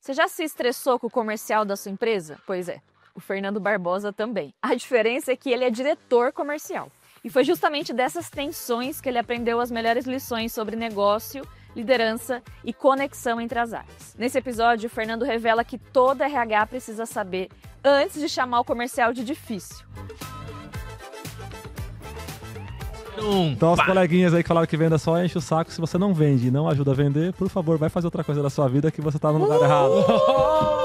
Você já se estressou com o comercial da sua empresa? Pois é, o Fernando Barbosa também. A diferença é que ele é diretor comercial. E foi justamente dessas tensões que ele aprendeu as melhores lições sobre negócio, liderança e conexão entre as áreas. Nesse episódio, o Fernando revela que toda RH precisa saber antes de chamar o comercial de difícil. Então, os coleguinhas aí que falaram que venda só enche o saco. Se você não vende e não ajuda a vender, por favor, vai fazer outra coisa da sua vida que você tá no lugar errado.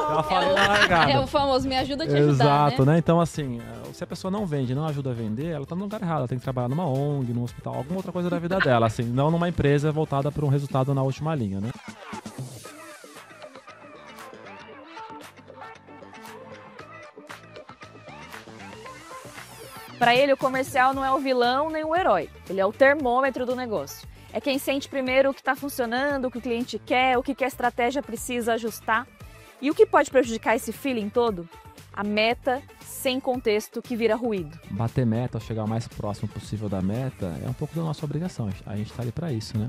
Já falei na largada. É o famoso me ajuda a te ajudar, Exato, né? Então, assim, se a pessoa não vende e não ajuda a vender, ela tá no lugar errado. Ela tem que trabalhar numa ONG, num hospital, alguma outra coisa da vida dela, assim. Não numa empresa voltada para um resultado na última linha, né? Para ele, o comercial não é o vilão nem o herói. Ele é o termômetro do negócio. É quem sente primeiro o que está funcionando, o que o cliente quer, o que a estratégia precisa ajustar. E o que pode prejudicar esse feeling todo? A meta sem contexto que vira ruído. Bater meta ou chegar o mais próximo possível da meta é um pouco da nossa obrigação. A gente tá ali para isso, né?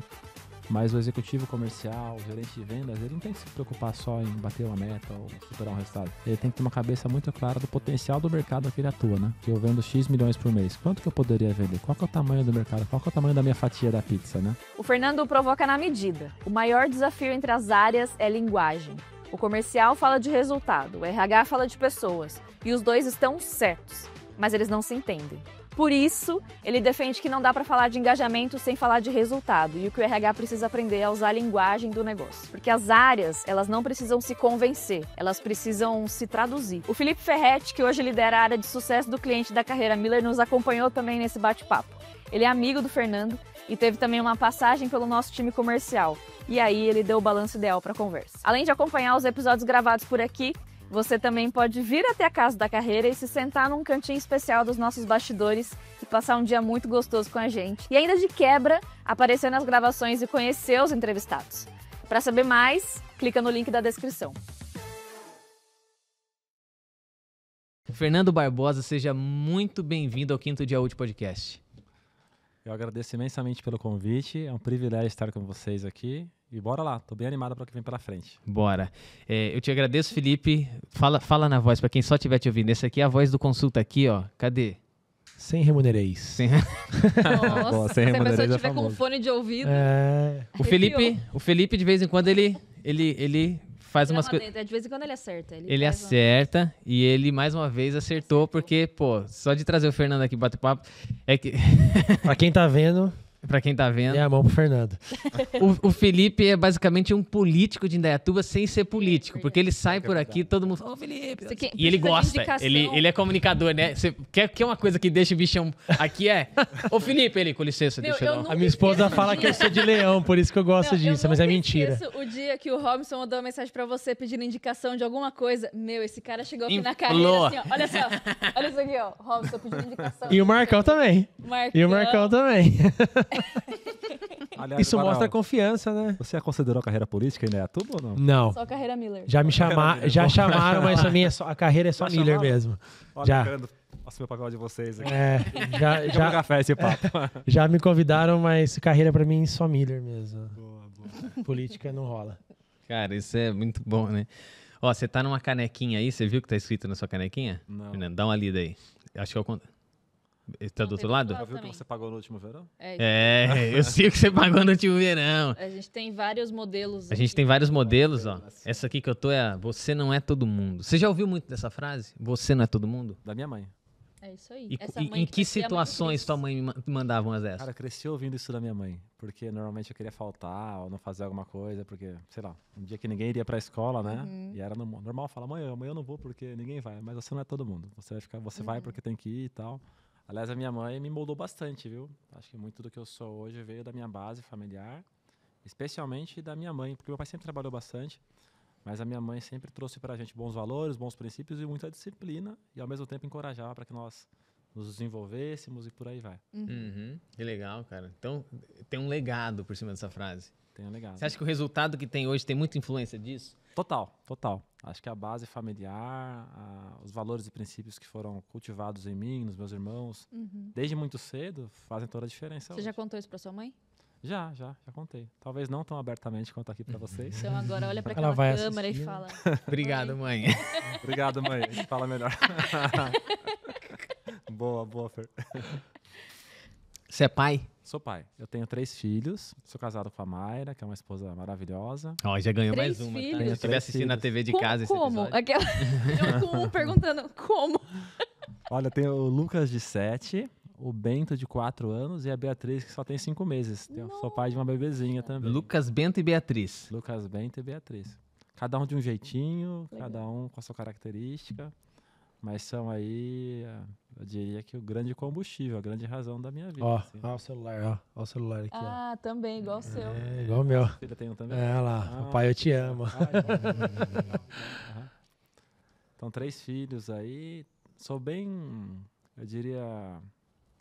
Mas o executivo comercial, o gerente de vendas, ele não tem que se preocupar só em bater uma meta ou superar um resultado. Ele tem que ter uma cabeça muito clara do potencial do mercado que ele atua, né? Que eu vendo X milhões por mês. Quanto que eu poderia vender? Qual que é o tamanho do mercado? Qual que é o tamanho da minha fatia da pizza, né? O Fernando provoca na medida. O maior desafio entre as áreas é linguagem. O comercial fala de resultado, o RH fala de pessoas. E os dois estão certos, mas eles não se entendem. Por isso, ele defende que não dá para falar de engajamento sem falar de resultado e o que o RH precisa aprender é usar a linguagem do negócio. Porque as áreas, elas não precisam se convencer, elas precisam se traduzir. O Felipe Ferretti, que hoje lidera a área de sucesso do cliente da Carreira Miller, nos acompanhou também nesse bate-papo. Ele é amigo do Fernando e teve também uma passagem pelo nosso time comercial. E aí ele deu o balanço ideal para a conversa. Além de acompanhar os episódios gravados por aqui, você também pode vir até a Casa da Carreira e se sentar num cantinho especial dos nossos bastidores e passar um dia muito gostoso com a gente. E ainda de quebra, aparecer nas gravações e conhecer os entrevistados. Para saber mais, clica no link da descrição. Fernando Barbosa, seja muito bem-vindo ao Quinto Dia Útil Podcast. Eu agradeço imensamente pelo convite. É um privilégio estar com vocês aqui. E bora lá, tô bem animado para o que vem pela frente. Bora. Eu te agradeço, Felipe. Fala na voz, para quem só estiver te ouvindo. Essa aqui é a voz do Consulta aqui, ó. Cadê? Sem remunereis. Nossa, Boa, se sem a pessoa remunereis é estiver com famoso. fone de ouvido... O Felipe, de vez em quando, ele faz umas coisas... De vez em quando ele acerta. Ele acerta e ele, mais uma vez, acertou, porque, pô, só de trazer o Fernando aqui bater papo, é que... Pra quem tá vendo, Pra quem tá vendo, dê a mão pro Fernando. o Felipe é basicamente um político de Indaiatuba sem ser político, porque ele sai por aqui, todo mundo fala, ô Felipe, e ele gosta, ele é comunicador, né? Você quer uma coisa que deixa o bichão aqui ô Felipe, ele, com licença, deixa eu dar A minha esposa fala que eu sou de leão, por isso que eu gosto disso, mas é mentira. O dia que o Robson mandou uma mensagem pra você pedindo indicação de alguma coisa, esse cara chegou aqui na carreira assim, ó, olha só, olha isso aqui, ó, Robson pedindo indicação. E o Marcão também. E o Marcão também. Aliás, Isso Barão, mostra confiança, né? Você já considerou a carreira política em Indaiatuba ou não? Não. Só Carreira Miller. Já chamaram, mas a carreira é só Miller chamaram? mesmo. Olha, Já. querendo assumir o papel de vocês aqui. Já café esse papo. Já me convidaram, mas carreira pra mim só Miller mesmo. Boa. Política não rola. Cara, isso é muito bom, né? Ó, você tá numa canequinha aí, você viu o que tá escrito na sua canequinha? Não. Fernando, dá uma lida aí. Acho que eu conto. Tá do outro lado? Já viu o que você pagou no último verão? Eu sei o que você pagou no último verão. A gente tem vários modelos. A gente tem vários modelos, ó. Essa aqui que eu tô é Você não é todo mundo. Você já ouviu muito dessa frase? Você não é todo mundo? Da minha mãe. É isso aí. Em que situações tua mãe mandava umas dessas? Cara, cresci ouvindo isso da minha mãe. Porque normalmente eu queria faltar ou não fazer alguma coisa, porque, sei lá, um dia que ninguém iria pra escola, né? E era normal falar, amanhã eu não vou porque ninguém vai. Mas você não é todo mundo. Você vai porque tem que ir e tal. Aliás, a minha mãe me moldou bastante, viu? Acho que muito do que eu sou hoje veio da minha base familiar, especialmente da minha mãe, porque meu pai sempre trabalhou bastante, mas a minha mãe sempre trouxe pra gente bons valores, bons princípios e muita disciplina, e ao mesmo tempo encorajava para que nós nos desenvolvêssemos e por aí vai. Que legal, cara. Então, tem um legado por cima dessa frase. Tem um legado. Você acha que o resultado que tem hoje tem muita influência disso? Total. Acho que a base familiar, os valores e princípios que foram cultivados em mim, nos meus irmãos, desde muito cedo, fazem toda a diferença. Você já contou isso pra sua mãe? Já contei. Talvez não tão abertamente quanto aqui pra vocês. Então agora olha pra Ela aquela vai câmera e assistir, fala. Obrigado, mãe. Obrigado, mãe. A gente fala melhor. Boa, Fer. Você é pai? Sou pai. Eu tenho 3 filhos. Sou casado com a Mayra, que é uma esposa maravilhosa. Ó, já ganhou 3 mais uma, tá? filhos? Se eu estiver assistindo na TV de casa esse Como? episódio. Aquela... Eu com um perguntando como. Olha, tem o Lucas de 7, o Bento de 4 anos e a Beatriz, que só tem 5 meses. Sou pai de uma bebezinha também. Lucas, Bento e Beatriz. Lucas, Bento e Beatriz. Cada um de um jeitinho, Legal. cada um com a sua característica. Mas são aí, eu diria que o grande combustível, a grande razão da minha vida. Ó, assim. ó o celular, ó o celular aqui, ó. Ah, também, igual o seu. É, igual o meu. Filha tem um também? É lá, papai, eu te amo. Aham. Então, 3 filhos aí. Sou bem, eu diria,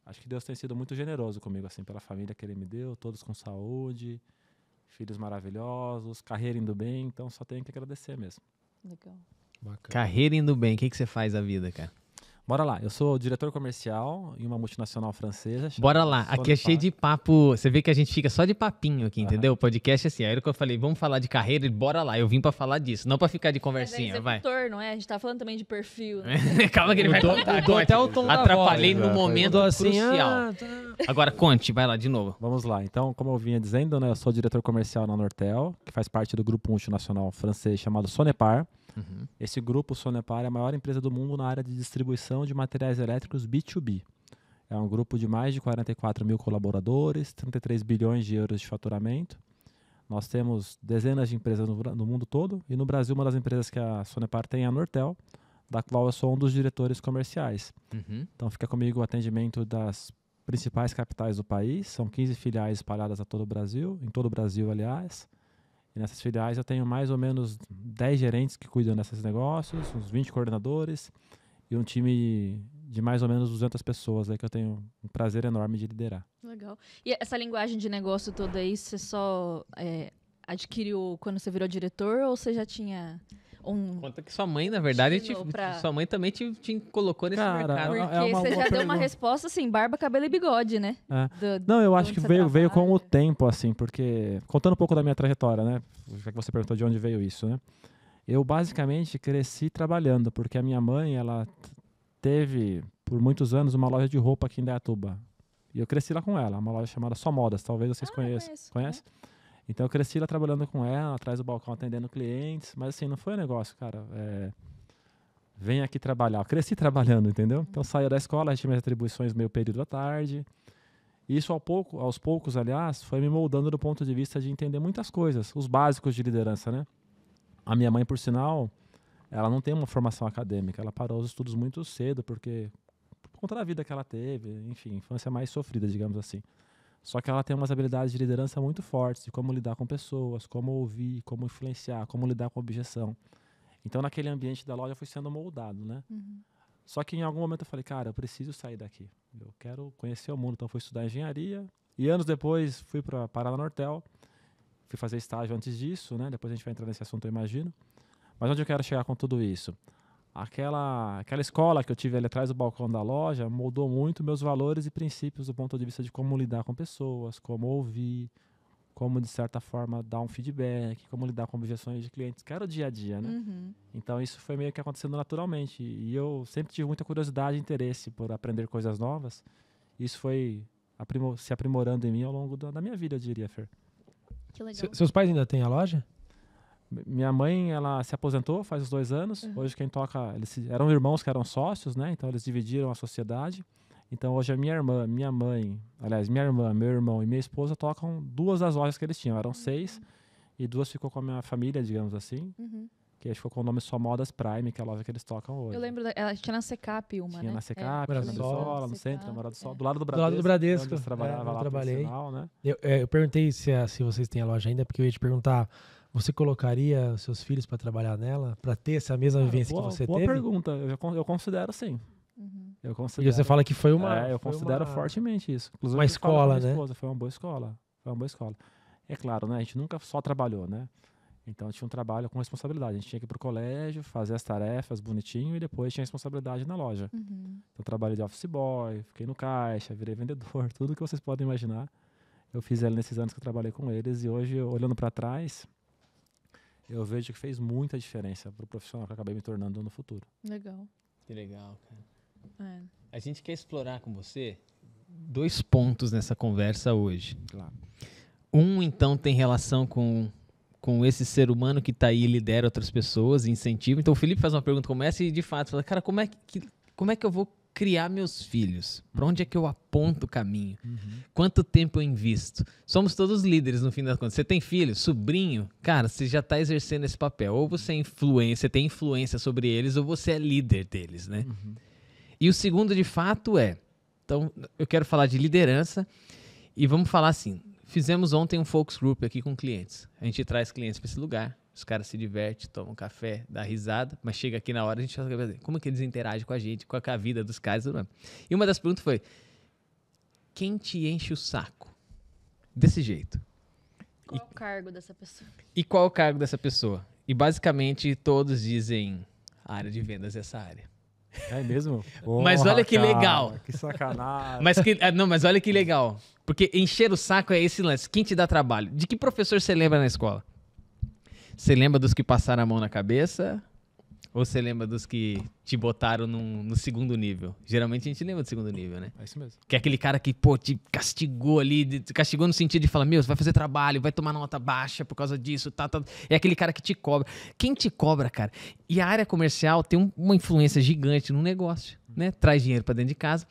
acho que Deus tem sido muito generoso comigo, assim, pela família que Ele me deu, todos com saúde, filhos maravilhosos, carreira indo bem, então só tenho que agradecer mesmo. Legal. Bacana. Carreira indo bem. O que você faz da vida, cara? Bora lá, eu sou diretor comercial em uma multinacional francesa. Bora lá. Aqui é cheio de papo. Você vê que a gente fica só de papinho aqui, entendeu? O podcast é assim. Aí que eu falei, vamos falar de carreira e bora lá. Eu vim pra falar disso, não pra ficar de Mas é conversinha. Vai. executor, não é? A gente tá falando também de perfil. Né? Calma que ele vai contar. Mudou Conte. até o tom da Atrapalhei voz, no momento Mudou assim, crucial. tá. Agora conte, vai lá de novo. Vamos lá, então, como eu vinha dizendo, né, eu sou diretor comercial na Nortel, que faz parte do grupo multinacional francês chamado Sonepar. Esse grupo Sonepar é a maior empresa do mundo na área de distribuição de materiais elétricos B2B. É um grupo de mais de 44 mil colaboradores, 33 bilhões de euros de faturamento. Nós temos dezenas de empresas no mundo todo e no Brasil uma das empresas que a Sonepar tem é a Nortel, da qual eu sou um dos diretores comerciais. Então fica comigo o atendimento das principais capitais do país, são 15 filiais espalhadas a todo o Brasil, em todo o Brasil, aliás. E nessas filiais eu tenho mais ou menos 10 gerentes que cuidam desses negócios, uns 20 coordenadores e um time de mais ou menos 200 pessoas aí que eu tenho um prazer enorme de liderar. Legal. E essa linguagem de negócio toda aí, você só adquiriu quando você virou diretor ou você já tinha Conta que sua mãe, na verdade, sua mãe também te colocou nesse mercado. Porque você já deu uma resposta assim, barba, cabelo e bigode, né? Não, eu acho que veio com o tempo, assim, porque... Contando um pouco da minha trajetória, né? Já que você perguntou de onde veio isso, né? Eu, basicamente, cresci trabalhando, porque a minha mãe, ela teve, por muitos anos, uma loja de roupa aqui em Indaiatuba. E eu cresci lá com ela, uma loja chamada Só Modas, talvez vocês conheçam. Conhece? Então eu cresci lá trabalhando com ela, atrás do balcão atendendo clientes, mas assim, não foi um negócio, cara, vem aqui trabalhar. Eu cresci trabalhando, entendeu? Então saía da escola, tinha minhas atribuições meio período da tarde. E isso aos poucos, aliás, foi me moldando do ponto de vista de entender muitas coisas, os básicos de liderança, né? A minha mãe, por sinal, ela não tem uma formação acadêmica, ela parou os estudos muito cedo, por conta da vida que ela teve, enfim, infância mais sofrida, digamos assim. Só que ela tem umas habilidades de liderança muito fortes, de como lidar com pessoas, como ouvir, como influenciar, como lidar com objeção. Então, naquele ambiente da loja, eu fui sendo moldado, né? Só que em algum momento eu falei, cara, eu preciso sair daqui. Eu quero conhecer o mundo. Então, fui estudar engenharia. E anos depois, fui parar na Nortel. Fui fazer estágio antes disso, né? Depois a gente vai entrar nesse assunto, eu imagino. Mas onde eu quero chegar com tudo isso? Aquela escola que eu tive ali atrás do balcão da loja moldou muito meus valores e princípios do ponto de vista de como lidar com pessoas, como ouvir, como, de certa forma, dar um feedback, como lidar com objeções de clientes, que era o dia a dia, né? Então, isso foi meio que acontecendo naturalmente. E eu sempre tive muita curiosidade e interesse por aprender coisas novas. Isso foi se aprimorando em mim ao longo da minha vida, eu diria, Fer. Que legal. Seus pais ainda têm a loja? Minha mãe, ela se aposentou faz uns 2 anos. Hoje quem toca, eles eram irmãos que eram sócios, né? Então eles dividiram a sociedade. Então hoje a minha irmã, minha mãe, aliás, minha irmã, meu irmão e minha esposa tocam 2 das lojas que eles tinham. Eram 6 e 2 ficou com a minha família, digamos assim. Que ficou com o nome Só Modas Prime, que é a loja que eles tocam hoje. Eu lembro, ela tinha na Secap uma, tinha né? na Secap, na Sola, no centro, na Morada do Sol, do lado do Bradesco. Do lado do Bradesco. Onde trabalhava lá, trabalhei. Sinal, né? Eu perguntei se vocês têm a loja ainda, porque eu ia te perguntar, você colocaria os seus filhos para trabalhar nela, para ter essa mesma vivência que você teve? Boa pergunta, eu considero sim. Eu considero, e você fala que foi uma... eu considero fortemente isso. Inclusive, uma escola, né? Foi uma boa escola. Foi uma boa escola. É claro, né? A gente nunca só trabalhou, né? Então, tinha um trabalho com responsabilidade. A gente tinha que ir pro colégio, fazer as tarefas bonitinho e depois tinha responsabilidade na loja. Então, trabalhei de office boy, fiquei no caixa, virei vendedor, tudo que vocês podem imaginar. eu fiz ela nesses anos que eu trabalhei com eles. E hoje, olhando para trás, eu vejo que fez muita diferença para o profissional que eu acabei me tornando no futuro. Legal. Que legal, cara. A gente quer explorar com você 2 pontos nessa conversa hoje. Claro. Um, então, tem relação com esse ser humano que está aí e lidera outras pessoas, incentiva. Então, o Felipe faz uma pergunta como essa e, de fato, fala, cara, como é que eu vou criar meus filhos? Para onde é que eu aponto o caminho? Quanto tempo eu invisto? Somos todos líderes, no fim das contas. Você tem filho, sobrinho, cara, você já está exercendo esse papel. Ou você tem influência sobre eles, ou você é líder deles, né? E o segundo, de fato, então, eu quero falar de liderança e vamos falar assim, fizemos ontem um focus group aqui com clientes. A gente traz clientes para esse lugar, os caras se divertem, tomam café, dá risada, mas chega aqui na hora a gente fala, como que eles interagem com a gente, com a vida dos caras. E uma das perguntas foi, quem te enche o saco? Desse jeito. Qual é o cargo dessa pessoa? E qual é o cargo dessa pessoa? E basicamente todos dizem, a área de vendas é essa área. É mesmo? Mas olha que legal. Que sacanagem. Mas olha que legal. Porque encher o saco é esse lance. Quem te dá trabalho? De que professor você lembra na escola? Você lembra dos que passaram a mão na cabeça? Ou você lembra dos que te botaram no segundo nível? Geralmente a gente lembra do segundo nível, né? É isso mesmo. Que é aquele cara que, te castigou ali, castigou no sentido de falar, você vai fazer trabalho, vai tomar nota baixa por causa disso, tá. É aquele cara que te cobra. Quem te cobra, cara? E a área comercial tem uma influência gigante no negócio, né? Traz dinheiro para dentro de casa.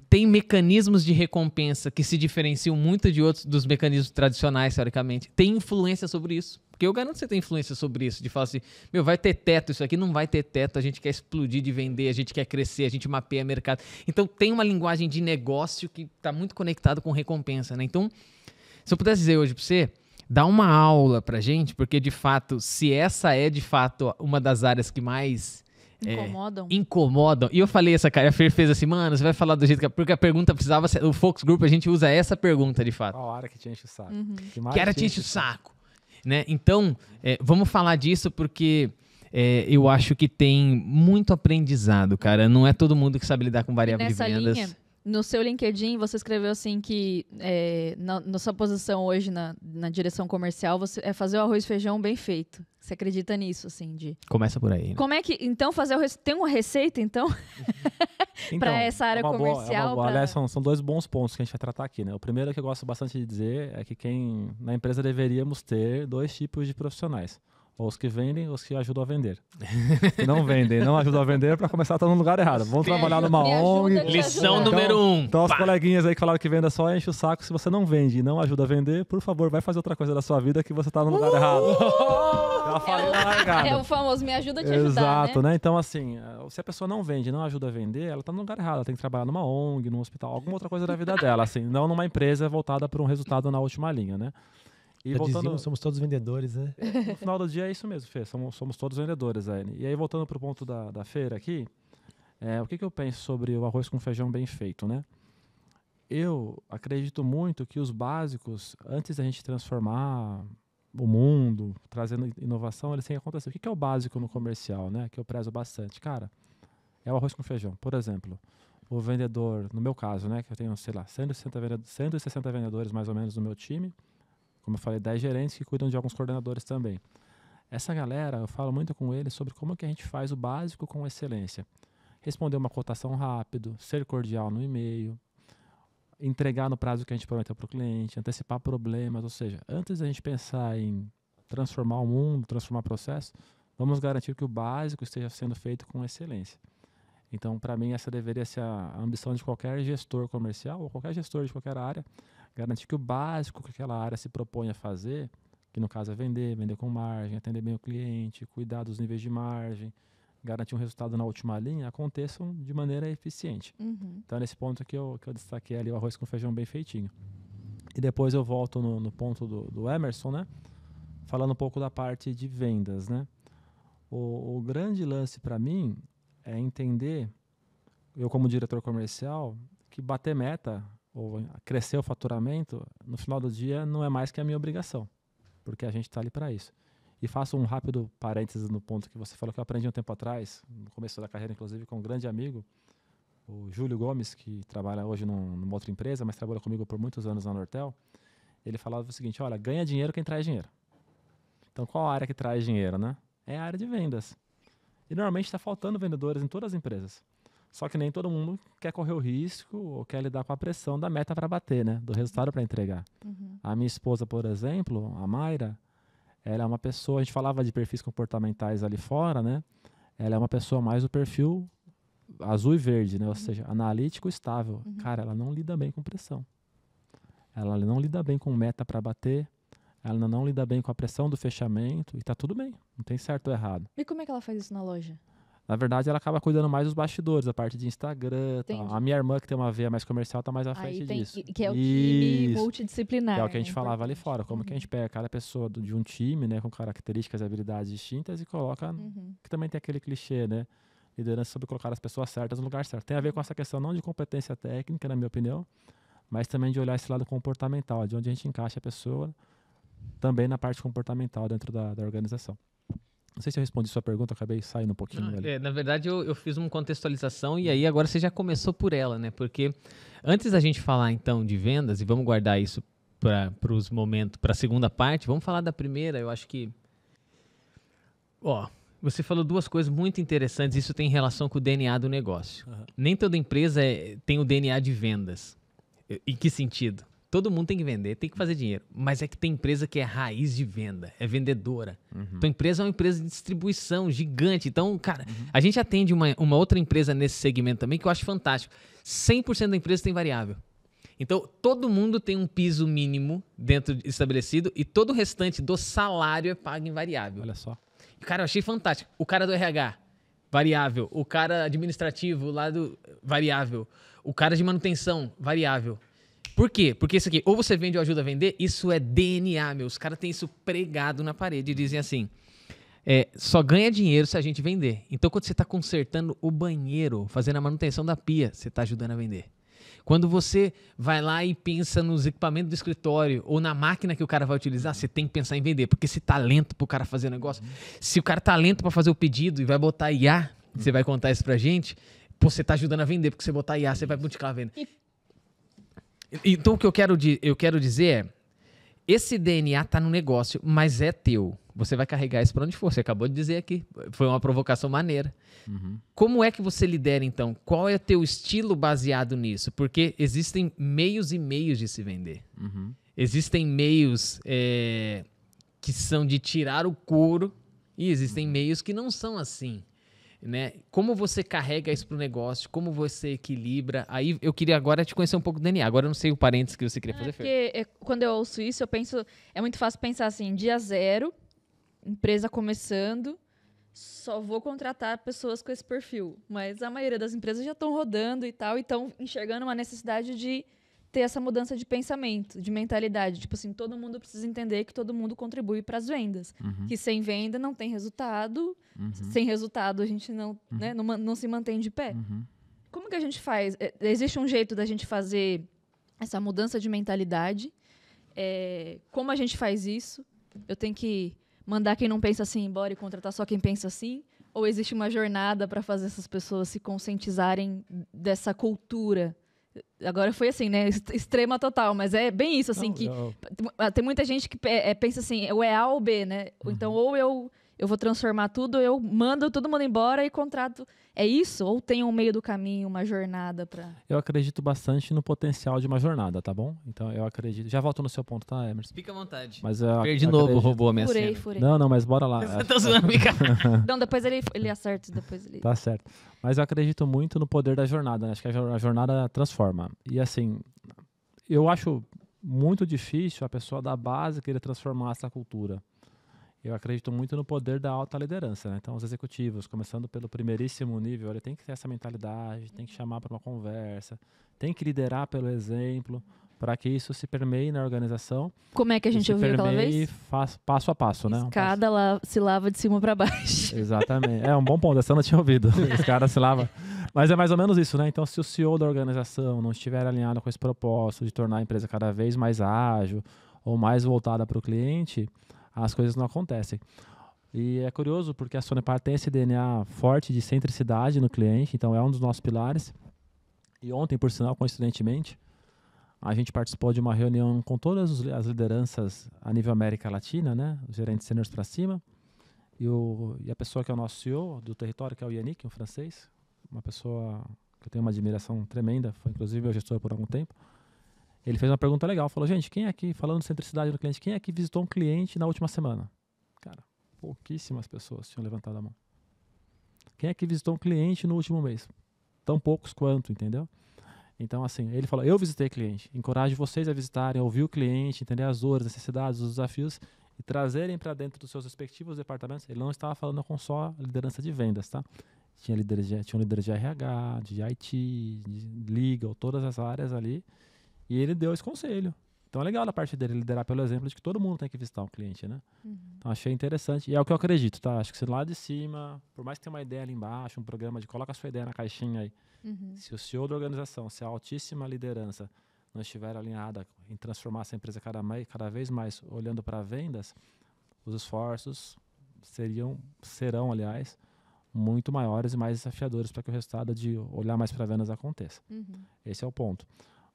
Tem mecanismos de recompensa que se diferenciam muito dos mecanismos tradicionais, teoricamente. Tem influência sobre isso. Porque eu garanto que você tem influência sobre isso, de falar assim, vai ter teto, isso aqui não vai ter teto, a gente quer explodir de vender, a gente quer crescer, a gente mapeia mercado. Então, tem uma linguagem de negócio que está muito conectado com recompensa, né? Então, se eu pudesse dizer hoje para você, dá uma aula pra gente, porque, de fato, se essa é, de fato, uma das áreas que mais... incomodam. E eu falei a Fer fez assim, mano, você vai falar do jeito que... Porque a pergunta precisava ser... O Focus Group, a gente usa essa pergunta, de fato. Qual área que te enche o saco? Que área te enche o saco? Né? Então, vamos falar disso porque eu acho que tem muito aprendizado, cara. Não é todo mundo que sabe lidar com variável de vendas. Linha, no seu LinkedIn, você escreveu assim que na sua posição hoje na direção comercial, você é fazer o arroz e feijão bem feito. Você acredita nisso, assim? Começa por aí. Né? Como é que, então, tem uma receita, então? Para essa área comercial? Aliás, são 2 bons pontos que a gente vai tratar aqui, né? O primeiro que eu gosto bastante de dizer é que na empresa deveríamos ter 2 tipos de profissionais. Ou os que vendem, ou os que ajudam a vender. Se não vendem, não ajudam a vender, para começar, tá no lugar errado. Vamos trabalhar numa ONG. Lição número 1. Então, os coleguinhas aí que falaram que venda só, enche o saco. Se você não vende e não ajuda a vender, por favor, vai fazer outra coisa da sua vida que você tá no lugar errado. Já falei na largada. É o famoso me ajuda a te ajudar, Exato, né? Então, assim, se a pessoa não vende, não ajuda a vender, ela tá no lugar errado. Ela tem que trabalhar numa ONG, num hospital, alguma outra coisa da vida dela, assim. Não numa empresa voltada para um resultado na última linha, né? E voltando, somos todos vendedores, né? No final do dia é isso mesmo, Fê. Somos todos vendedores aí. E aí, voltando para o ponto da feira aqui, o que eu penso sobre o arroz com feijão bem feito, né? Eu acredito muito que os básicos, antes da gente transformar o mundo, trazendo inovação, eles têm que acontecer. O que é o básico no comercial, né? Que eu prezo bastante. Cara, é o arroz com feijão. Por exemplo, o vendedor, no meu caso, né? Que eu tenho, sei lá, 160 vendedores mais ou menos no meu time. Como eu falei, 10 gerentes que cuidam de alguns coordenadores também. Essa galera, eu falo muito com eles sobre como que a gente faz o básico com excelência. Responder uma cotação rápido, ser cordial no e-mail, entregar no prazo que a gente prometeu para o cliente, antecipar problemas, ou seja, antes da gente pensar em transformar o mundo, transformar o processo, vamos garantir que o básico esteja sendo feito com excelência. Então, para mim, essa deveria ser a ambição de qualquer gestor comercial ou qualquer gestor de qualquer área, garantir que o básico que aquela área se propõe a fazer, que no caso é vender com margem, atender bem o cliente, cuidar dos níveis de margem, garantir um resultado na última linha, aconteçam de maneira eficiente. Então é nesse ponto que eu destaquei ali o arroz com feijão bem feitinho. E depois eu volto no ponto do Emerson, né? Falando um pouco da parte de vendas, né? O grande lance para mim é entender, eu como diretor comercial, que bater meta ou crescer o faturamento, no final do dia não é mais que a minha obrigação, porque a gente está ali para isso. E faço um rápido parênteses no ponto que você falou que eu aprendi um tempo atrás, no começo da carreira, inclusive, com um grande amigo, o Júlio Gomes, que trabalha hoje numa outra empresa, mas trabalha comigo por muitos anos na Nortel. ele falava o seguinte, olha, ganha dinheiro quem traz dinheiro. Então, qual a área que traz dinheiro, né? É a área de vendas. E normalmente está faltando vendedores em todas as empresas. Só que nem todo mundo quer correr o risco ou quer lidar com a pressão da meta para bater, né? Do resultado para entregar. A minha esposa, por exemplo, a Mayra, ela é uma pessoa, a gente falava de perfis comportamentais ali fora, né? Ela é uma pessoa mais do perfil azul e verde, né? Ou seja, analítico estável. Cara, ela não lida bem com pressão. Ela não lida bem com meta para bater. Ela não lida bem com a pressão do fechamento. E tá tudo bem. Não tem certo ou errado. E como é que ela faz isso na loja? Na verdade, ela acaba cuidando mais dos bastidores, a parte de Instagram. Tá. A minha irmã, que tem uma veia mais comercial, tá mais à frente disso. Que é o time multidisciplinar. Que é o que a gente falava ali fora. Como que a gente pega cada pessoa de um time, né, com características e habilidades distintas e coloca... Que também tem aquele clichê, né? Liderança sobre colocar as pessoas certas no lugar certo. Tem a ver com essa questão não de competência técnica, na minha opinião, mas também de olhar esse lado comportamental, de onde a gente encaixa a pessoa também na parte comportamental dentro da organização. Não sei se eu respondi sua pergunta, acabei saindo um pouquinho ali. Na verdade, eu fiz uma contextualização e aí agora você já começou por ela, né? Porque antes da gente falar, então, de vendas, e vamos guardar isso para os momentos, para a segunda parte, vamos falar da primeira. Eu acho que... Você falou duas coisas muito interessantes, isso tem relação com o DNA do negócio. Nem toda empresa tem o DNA de vendas. Em que sentido? Todo mundo tem que vender, tem que fazer dinheiro. Mas é que tem empresa que é raiz de venda, é vendedora. Então, a empresa é uma empresa de distribuição gigante. Então, cara, a gente atende uma outra empresa nesse segmento também que eu acho fantástico. 100% da empresa tem variável. Então, todo mundo tem um piso mínimo dentro estabelecido e todo o restante do salário é pago em variável. Olha só. Cara, eu achei fantástico. O cara do RH, variável. O cara administrativo, lá do variável. O cara de manutenção, variável. Por quê? Porque isso aqui, ou você vende ou ajuda a vender, isso é DNA, meu. Os caras têm isso pregado na parede e dizem assim, só ganha dinheiro se a gente vender. Então, quando você está consertando o banheiro, fazendo a manutenção da pia, você está ajudando a vender. Quando você vai lá e pensa nos equipamentos do escritório ou na máquina que o cara vai utilizar, você tem que pensar em vender. Porque esse talento para o cara fazer o negócio, se o cara tá lento para fazer o pedido e vai botar IA, você vai contar isso pra gente, você tá ajudando a vender, porque você botar IA, você vai multiplicar a venda. Então, o que eu quero dizer é, esse DNA tá no negócio, mas é teu. Você vai carregar isso para onde for. Você acabou de dizer aqui. Foi uma provocação maneira. Como é que você lidera, então? Qual é o teu estilo baseado nisso? Porque existem meios e meios de se vender. Existem meios que são de tirar o couro e existem meios que não são assim. Né? Como você carrega isso para o negócio, como você equilibra. Aí eu queria agora te conhecer um pouco do DNA. Agora eu não sei o parênteses que você queria fazer. Porque quando eu ouço isso, eu penso... É muito fácil pensar assim, dia zero, empresa começando, só vou contratar pessoas com esse perfil. Mas a maioria das empresas já estão rodando e tal, e estão enxergando uma necessidade de ter essa mudança de pensamento, de mentalidade. Tipo assim, todo mundo precisa entender que todo mundo contribui para as vendas. Que sem venda não tem resultado. Sem resultado a gente não, né, não se mantém de pé. Como que a gente faz? Existe um jeito da gente fazer essa mudança de mentalidade? Como a gente faz isso? Eu tenho que mandar quem não pensa assim embora e contratar só quem pensa assim? Ou existe uma jornada para fazer essas pessoas se conscientizarem dessa cultura? Agora foi assim, né? Extrema total, mas é bem isso, assim, tem muita gente que pensa assim, ou é A ou B, né? Então, ou eu vou transformar tudo, eu mando todo mundo embora e contrato. É isso? Ou tem um meio do caminho, uma jornada para... Eu acredito bastante no potencial de uma jornada, tá bom? Então, eu acredito... Já volto no seu ponto, tá, Emerson? Fica à vontade. Mas de novo, roubou a minha cena. Furei. Não, mas bora lá. Você tá zoando, cara. Não, depois ele acerta, depois ele... Tá certo. Mas eu acredito muito no poder da jornada, né? Acho que a jornada transforma. E assim, eu acho muito difícil a pessoa da base querer transformar essa cultura. Eu acredito muito no poder da alta liderança, né? Então, os executivos, começando pelo primeiríssimo nível, ele tem que ter essa mentalidade, tem que chamar para uma conversa, tem que liderar pelo exemplo, para que isso se permeie na organização. Como é que a gente ouviu aquela vez? Passo a passo, né? Escada se lava de cima para baixo. Exatamente. É um bom ponto, essa eu não tinha ouvido. Escada se lava. Mas é mais ou menos isso, né? Então, se o CEO da organização não estiver alinhado com esse propósito de tornar a empresa cada vez mais ágil ou mais voltada para o cliente, as coisas não acontecem. E é curioso porque a Sonepar tem esse DNA forte de centricidade no cliente, então é um dos nossos pilares. E ontem, por sinal, coincidentemente, a gente participou de uma reunião com todas as lideranças a nível América Latina, né? Os gerentes sêniores para cima. E a pessoa que é o nosso CEO do território, que é o Yannick, um francês, uma pessoa que eu tenho uma admiração tremenda, foi inclusive meu gestor por algum tempo. Ele fez uma pergunta legal, falou, gente, quem aqui, falando de centricidade do cliente, quem aqui visitou um cliente na última semana? Cara, pouquíssimas pessoas tinham levantado a mão. Quem aqui visitou um cliente no último mês? Tão poucos quanto, entendeu? Então, assim, ele falou, eu visitei cliente, encorajo vocês a visitarem, ouvir o cliente, entender as dores, as necessidades, os desafios e trazerem para dentro dos seus respectivos departamentos. Ele não estava falando com só liderança de vendas, tá? Tinha líderes de RH, de IT, de legal, todas as áreas ali. E ele deu esse conselho. Então é legal da parte dele liderar pelo exemplo de que todo mundo tem que visitar um cliente, né? Então achei interessante. E é o que eu acredito, tá? Acho que se lá de cima, por mais que tenha uma ideia ali embaixo, um programa de coloca a sua ideia na caixinha aí. Se o CEO da organização, se a altíssima liderança não estiver alinhada em transformar essa empresa cada vez mais olhando para vendas, os esforços serão, aliás, muito maiores e mais desafiadores para que o resultado de olhar mais para vendas aconteça. Esse é o ponto.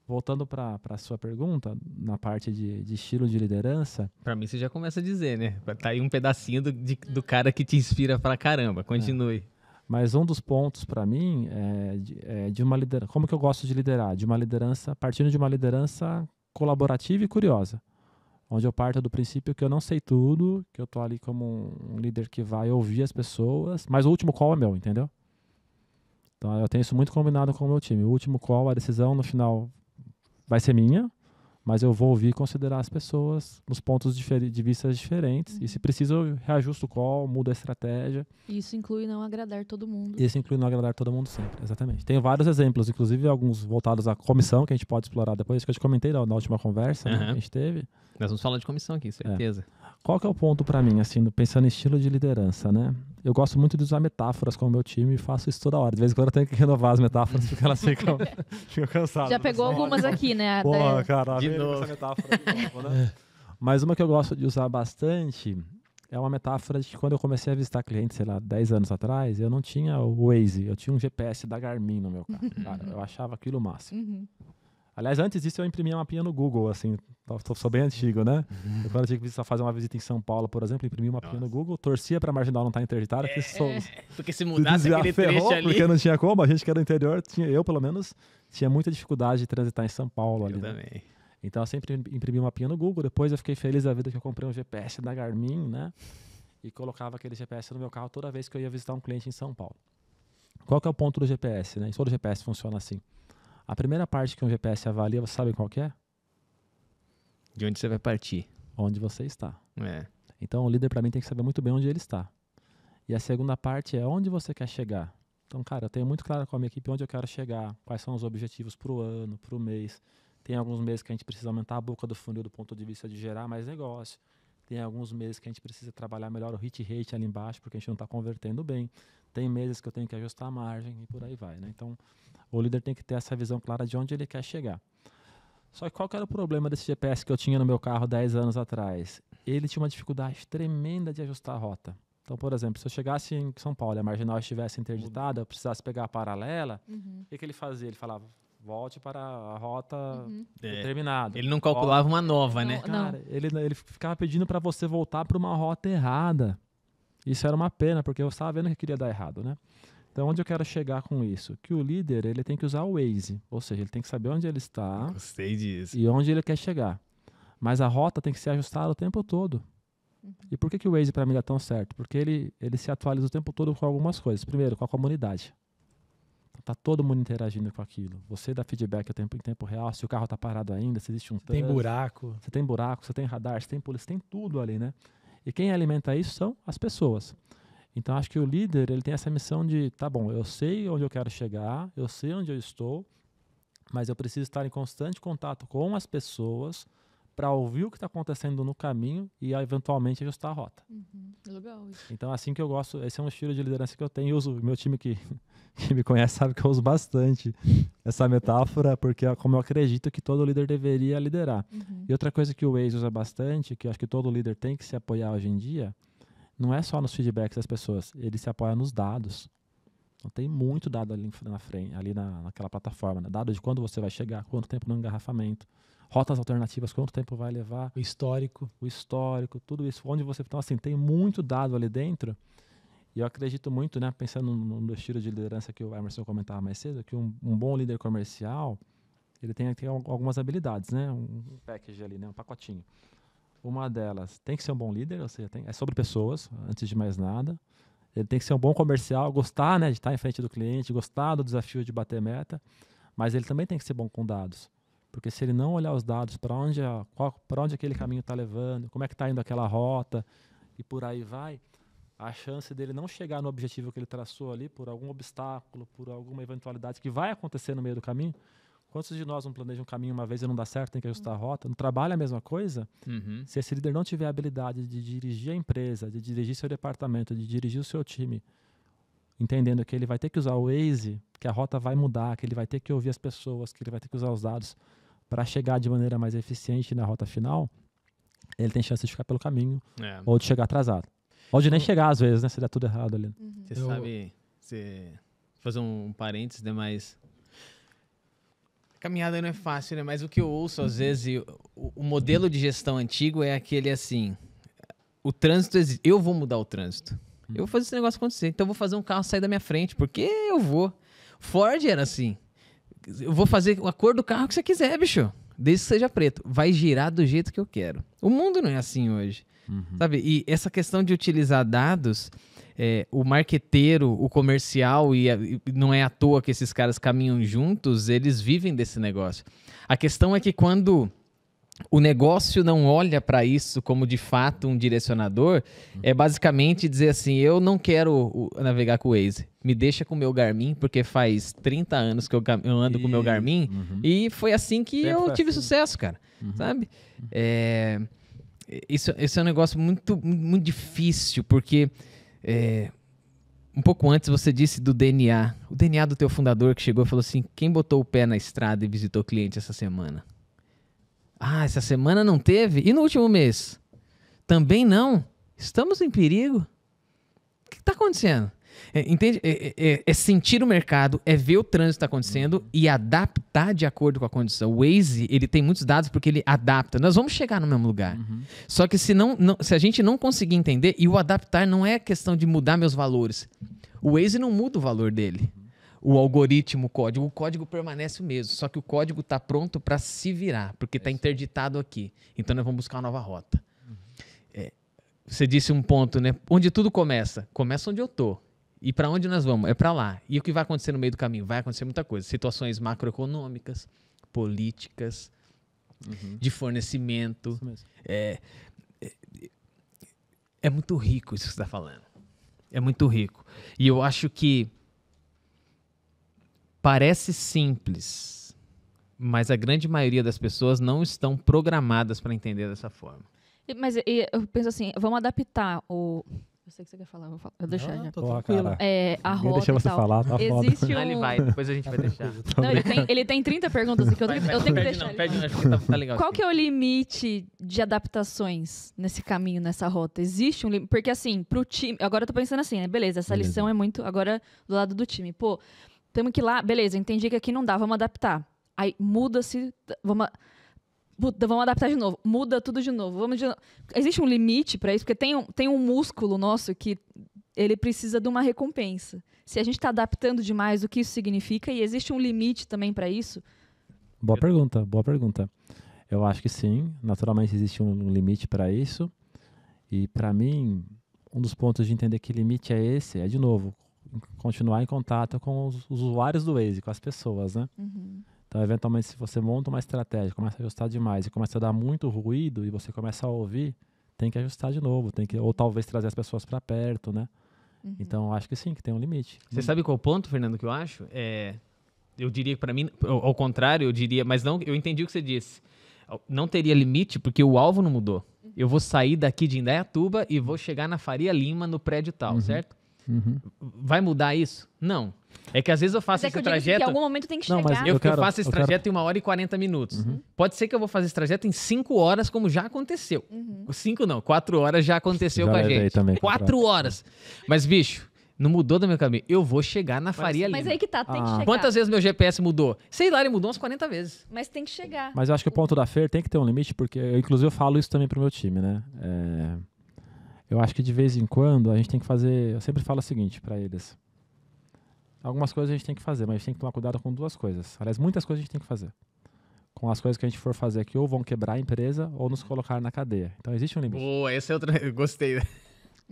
Voltando para a sua pergunta, na parte de estilo de liderança... Para mim você já começa a dizer, né? Tá aí um pedacinho do cara que te inspira pra caramba. Continue. Mas um dos pontos para mim é de uma liderança... Como que eu gosto de liderar? Partindo de uma liderança colaborativa e curiosa. Onde eu parto do princípio que eu não sei tudo, que eu tô ali como um líder que vai ouvir as pessoas, mas o último call é meu, entendeu? Então eu tenho isso muito combinado com o meu time. O último call, a decisão no final vai ser minha, mas eu vou ouvir e considerar as pessoas nos pontos de vista diferentes. E se precisa, eu reajusto o call, mudo a estratégia. Isso inclui não agradar todo mundo. Isso inclui não agradar todo mundo sempre, exatamente. Tenho vários exemplos, inclusive alguns voltados à comissão, que a gente pode explorar depois, que eu te comentei na última conversa né, que a gente teve. Nós vamos falar de comissão aqui, certeza. Qual que é o ponto para mim, assim, pensando em estilo de liderança, né? Eu gosto muito de usar metáforas com o meu time e faço isso toda hora. De vez em quando eu tenho que renovar as metáforas porque elas ficam cansadas. Já pegou algumas aqui, né? Porra, cara, de novo. Essa metáfora de novo, né? Mas uma que eu gosto de usar bastante é uma metáfora de que quando eu comecei a visitar clientes, sei lá, 10 anos atrás, eu não tinha o Waze, eu tinha um GPS da Garmin no meu carro. Cara, eu achava aquilo o máximo. Aliás, antes disso eu imprimia uma mapinha no Google, assim, sou bem antigo, né? Eu, quando eu tinha que fazer uma visita em São Paulo, por exemplo, imprimia uma mapinha no Google, torcia pra Marginal não estar interditada, porque se mudasse aquele trecho ali... Porque não tinha como, a gente que era do interior, eu pelo menos, tinha muita dificuldade de transitar em São Paulo ali. Eu também. Então eu sempre imprimi uma mapinha no Google, depois eu fiquei feliz da vida que eu comprei um GPS da Garmin, né? E colocava aquele GPS no meu carro toda vez que eu ia visitar um cliente em São Paulo. Qual que é o ponto do GPS, né? E todo GPS funciona assim. A primeira parte que um GPS avalia, você sabe qual que é? De onde você vai partir. Onde você está. Então o líder para mim tem que saber muito bem onde ele está. E a segunda parte é onde você quer chegar. Então, cara, eu tenho muito claro com a minha equipe onde eu quero chegar, quais são os objetivos para o ano, para o mês. Tem alguns meses que a gente precisa aumentar a boca do funil do ponto de vista de gerar mais negócio. Tem alguns meses que a gente precisa trabalhar melhor o hit rate ali embaixo, porque a gente não está convertendo bem. Tem meses que eu tenho que ajustar a margem e por aí vai, né? Então, o líder tem que ter essa visão clara de onde ele quer chegar. Só que qual que era o problema desse GPS que eu tinha no meu carro 10 anos atrás? Ele tinha uma dificuldade tremenda de ajustar a rota. Então, por exemplo, se eu chegasse em São Paulo e a marginal estivesse interditada, eu precisasse pegar a paralela, o que ele fazia? Ele falava, volte para a rota determinada. Ele não calculava uma nova, né? Cara, ele ficava pedindo para você voltar para uma rota errada. Isso era uma pena, porque eu estava vendo que queria dar errado, né? Então, onde eu quero chegar com isso? Que o líder, ele tem que usar o Waze. Ou seja, ele tem que saber onde ele está. Gostei disso. E onde ele quer chegar. Mas a rota tem que ser ajustada o tempo todo. E por que o Waze para mim dá tão certo? Porque ele se atualiza o tempo todo com algumas coisas. Primeiro, com a comunidade. Tá todo mundo interagindo com aquilo. Você dá feedback em tempo real, se o carro tá parado ainda, se existe um trânsito. Tem buraco. Você tem buraco, você tem radar, você tem polícia, tem tudo ali, né? E quem alimenta isso são as pessoas. Então, acho que o líder, ele tem essa missão de, tá bom, eu sei onde eu quero chegar, eu sei onde eu estou, mas eu preciso estar em constante contato com as pessoas para ouvir o que está acontecendo no caminho e, eventualmente, ajustar a rota. Legal isso. Então, assim que eu gosto, esse é um estilo de liderança que eu tenho. Eu uso, meu time que me conhece sabe que eu uso bastante essa metáfora, porque é como eu acredito que todo líder deveria liderar. E outra coisa que o Waze usa bastante, que eu acho que todo líder tem que se apoiar hoje em dia, não é só nos feedbacks das pessoas, ele se apoia nos dados. Então tem muito dado ali na frente, ali naquela plataforma, né? Dado de quando você vai chegar, quanto tempo no engarrafamento, rotas alternativas, quanto tempo vai levar, o histórico, tudo isso, onde você... Então, assim, tem muito dado ali dentro, e eu acredito muito, né, pensando no estilo de liderança que o Emerson comentava mais cedo, que um bom líder comercial, ele tem algumas habilidades, né, um package ali, né, um pacotinho. Uma delas tem que ser um bom líder, ou seja, é sobre pessoas, antes de mais nada. Ele tem que ser um bom comercial, gostar, né, de estar em frente do cliente, gostar do desafio de bater meta, mas ele também tem que ser bom com dados. Porque se ele não olhar os dados, para onde aquele caminho está levando, como é que está indo aquela rota, e por aí vai, a chance dele não chegar no objetivo que ele traçou ali, por algum obstáculo, por alguma eventualidade que vai acontecer no meio do caminho. Quantos de nós não planejam um caminho uma vez e não dá certo, tem que ajustar a rota? No trabalho é a mesma coisa? Se esse líder não tiver a habilidade de dirigir a empresa, de dirigir seu departamento, de dirigir o seu time, entendendo que ele vai ter que usar o Waze, que a rota vai mudar, que ele vai ter que ouvir as pessoas, que ele vai ter que usar os dados para chegar de maneira mais eficiente na rota final, ele tem chance de ficar pelo caminho ou de chegar atrasado. Ou de nem chegar às vezes, né? Se der tudo errado ali. Você sabe, fazer um parênteses, né? Mas caminhada não é fácil, né? Mas o que eu ouço, às vezes, o modelo de gestão antigo é aquele assim, o trânsito, eu vou mudar o trânsito. Eu vou fazer esse negócio acontecer. Então eu vou fazer um carro sair da minha frente, porque eu vou. Ford era assim. Eu vou fazer a cor do carro que você quiser, bicho. Desde que seja preto. Vai girar do jeito que eu quero. O mundo não é assim hoje. Sabe? E essa questão de utilizar dados, o marqueteiro, o comercial, e não é à toa que esses caras caminham juntos, eles vivem desse negócio. A questão é que quando o negócio não olha para isso como de fato um direcionador, é basicamente dizer assim, eu não quero navegar com o Waze, me deixa com o meu Garmin, porque faz 30 anos que eu ando com o meu Garmin, e foi assim que eu tive sucesso, cara, sabe? Isso é um negócio muito, muito difícil, porque um pouco antes você disse do DNA, o DNA do teu fundador que chegou e falou assim, quem botou o pé na estrada e visitou o cliente essa semana? Ah, essa semana não teve? E no último mês? Também não? Estamos em perigo? O que está acontecendo? Entende? É sentir o mercado, é ver o trânsito que está acontecendo e adaptar de acordo com a condição. O Waze, ele tem muitos dados porque ele adapta. Nós vamos chegar no mesmo lugar. Só que se a gente não conseguir entender, e o adaptar não é questão de mudar meus valores. O Waze não muda o valor dele. O algoritmo, o código permanece o mesmo, só que o código está pronto para se virar, porque está interditado aqui. Então, nós vamos buscar uma nova rota. Você disse um ponto, né? Onde tudo começa? Começa onde eu estou. E para onde nós vamos? É para lá. E o que vai acontecer no meio do caminho? Vai acontecer muita coisa. Situações macroeconômicas, políticas, de fornecimento. Isso mesmo. É muito rico isso que você está falando. É muito rico. E eu acho que parece simples, mas a grande maioria das pessoas não estão programadas para entender dessa forma. Mas eu penso assim, vamos adaptar o... Eu sei que você quer falar, eu deixo já. Tô tranquila. A rota deixa você falar, tá existe foda. Ele vai, depois a gente vai deixar. Não, ele tem 30 perguntas aqui, eu tenho que deixar. Não, perde não, acho que tá legal. Qual que é o limite de adaptações nesse caminho, nessa rota? Existe um limite? Porque assim, pro time... Agora eu tô pensando assim, né? Beleza, essa lição é muito... Agora, do lado do time. Pô, temos que ir lá... Beleza, entendi que aqui não dá, vamos adaptar. Aí muda-se... Vamos adaptar de novo. Muda tudo de novo. Existe um limite para isso? Porque tem um músculo nosso que ele precisa de uma recompensa. Se a gente está adaptando demais, o que isso significa? E existe um limite também para isso? Boa pergunta. Eu acho que sim. Naturalmente existe um limite para isso. E para mim, um dos pontos de entender que limite é esse é, de novo, continuar em contato com os usuários do Waze, com as pessoas, né? Então, eventualmente, se você monta uma estratégia, começa a ajustar demais e começa a dar muito ruído e você começa a ouvir, tem que ajustar de novo, ou talvez trazer as pessoas para perto, né? Então, acho que sim, que tem um limite. Você sabe qual o ponto, Fernando, que eu acho? Eu diria que para mim, ao contrário, eu diria, mas não, eu entendi o que você disse. Não teria limite porque o alvo não mudou. Eu vou sair daqui de Indaiatuba e vou chegar na Faria Lima, no prédio tal, certo? Vai mudar isso? Não. É que às vezes eu faço esse trajeto... Em algum momento tem que chegar. Mas eu faço esse trajeto em 1 hora e 40 minutos. Pode ser que eu vou fazer esse trajeto em 5 horas, como já aconteceu. 5 não, 4 horas já aconteceu com a gente. 4 horas. Mas, bicho, Não mudou da minha cabeça. Eu vou chegar na Faria Lima. Mas aí que tá, tem que chegar. Quantas vezes meu GPS mudou? Sei lá, ele mudou umas 40 vezes. Mas tem que chegar. Mas eu acho que o ponto da FEIR tem que ter um limite, porque inclusive eu falo isso também pro meu time, né? Eu acho que de vez em quando a gente tem que fazer... Eu sempre falo o seguinte para eles. Algumas coisas a gente tem que fazer, mas a gente tem que tomar cuidado com 2 coisas. Aliás, muitas coisas a gente tem que fazer. Com as coisas que a gente for fazer aqui, ou vão quebrar a empresa, ou nos colocar na cadeia. Então existe um limite. Boa, essa é outra... Eu gostei.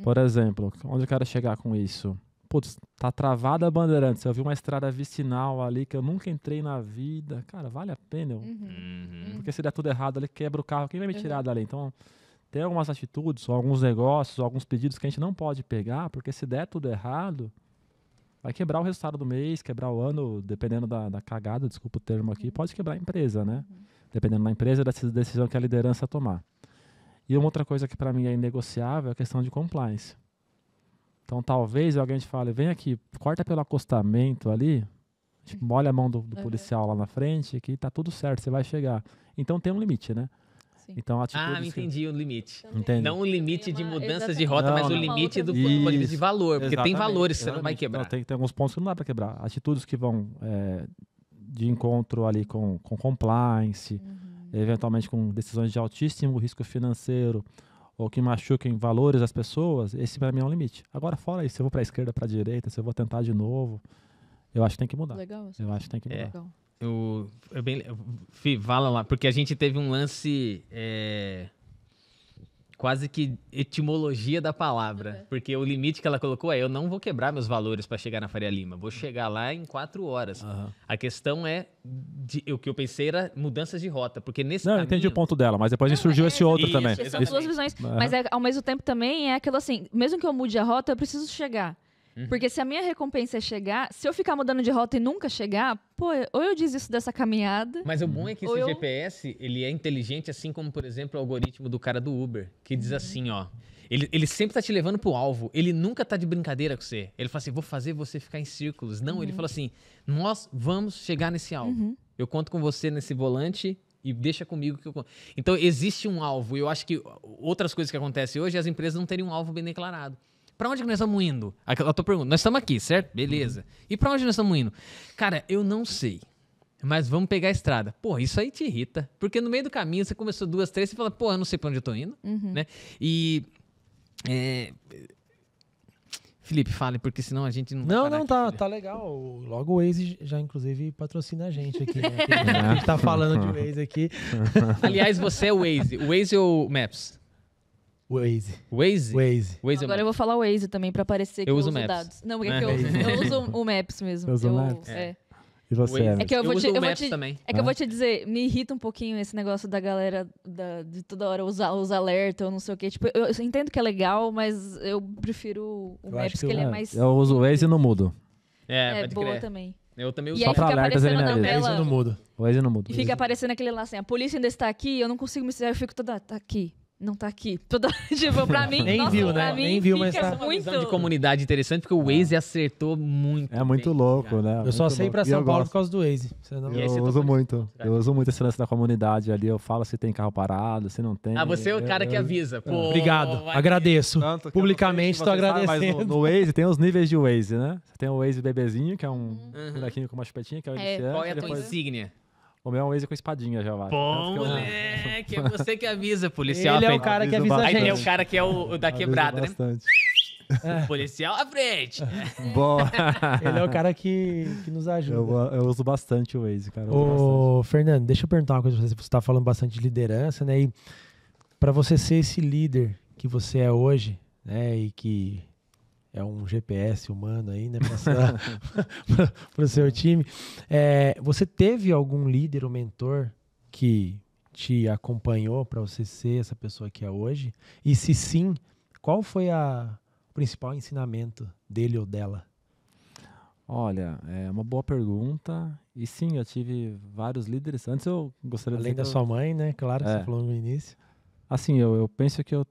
Por exemplo, onde eu quero chegar com isso? Putz, tá travada a Bandeirantes. Eu vi uma estrada vicinal ali que eu nunca entrei na vida. Cara, vale a pena. Porque se der tudo errado ali, quebra o carro. Quem vai me tirar dali? Então, tem algumas atitudes, ou alguns negócios, ou alguns pedidos que a gente não pode pegar, porque se der tudo errado, vai quebrar o resultado do mês, quebrar o ano, dependendo da cagada, desculpa o termo aqui, pode quebrar a empresa, né? Dependendo da empresa e da decisão que a liderança tomar. E uma outra coisa que para mim é inegociável é a questão de compliance. Então talvez alguém te fale, vem aqui, corta pelo acostamento ali, tipo, molha a mão do policial lá na frente, que tá tudo certo, você vai chegar. Então tem um limite, né? Sim. Então, entendi o limite. Entende? Não o limite de mudanças de rota, mas o limite do ponto de vista de valor. Porque tem valores que você não vai quebrar. Não, tem alguns pontos que não dá para quebrar. Atitudes que vão de encontro ali com compliance, eventualmente com decisões de altíssimo risco financeiro, ou que machuquem valores das pessoas, esse para mim é um limite. Agora, fora isso, se eu vou para a esquerda, para a direita, se eu vou tentar de novo, eu acho que tem que mudar. Legal. Eu acho que tem que mudar. Legal. Fih, fala lá, porque a gente teve um lance quase que etimologia da palavra. Porque o limite que ela colocou eu não vou quebrar meus valores para chegar na Faria Lima. Vou chegar lá em 4 horas. A questão o que eu pensei era mudanças de rota, porque nesse caminho... eu entendi o ponto dela, mas depois surgiu esse outro também. São 2 visões, mas ao mesmo tempo também é aquilo assim, mesmo que eu mude a rota, eu preciso chegar. Porque se a minha recompensa é chegar, se eu ficar mudando de rota e nunca chegar, ou eu desisto dessa caminhada... Mas o bom é que esse GPS, ele é inteligente, assim como, por exemplo, o algoritmo do cara do Uber, que diz assim, ó, ele sempre tá te levando pro alvo, ele nunca tá de brincadeira com você. Ele fala assim, vou fazer você ficar em círculos. Não, ele fala assim, nós vamos chegar nesse alvo. Eu conto com você nesse volante e deixa comigo que eu conto. Então, existe um alvo. E eu acho que outras coisas que acontecem hoje, as empresas não terem um alvo bem declarado. Pra onde que nós estamos indo? Eu tô perguntando. Nós estamos aqui, certo? Beleza. E pra onde nós estamos indo? Cara, eu não sei. Mas vamos pegar a estrada. Pô, isso aí te irrita. Porque no meio do caminho, você começou 2, 3, você fala, pô, eu não sei pra onde eu tô indo. Né? E... Felipe, fale, porque senão a gente não... Não, tá legal. Logo o Waze já, inclusive, patrocina a gente aqui. Né? A gente tá falando de Waze aqui. Aliás, você é o Waze. O Waze ou o Maps? Waze. Agora eu vou falar o Waze também, pra aparecer que eu uso Maps. Dados. Não, porque eu uso o Maps mesmo. Eu uso o Maps? E você, É que eu uso o Maps também. É que eu vou te dizer, me irrita um pouquinho esse negócio da galera de toda hora usar os alertas ou não sei o quê. Tipo, eu entendo que é legal, mas eu prefiro o Maps, que ele é mais... Eu uso o Waze e não mudo. É boa também. Eu também uso. E aí fica aparecendo na tela... O Waze não muda. E fica aparecendo aquele lá assim, a polícia ainda está aqui, eu não consigo me... Eu fico toda... Tá aqui. Não tá aqui. Tipo, pra mim, nem viu, né? Nem viu, mas tá. Uma visão de comunidade interessante, porque o Waze acertou muito. É muito louco, né? Eu só sei ir pra São Paulo por causa do Waze. Eu uso muito. Eu uso muito esse lance da comunidade ali. Eu falo se tem carro parado, se não tem. Você é o cara que avisa. Pô, obrigado. Agradeço. Publicamente estou agradecendo. Mas no Waze tem os níveis de Waze, né? Você tem o Waze bebezinho, que é um bonequinho com uma chupetinha, que é o iniciante. Qual é a tua insígnia? O meu é um Waze com espadinha, já vai. Pô, moleque, é você que avisa, policial. Ele é o cara que avisa a gente. Aí é o cara que é o da quebrada, né? Policial à frente. Bom. Ele é o cara que nos ajuda. Eu uso bastante o Waze, cara. Ô, Fernando, deixa eu perguntar uma coisa pra você. Você tá falando bastante de liderança, né? E pra você ser esse líder que você é hoje, né? E que é um GPS humano aí, né? Para o seu time. Você teve algum líder ou mentor que te acompanhou para você ser essa pessoa que é hoje? E se sim, qual foi o principal ensinamento dele ou dela? Olha, é uma boa pergunta. E sim, eu tive vários líderes. Antes eu gostaria de dizer... Além da sua mãe, né? Claro, você falou no início. Assim, eu penso que eu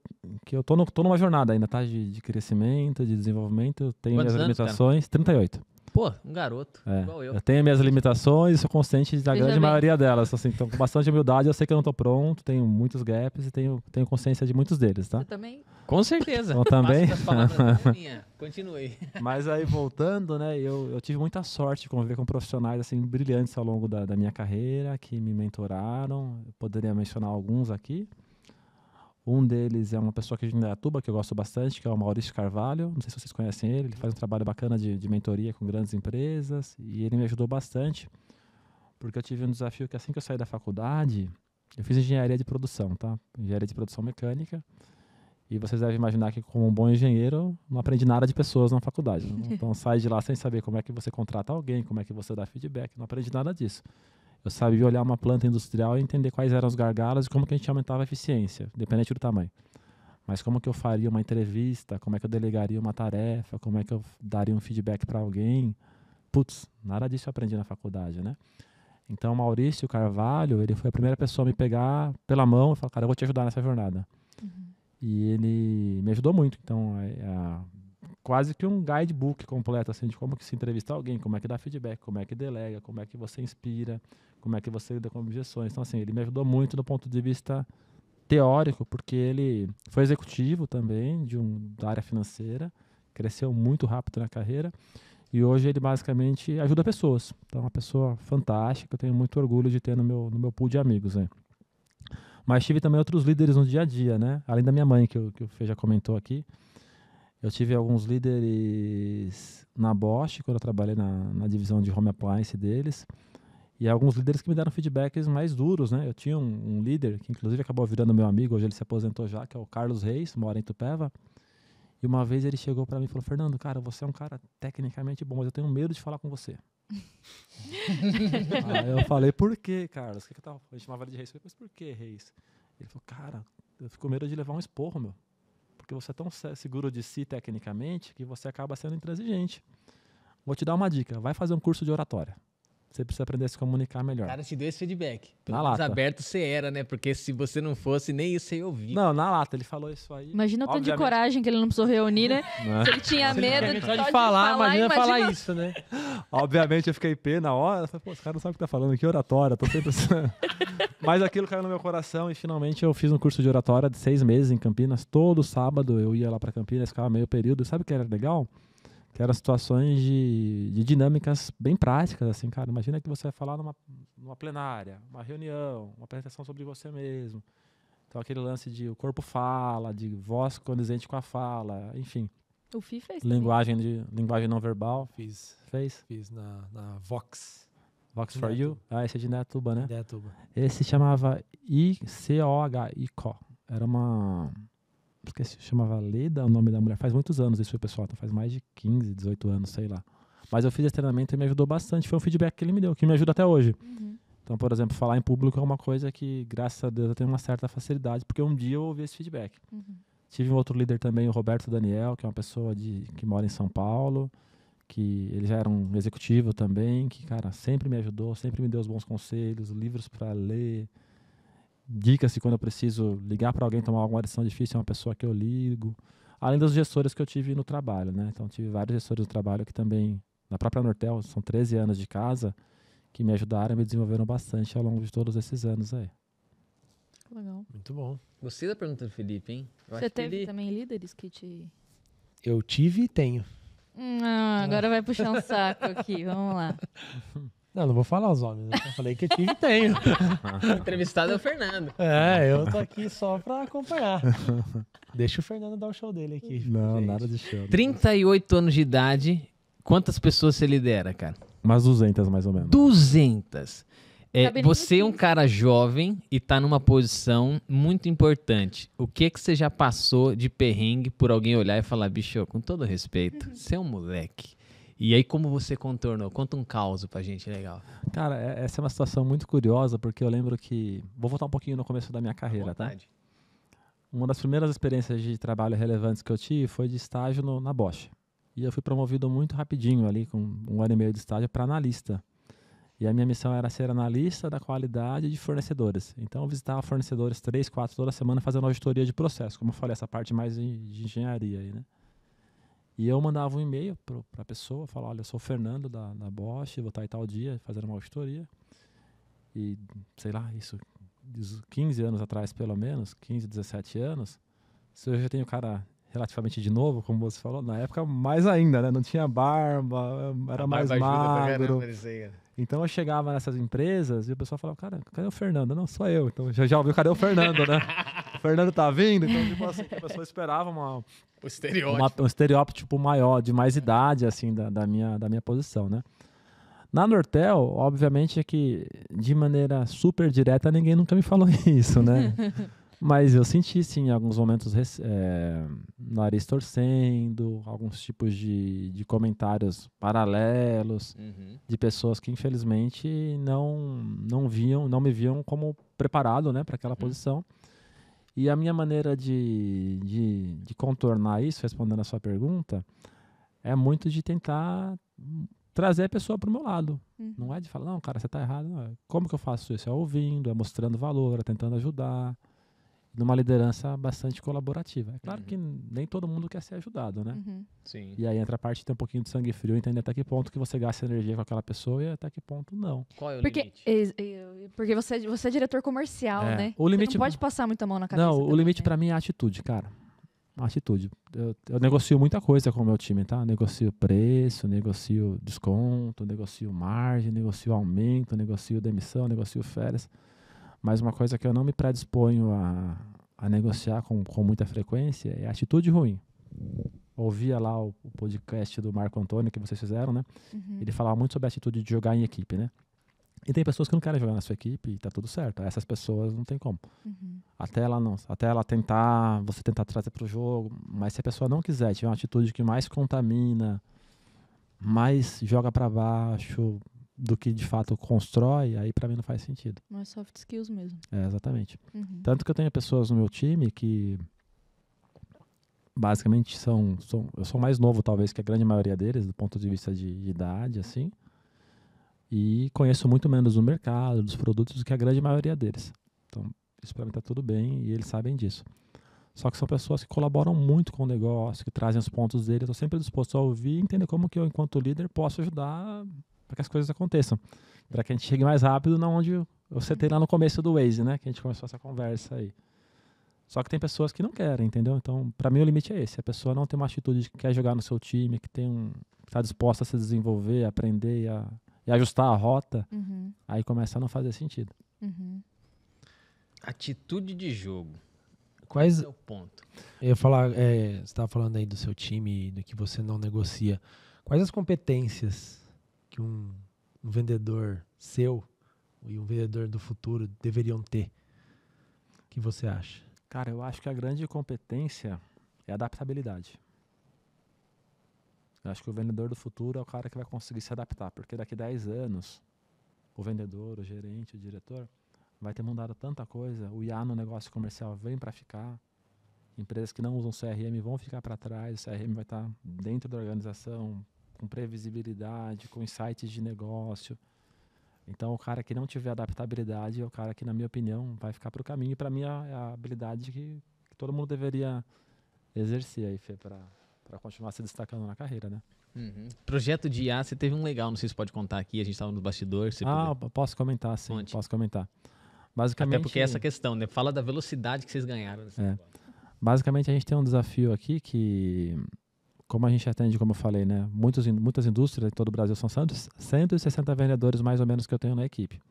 tô numa jornada ainda, tá? De crescimento, de desenvolvimento. Eu tenho minhas limitações. 38. Pô, Pô, um garoto, igual eu. Eu tenho minhas limitações e sou consciente da grande maioria delas. Assim, então, com bastante humildade, eu sei que eu não tô pronto, tenho muitos gaps e tenho consciência de muitos deles, tá? Você também? Com certeza. Então, também. Continue. Mas aí, voltando, né, eu tive muita sorte de conviver com profissionais assim, brilhantes ao longo da minha carreira, que me mentoraram. Eu poderia mencionar alguns aqui. Um deles é uma pessoa aqui de Indaiatuba, que eu gosto bastante, que é o Maurício Carvalho. Não sei se vocês conhecem ele. Ele faz um trabalho bacana de mentoria com grandes empresas. E ele me ajudou bastante, porque eu tive um desafio que assim que eu saí da faculdade, eu fiz engenharia de produção, tá? Engenharia de produção mecânica. E vocês devem imaginar que, como um bom engenheiro, não aprendi nada de pessoas na faculdade. Então, sai de lá sem saber como é que você contrata alguém, como é que você dá feedback. Não aprendi nada disso. Eu sabia olhar uma planta industrial e entender quais eram os gargalos e como que a gente aumentava a eficiência, independente do tamanho. Mas como que eu faria uma entrevista, como é que eu delegaria uma tarefa, como é que eu daria um feedback para alguém. Putz, nada disso eu aprendi na faculdade, né? Então, Maurício Carvalho, ele foi a primeira pessoa a me pegar pela mão e falar, cara, eu vou te ajudar nessa jornada. E ele me ajudou muito. Então, quase que um guidebook completo assim, de como que se entrevista alguém, como é que dá feedback, como é que delega, como é que você inspira, como é que você lida com objeções. Então, assim, ele me ajudou muito do ponto de vista teórico, porque ele foi executivo também da área financeira, cresceu muito rápido na carreira e hoje ele basicamente ajuda pessoas. Então, é uma pessoa fantástica, eu tenho muito orgulho de ter no meu pool de amigos, né? Mas tive também outros líderes no dia a dia, né? Além da minha mãe, que o Fê já comentou aqui. Eu tive alguns líderes na Bosch, quando eu trabalhei na divisão de home appliance deles. E alguns líderes que me deram feedbacks mais duros, né? Eu tinha um líder, que inclusive acabou virando meu amigo, hoje ele se aposentou já, que é o Carlos Reis, mora em Tupéva. E uma vez ele chegou para mim e falou, Fernando, cara, você é um cara tecnicamente bom, mas eu tenho medo de falar com você. Aí eu falei, por quê, Carlos? Que eu tava... A gente chamava ele de Reis. Eu falei, mas por que, Reis? Ele falou, cara, eu fico com medo de levar um esporro, meu. Porque você é tão seguro de si tecnicamente que você acaba sendo intransigente. Vou te dar uma dica, vai fazer um curso de oratória. Você precisa aprender a se comunicar melhor. Cara, te deu esse feedback. Pelo Na menos lata. aberto você era, né? Porque se você não fosse, nem isso você ia ouvir. Não, na lata, ele falou isso aí. Imagina o tanto de coragem que ele não precisou reunir, né? Se ele tinha medo Só de falar, imagina falar isso, né? Obviamente eu fiquei pé na hora. Falei, pô, esse cara não sabe o que tá falando, que oratória. Tô sempre... Mas aquilo caiu no meu coração e finalmente eu fiz um curso de oratória de 6 meses em Campinas. Todo sábado eu ia lá para Campinas, ficava meio período. Sabe o que era legal? Que eram situações de dinâmicas bem práticas, assim, cara. Imagina que você vai falar numa plenária, uma reunião, uma apresentação sobre você mesmo. Então, aquele lance de o corpo fala, de voz condizente com a fala, enfim. O Fih fez linguagem não verbal. Fiz na Vox. Vox for You? Ah, esse é de Indaiatuba, né? Indaiatuba. Esse chamava ICOH. Era uma... Esqueci, chamava Leda, o nome da mulher. Faz muitos anos isso, pessoal. Então faz mais de 15, 18 anos, sei lá. Mas eu fiz esse treinamento e me ajudou bastante. Foi um feedback que ele me deu, que me ajuda até hoje. Então, por exemplo, falar em público é uma coisa que, graças a Deus, eu tenho uma certa facilidade, porque um dia eu ouvi esse feedback. Tive um outro líder também, o Roberto Daniel, que é uma pessoa que mora em São Paulo, que ele já era um executivo também, que, cara, sempre me ajudou, sempre me deu os bons conselhos, livros para ler, dicas de quando eu preciso ligar para alguém tomar alguma decisão difícil, é uma pessoa que eu ligo. Além dos gestores que eu tive no trabalho, né? Então, tive vários gestores no trabalho que também, na própria Nortel, são 13 anos de casa, que me ajudaram e me desenvolveram bastante ao longo de todos esses anos aí. Legal. Muito bom. Gostei da pergunta do Felipe, hein? Você teve também líderes que te... Eu tive e tenho. Agora vai puxar um saco aqui, vamos lá. Não vou falar os nomes. Eu falei que eu tive e tenho. O entrevistado é o Fernando. Eu tô aqui só pra acompanhar. Deixa o Fernando dar o show dele aqui. Não, gente. nada de show. 38 anos de idade, quantas pessoas você lidera, cara? Umas 200, mais ou menos. 200! Você é um 15. cara jovem e tá numa posição muito importante. O que você já passou de perrengue por alguém olhar e falar, bicho, com todo respeito, você é um moleque. E aí, como você contornou? Conta um caos pra gente, legal. Cara, essa é uma situação muito curiosa, porque eu lembro que... Vou voltar um pouquinho no começo da minha carreira, tá? Uma das primeiras experiências de trabalho relevantes que eu tive foi de estágio na Bosch. E eu fui promovido muito rapidinho ali, com 1 ano e meio de estágio, para analista. E a minha missão era ser analista da qualidade de fornecedores. Então, eu visitava fornecedores 3, 4 toda semana, fazendo auditoria de processo. Como eu falei, essa parte mais de engenharia aí, né? E eu mandava um e-mail para a pessoa, falar, olha, eu sou o Fernando da Bosch, vou estar em tal dia fazendo uma auditoria. E, sei lá, isso 15 anos atrás, pelo menos, 15, 17 anos, se eu já tenho cara relativamente de novo, como você falou, na época mais ainda, né? Não tinha barba, era mais magro. Então eu chegava nessas empresas e o pessoal falava, cara, cadê o Fernando? Não, sou eu. Então já ouviu, cadê o Fernando, né? O Fernando tá vindo? Então, tipo assim, a pessoa esperava um estereótipo maior, de mais idade, assim, da minha posição, né? Na Nortel, obviamente é que de maneira super direta ninguém nunca me falou isso, né? Mas eu senti, sim, em alguns momentos nariz torcendo, alguns tipos de comentários paralelos, de pessoas que infelizmente não me viam como preparado, né, para aquela posição. E a minha maneira de contornar isso, respondendo a sua pergunta, é muito de tentar trazer a pessoa para o meu lado. Não é de falar, não, cara, você está errado. Não. Como que eu faço isso? É ouvindo, é mostrando valor, é tentando ajudar. Numa liderança bastante colaborativa. É claro que nem todo mundo quer ser ajudado, né? Sim. E aí entra a parte de ter um pouquinho de sangue frio, entender até que ponto que você gasta energia com aquela pessoa e até que ponto não. Qual é o limite? Porque você é diretor comercial, né? O limite, você não pode passar muita mão na cabeça. Não, o limite para mim é a atitude, cara. A atitude. Eu negocio muita coisa com o meu time, tá? Negocio preço, negocio desconto, negocio margem, negocio aumento, negocio demissão, negocio férias. Mas uma coisa que eu não me predisponho a negociar com muita frequência é a atitude ruim. Ouvia lá o podcast do Marco Antônio que vocês fizeram, né? Ele falava muito sobre a atitude de jogar em equipe, né? E tem pessoas que não querem jogar na sua equipe e tá tudo certo. Essas pessoas não tem como. Até ela tentar, você tentar trazer pro jogo, mas se a pessoa não quiser, tiver uma atitude que mais contamina, mais joga para baixo do que de fato constrói, aí para mim não faz sentido. Mais soft skills mesmo. Exatamente. Tanto que eu tenho pessoas no meu time que basicamente eu sou mais novo talvez que a grande maioria deles do ponto de vista de idade, assim, e conheço muito menos do mercado, dos produtos do que a grande maioria deles. Então isso para mim tá tudo bem e eles sabem disso. Só que são pessoas que colaboram muito com o negócio, que trazem os pontos deles. Eu estou sempre disposto a ouvir e entender como que eu, enquanto líder, posso ajudar para que as coisas aconteçam. Para que a gente chegue mais rápido na onde eu setei lá no começo do Waze, né? Que a gente começou essa conversa aí. Só que tem pessoas que não querem, entendeu? Então, para mim, o limite é esse. A pessoa não tem uma atitude de que quer jogar no seu time, que está disposta a se desenvolver, a aprender e ajustar a rota, aí começa a não fazer sentido. Atitude de jogo. Quais é o ponto? Eu ia falar, você estava falando aí do seu time, do que você não negocia. Quais as competências que um vendedor seu e um vendedor do futuro deveriam ter? O que você acha? Cara, eu acho que a grande competência é a adaptabilidade. Eu acho que o vendedor do futuro é o cara que vai conseguir se adaptar, porque daqui 10 anos, o vendedor, o gerente, o diretor, vai ter mudado tanta coisa. O IA no negócio comercial vem para ficar. Empresas que não usam CRM vão ficar para trás. O CRM vai estar dentro da organização, com previsibilidade, com insights de negócio. Então, o cara que não tiver adaptabilidade é o cara que, na minha opinião, vai ficar para o caminho. E, para mim, é a habilidade que todo mundo deveria exercer aí, Fê, para continuar se destacando na carreira, né? Projeto de IA, você teve um legal, não sei se pode contar aqui, a gente estava nos bastidores. Posso comentar, sim. Conte. Posso comentar. Basicamente, até porque é essa questão, né? Fala da velocidade que vocês ganharam. Basicamente, a gente tem um desafio aqui que, como a gente atende, como eu falei, né? Muitas indústrias em todo o Brasil são 160 vendedores mais ou menos que eu tenho na equipe.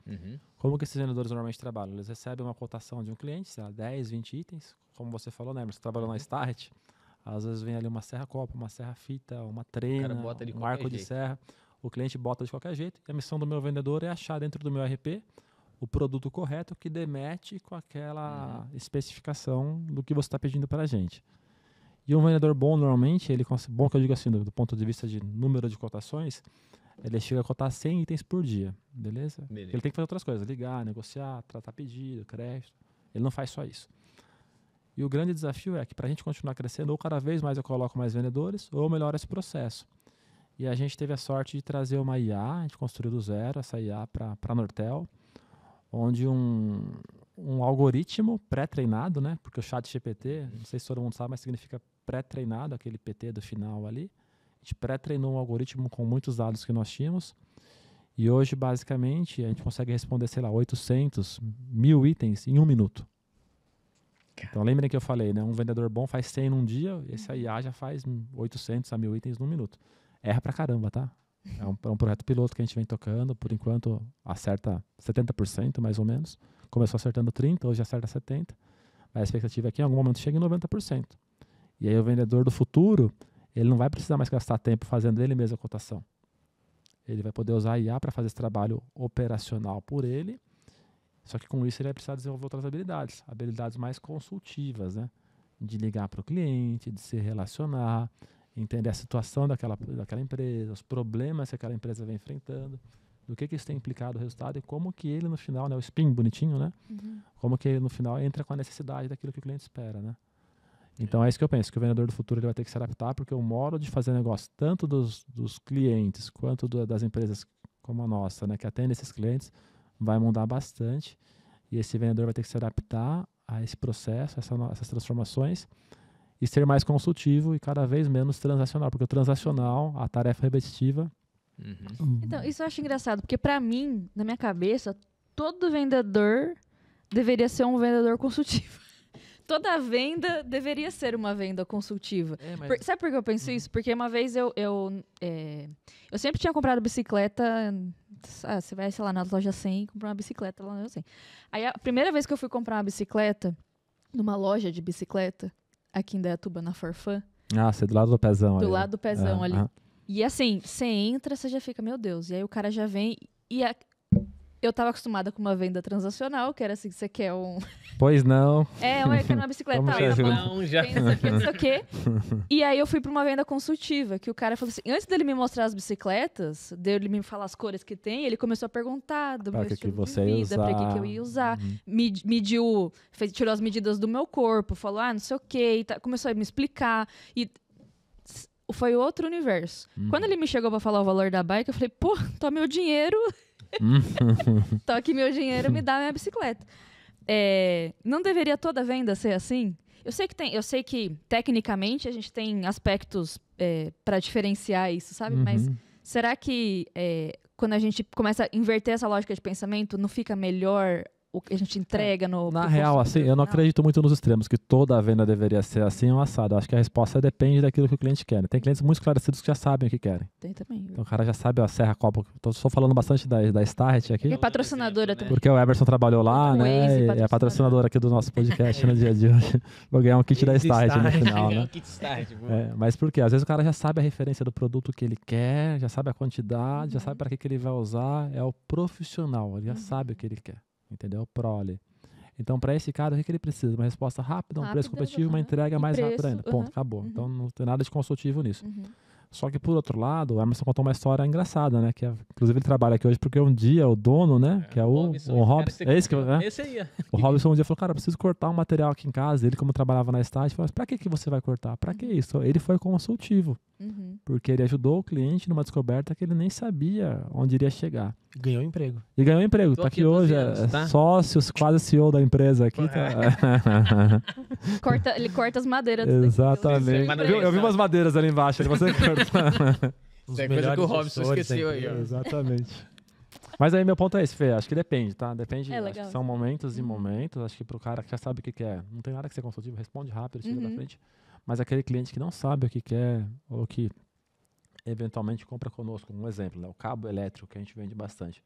Como que esses vendedores normalmente trabalham? Eles recebem uma cotação de um cliente, sei lá, 10, 20 itens. Como você falou, né? Você trabalhou na Starret, às vezes vem ali uma serra copa, uma serra fita, uma trena, um arco de serra. O cliente bota de qualquer jeito. E a missão do meu vendedor é achar dentro do meu RP o produto correto que demete com aquela especificação do que você está pedindo para a gente. E um vendedor bom, normalmente, bom que eu digo assim, do ponto de vista de número de cotações, ele chega a cotar 100 itens por dia, beleza? Ele tem que fazer outras coisas, ligar, negociar, tratar pedido, crédito. Ele não faz só isso. E o grande desafio é que para a gente continuar crescendo, ou cada vez mais eu coloco mais vendedores, ou eu melhoro esse processo. E a gente teve a sorte de trazer uma IA, a gente construiu do zero essa IA para a Nortel, onde um algoritmo pré-treinado, né? Porque o ChatGPT, não sei se todo mundo sabe, mas significa pré-treinado, aquele PT do final ali. A gente pré-treinou um algoritmo com muitos dados que nós tínhamos e hoje, basicamente, a gente consegue responder, sei lá, 800, 1000 itens em 1 minuto. Então, lembrem que eu falei, né? Um vendedor bom faz 100 num dia, esse IA já faz 800 a 1000 itens num minuto. Erra pra caramba, tá? É um projeto piloto que a gente vem tocando, por enquanto acerta 70% mais ou menos. Começou acertando 30%, hoje acerta 70%. A expectativa é que em algum momento chegue em 90%. E aí o vendedor do futuro, ele não vai precisar mais gastar tempo fazendo ele mesmo a cotação. Ele vai poder usar a IA para fazer esse trabalho operacional por ele, só que com isso ele vai precisar desenvolver outras habilidades mais consultivas, né? De ligar para o cliente, de se relacionar, entender a situação daquela empresa, os problemas que aquela empresa vem enfrentando, do que isso tem implicado no resultado e como que ele no final, né, o spin bonitinho, né? Como que ele no final entra com a necessidade daquilo que o cliente espera, né? Então é isso que eu penso, que o vendedor do futuro ele vai ter que se adaptar, porque o modo de fazer negócio, tanto dos clientes quanto das empresas como a nossa, né, que atendem esses clientes, vai mudar bastante. E esse vendedor vai ter que se adaptar a esse processo, essas transformações, e ser mais consultivo e cada vez menos transacional, porque o transacional, a tarefa repetitiva... Então, isso eu acho engraçado, porque para mim, na minha cabeça, todo vendedor deveria ser um vendedor consultivo. Toda venda deveria ser uma venda consultiva. Sabe por que eu penso isso? Porque uma vez eu sempre tinha comprado bicicleta... você vai, sei lá, na loja 100 e comprar uma bicicleta lá na loja 100. Aí a primeira vez que eu fui comprar uma bicicleta, numa loja de bicicleta, aqui em Indaiatuba, na Forfã. Ah, você é do lado do pezão ali. Do lado do pezão ali. E assim, você entra, você já fica, meu Deus. E aí o cara já vem e... Eu tava acostumada com uma venda transacional, que era assim, você quer um... Pois não. Eu quero uma bicicleta. Não, já. Não sei o quê. E aí eu fui pra uma venda consultiva, que o cara falou assim, antes dele me mostrar as bicicletas, dele me falar as cores que tem, ele começou a perguntar do meu estilo de vida, pra que eu ia usar. Mediu, tirou as medidas do meu corpo, falou, não sei o quê, e começou a me explicar. E foi outro universo. Quando ele me chegou pra falar o valor da bike, eu falei, pô, toma meu dinheiro... Tô aqui meu dinheiro, me dá minha bicicleta. Não deveria toda venda ser assim? Eu sei que tecnicamente a gente tem aspectos para diferenciar isso, sabe? Mas será que quando a gente começa a inverter essa lógica de pensamento, não fica melhor o que a gente entrega no... Na real, assim, eu não acredito muito nos extremos, que toda a venda deveria ser assim ou assado. Eu acho que a resposta depende daquilo que o cliente quer. Tem clientes muito esclarecidos que já sabem o que querem. Tem também. Então o cara já sabe a Serra Copa. Estou só falando bastante da Start aqui. É patrocinadora também. Porque o Eberson trabalhou lá, né? E é patrocinadora aqui do nosso podcast no dia de hoje. Vou ganhar um kit da Start no final, né? Kit Start, mas por quê? Às vezes o cara já sabe a referência do produto que ele quer, já sabe a quantidade, já sabe para que ele vai usar. É o profissional, ele já sabe o que ele quer. Entendeu? O prole. Então, para esse cara, o que ele precisa? Uma resposta rápida, um preço competitivo, uma entrega mais rápida ainda. Ponto, acabou. Então, não tem nada de consultivo nisso. Só que, por outro lado, o Emerson contou uma história engraçada, né? Que inclusive, ele trabalha aqui hoje porque um dia o dono, né? Que é o Robson. Esse aí. O Robson um dia falou, cara, eu preciso cortar um material aqui em casa. Ele, como trabalhava na Start, falou, mas pra que você vai cortar? Pra que isso? Ele foi consultivo. Porque ele ajudou o cliente numa descoberta que ele nem sabia onde iria chegar. Ganhou emprego. E ganhou emprego. Tá aqui hoje, tá? Sócios, quase CEO da empresa aqui. Ele corta as madeiras. Exatamente. Eu vi umas madeiras ali embaixo. Você corta. É coisa que o Robson esqueceu aí. Exatamente. Mas aí meu ponto é esse, Fê. Acho que depende, tá? Depende. Acho que são momentos e momentos. Acho que pro cara que já sabe o que quer, não tem nada que ser consultivo, responde rápido, tira da frente. Mas aquele cliente que não sabe o que quer, ou que eventualmente compra conosco, um exemplo, né? O cabo elétrico que a gente vende bastante,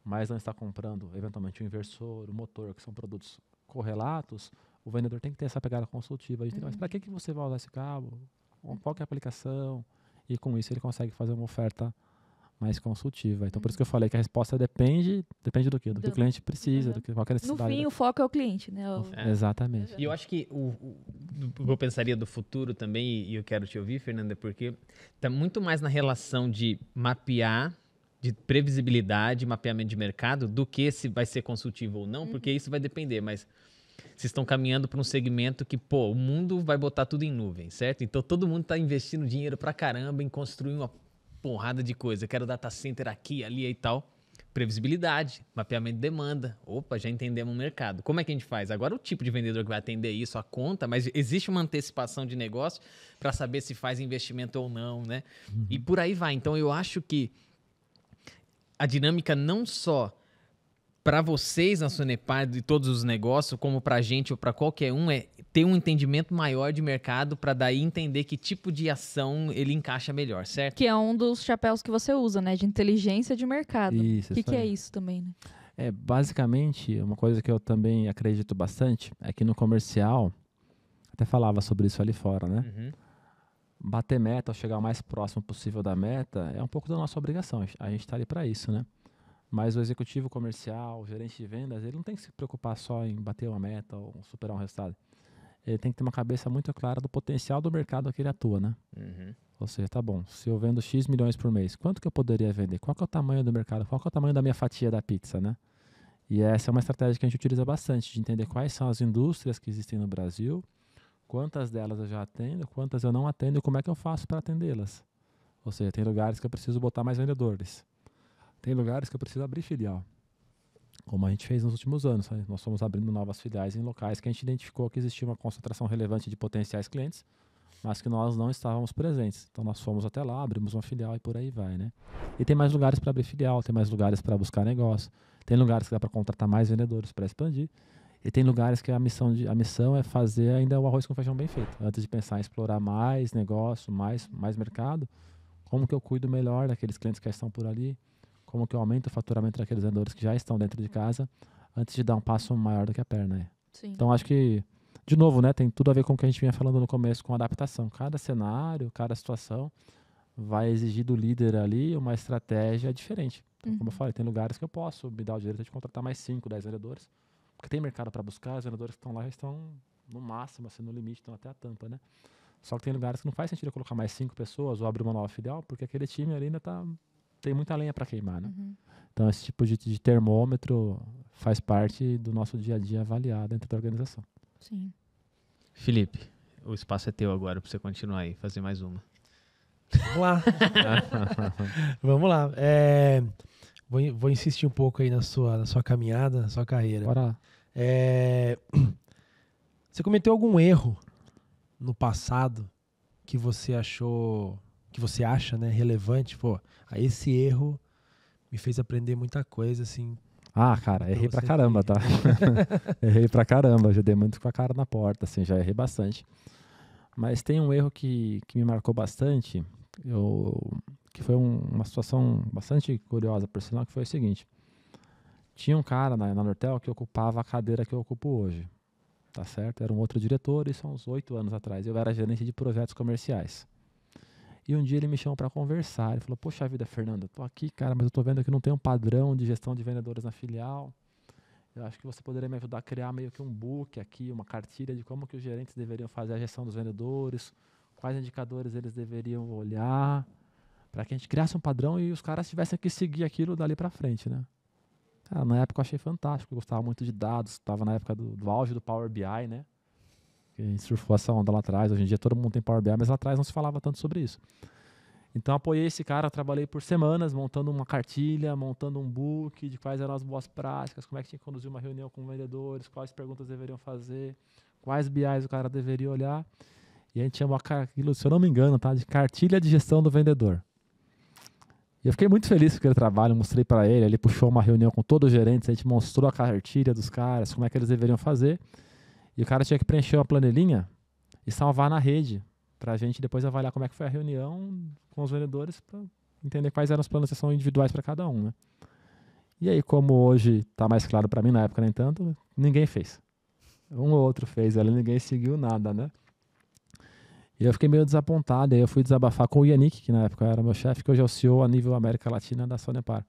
mas não está comprando eventualmente o inversor, o motor, que são produtos correlatos, o vendedor tem que ter essa pegada consultiva. Mas para que você vai usar esse cabo? Qual que é a aplicação? E com isso ele consegue fazer uma oferta mais consultiva. Então, por isso que eu falei que a resposta depende do quê? Do que o cliente precisa, do que qualquer necessidade. No fim, o foco é o cliente, né? Exatamente. E eu acho que o que eu pensaria do futuro também, e eu quero te ouvir, Fernanda, porque está muito mais na relação de mapear, de previsibilidade, mapeamento de mercado, do que se vai ser consultivo ou não, porque isso vai depender, mas vocês estão caminhando para um segmento que, o mundo vai botar tudo em nuvem, certo? Então, todo mundo está investindo dinheiro pra caramba em construir uma porrada de coisa. Quero data center aqui, ali e tal. previsibilidade, mapeamento de demanda. Opa, já entendemos o mercado. Como é que a gente faz? Agora o tipo de vendedor que vai atender isso, a conta, mas existe uma antecipação de negócio para saber se faz investimento ou não, né? E por aí vai. Então eu acho que a dinâmica não só para vocês na Sonepar de todos os negócios, como para a gente ou para qualquer um, é ter um entendimento maior de mercado para daí entender que tipo de ação ele encaixa melhor, certo? Que é um dos chapéus que você usa, né? De inteligência de mercado. Isso, o que é isso também, né? Basicamente, uma coisa que eu também acredito bastante é que no comercial, até falava sobre isso ali fora, né? Bater meta ou chegar o mais próximo possível da meta é um pouco da nossa obrigação. A gente está ali para isso, né? Mas o executivo comercial, o gerente de vendas, ele não tem que se preocupar só em bater uma meta ou superar um resultado. Ele tem que ter uma cabeça muito clara do potencial do mercado que ele atua, né? Ou seja, tá bom, se eu vendo X milhões por mês, quanto que eu poderia vender? Qual que é o tamanho do mercado? Qual que é o tamanho da minha fatia da pizza, né? E essa é uma estratégia que a gente utiliza bastante, de entender quais são as indústrias que existem no Brasil, quantas delas eu já atendo, quantas eu não atendo e como é que eu faço para atendê-las. Ou seja, tem lugares que eu preciso botar mais vendedores. Tem lugares que eu preciso abrir filial. Como a gente fez nos últimos anos. Né? Nós fomos abrindo novas filiais em locais que a gente identificou que existia uma concentração relevante de potenciais clientes, mas que nós não estávamos presentes. Então nós fomos até lá, abrimos uma filial e por aí vai, né? E tem mais lugares para abrir filial, tem mais lugares para buscar negócio, tem lugares que dá para contratar mais vendedores para expandir, e tem lugares que a missão é fazer ainda o arroz com feijão bem feito. Antes de pensar em explorar mais negócio, mais mercado, como que eu cuido melhor daqueles clientes que já estão por ali, como que eu aumento o faturamento daqueles vendedores que já estão dentro de casa, antes de dar um passo maior do que a perna. Né? Então, acho que, de novo, né, tem tudo a ver com o que a gente vinha falando no começo, com adaptação. Cada cenário, cada situação vai exigir do líder ali uma estratégia diferente. Então, como eu falei, tem lugares que eu posso me dar o direito de contratar mais 5, 10 vendedores, porque tem mercado para buscar, os vendedores que estão lá já estão no máximo, assim, no limite, estão até a tampa, né? Só que tem lugares que não faz sentido eu colocar mais 5 pessoas ou abrir uma nova filial, porque aquele time ali ainda tem muita lenha para queimar, né? Então, esse tipo de termômetro faz parte do nosso dia a dia avaliar dentro da organização. Sim. Felipe, o espaço é teu agora para você continuar aí, fazer mais uma. Vamos lá. Vamos lá. Vou insistir um pouco aí na sua caminhada, na sua carreira. Bora lá. Você cometeu algum erro no passado que você achou, que você acha, né, relevante? Pô, esse erro me fez aprender muita coisa, assim. Ah, cara, errei pra caramba, tá? Errei pra caramba, já dei muito com a cara na porta, assim, já errei bastante. Mas tem um erro que me marcou bastante, que foi uma situação bastante curiosa, por sinal, que foi o seguinte. Tinha um cara na Nortel que ocupava a cadeira que eu ocupo hoje, tá certo? Era um outro diretor, isso há uns 8 anos atrás. Eu era gerente de projetos comerciais. E um dia ele me chamou para conversar. Ele falou, poxa vida, Fernando, eu tô aqui, cara, mas eu tô vendo que não tem um padrão de gestão de vendedores na filial. Eu acho que você poderia me ajudar a criar meio que um book aqui, uma cartilha de como que os gerentes deveriam fazer a gestão dos vendedores, quais indicadores eles deveriam olhar, para que a gente criasse um padrão e os caras tivessem que seguir aquilo dali para frente, né? Cara, na época eu achei fantástico, eu gostava muito de dados, estava na época do auge do Power BI, né? A gente surfou essa onda lá atrás. Hoje em dia todo mundo tem Power BI, mas lá atrás não se falava tanto sobre isso. Então apoiei esse cara, trabalhei por semanas montando uma cartilha, montando um book de quais eram as boas práticas, como é que tinha que conduzir uma reunião com vendedores, quais perguntas deveriam fazer, quais BIs o cara deveria olhar. E a gente chamou aquilo, se eu não me engano, tá, de cartilha de gestão do vendedor. E eu fiquei muito feliz com aquele trabalho, mostrei para ele puxou uma reunião com todos os gerentes, a gente mostrou a cartilha dos caras, como é que eles deveriam fazer. E o cara tinha que preencher uma planilhinha e salvar na rede, para a gente depois avaliar como é que foi a reunião com os vendedores, para entender quais eram os planos de ação individuais para cada um, né? E aí, como hoje está mais claro para mim, na época nem tanto, ninguém fez. Um ou outro fez, ali ninguém seguiu nada, né? E eu fiquei meio desapontado, aí eu fui desabafar com o Yannick, que na época era meu chefe, que hoje é o CEO a nível América Latina da Sonepar.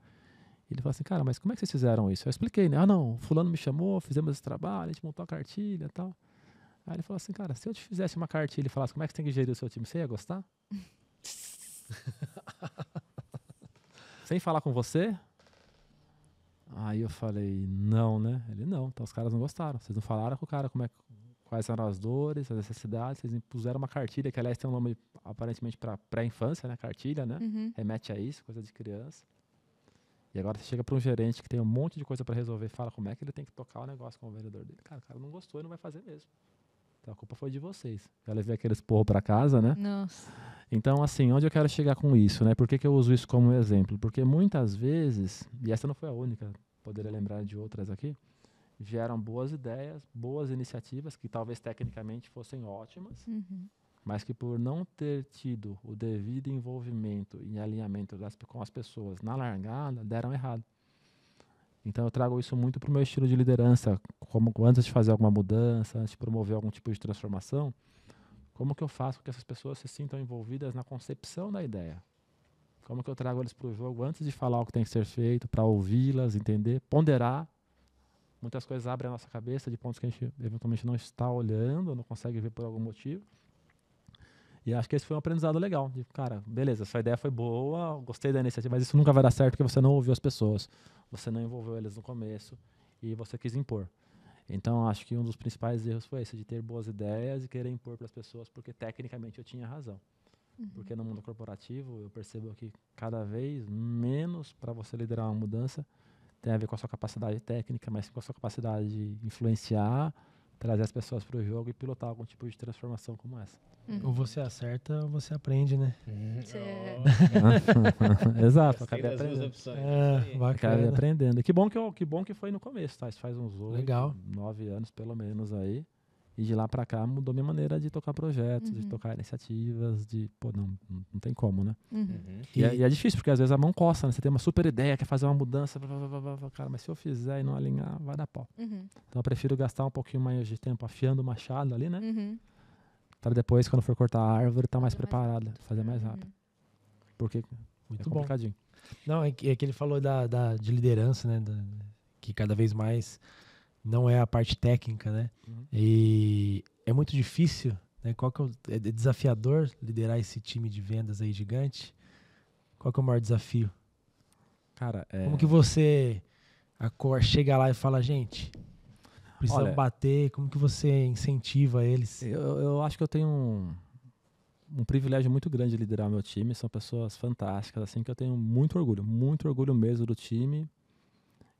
Ele falou assim, cara, mas como é que vocês fizeram isso? Eu expliquei, né? Ah, não, fulano me chamou, fizemos esse trabalho, a gente montou a cartilha e tal. Aí ele falou assim, cara, se eu te fizesse uma cartilha e falasse como é que você tem que gerir o seu time, você ia gostar? Sem falar com você? Aí eu falei, não, né? Ele, não, então os caras não gostaram. Vocês não falaram com o cara quais eram as dores, as necessidades, vocês impuseram uma cartilha, que aliás tem um nome aparentemente para pré-infância, né? Cartilha, né? Remete a isso, coisa de criança. E agora você chega para um gerente que tem um monte de coisa para resolver e fala como é que ele tem que tocar o negócio com o vendedor dele. Cara, o cara não gostou e não vai fazer mesmo. Então a culpa foi de vocês. Já levei aquele esporro para casa, né? Nossa. Então, assim, onde eu quero chegar com isso, né? Por que eu uso isso como exemplo? Porque muitas vezes, e essa não foi a única, poderia lembrar de outras aqui, vieram boas ideias, boas iniciativas, que talvez tecnicamente fossem ótimas, mas que por não ter tido o devido envolvimento e alinhamento com as pessoas na largada, deram errado. Então eu trago isso muito para o meu estilo de liderança, como antes de fazer alguma mudança, antes de promover algum tipo de transformação, como que eu faço com que essas pessoas se sintam envolvidas na concepção da ideia? Como que eu trago eles para o jogo antes de falar o que tem que ser feito, para ouvi-las, entender, ponderar. Muitas coisas abrem a nossa cabeça de pontos que a gente eventualmente não está olhando, não consegue ver por algum motivo. E acho que esse foi um aprendizado legal. De, cara, beleza, sua ideia foi boa, gostei da iniciativa, mas isso nunca vai dar certo porque você não ouviu as pessoas, você não envolveu eles no começo e você quis impor. Então, acho que um dos principais erros foi esse, de ter boas ideias e querer impor para as pessoas, porque tecnicamente eu tinha razão. Porque no mundo corporativo, eu percebo que cada vez menos para você liderar uma mudança tem a ver com a sua capacidade técnica, mas com a sua capacidade de influenciar, trazer as pessoas para o jogo e pilotar algum tipo de transformação como essa. Ou você acerta ou você aprende, né? Exato, acabei aprendendo. Bacana. Acabei aprendendo. E que bom que foi no começo, tá? Isso faz uns 9 anos pelo menos aí. E de lá pra cá mudou minha maneira de tocar projetos, de tocar iniciativas, não tem como, né? E é difícil, porque às vezes a mão coça, né? Você tem uma super ideia, quer fazer uma mudança, cara, mas se eu fizer e não alinhar, vai dar pau. Então eu prefiro gastar um pouquinho mais de tempo afiando o machado ali, né? Para depois, quando for cortar a árvore, estar mais preparada, fazer mais rápido. Porque muito é complicadinho. Não, é que ele falou de liderança, né? Que cada vez mais não é a parte técnica, né? E é muito difícil, né? É desafiador liderar esse time de vendas aí gigante? Qual que é o maior desafio? Cara, como que você chega lá e fala, gente, precisamos bater, como que você incentiva eles? Eu acho que eu tenho um privilégio muito grande de liderar meu time, são pessoas fantásticas, assim, que eu tenho muito orgulho mesmo do time.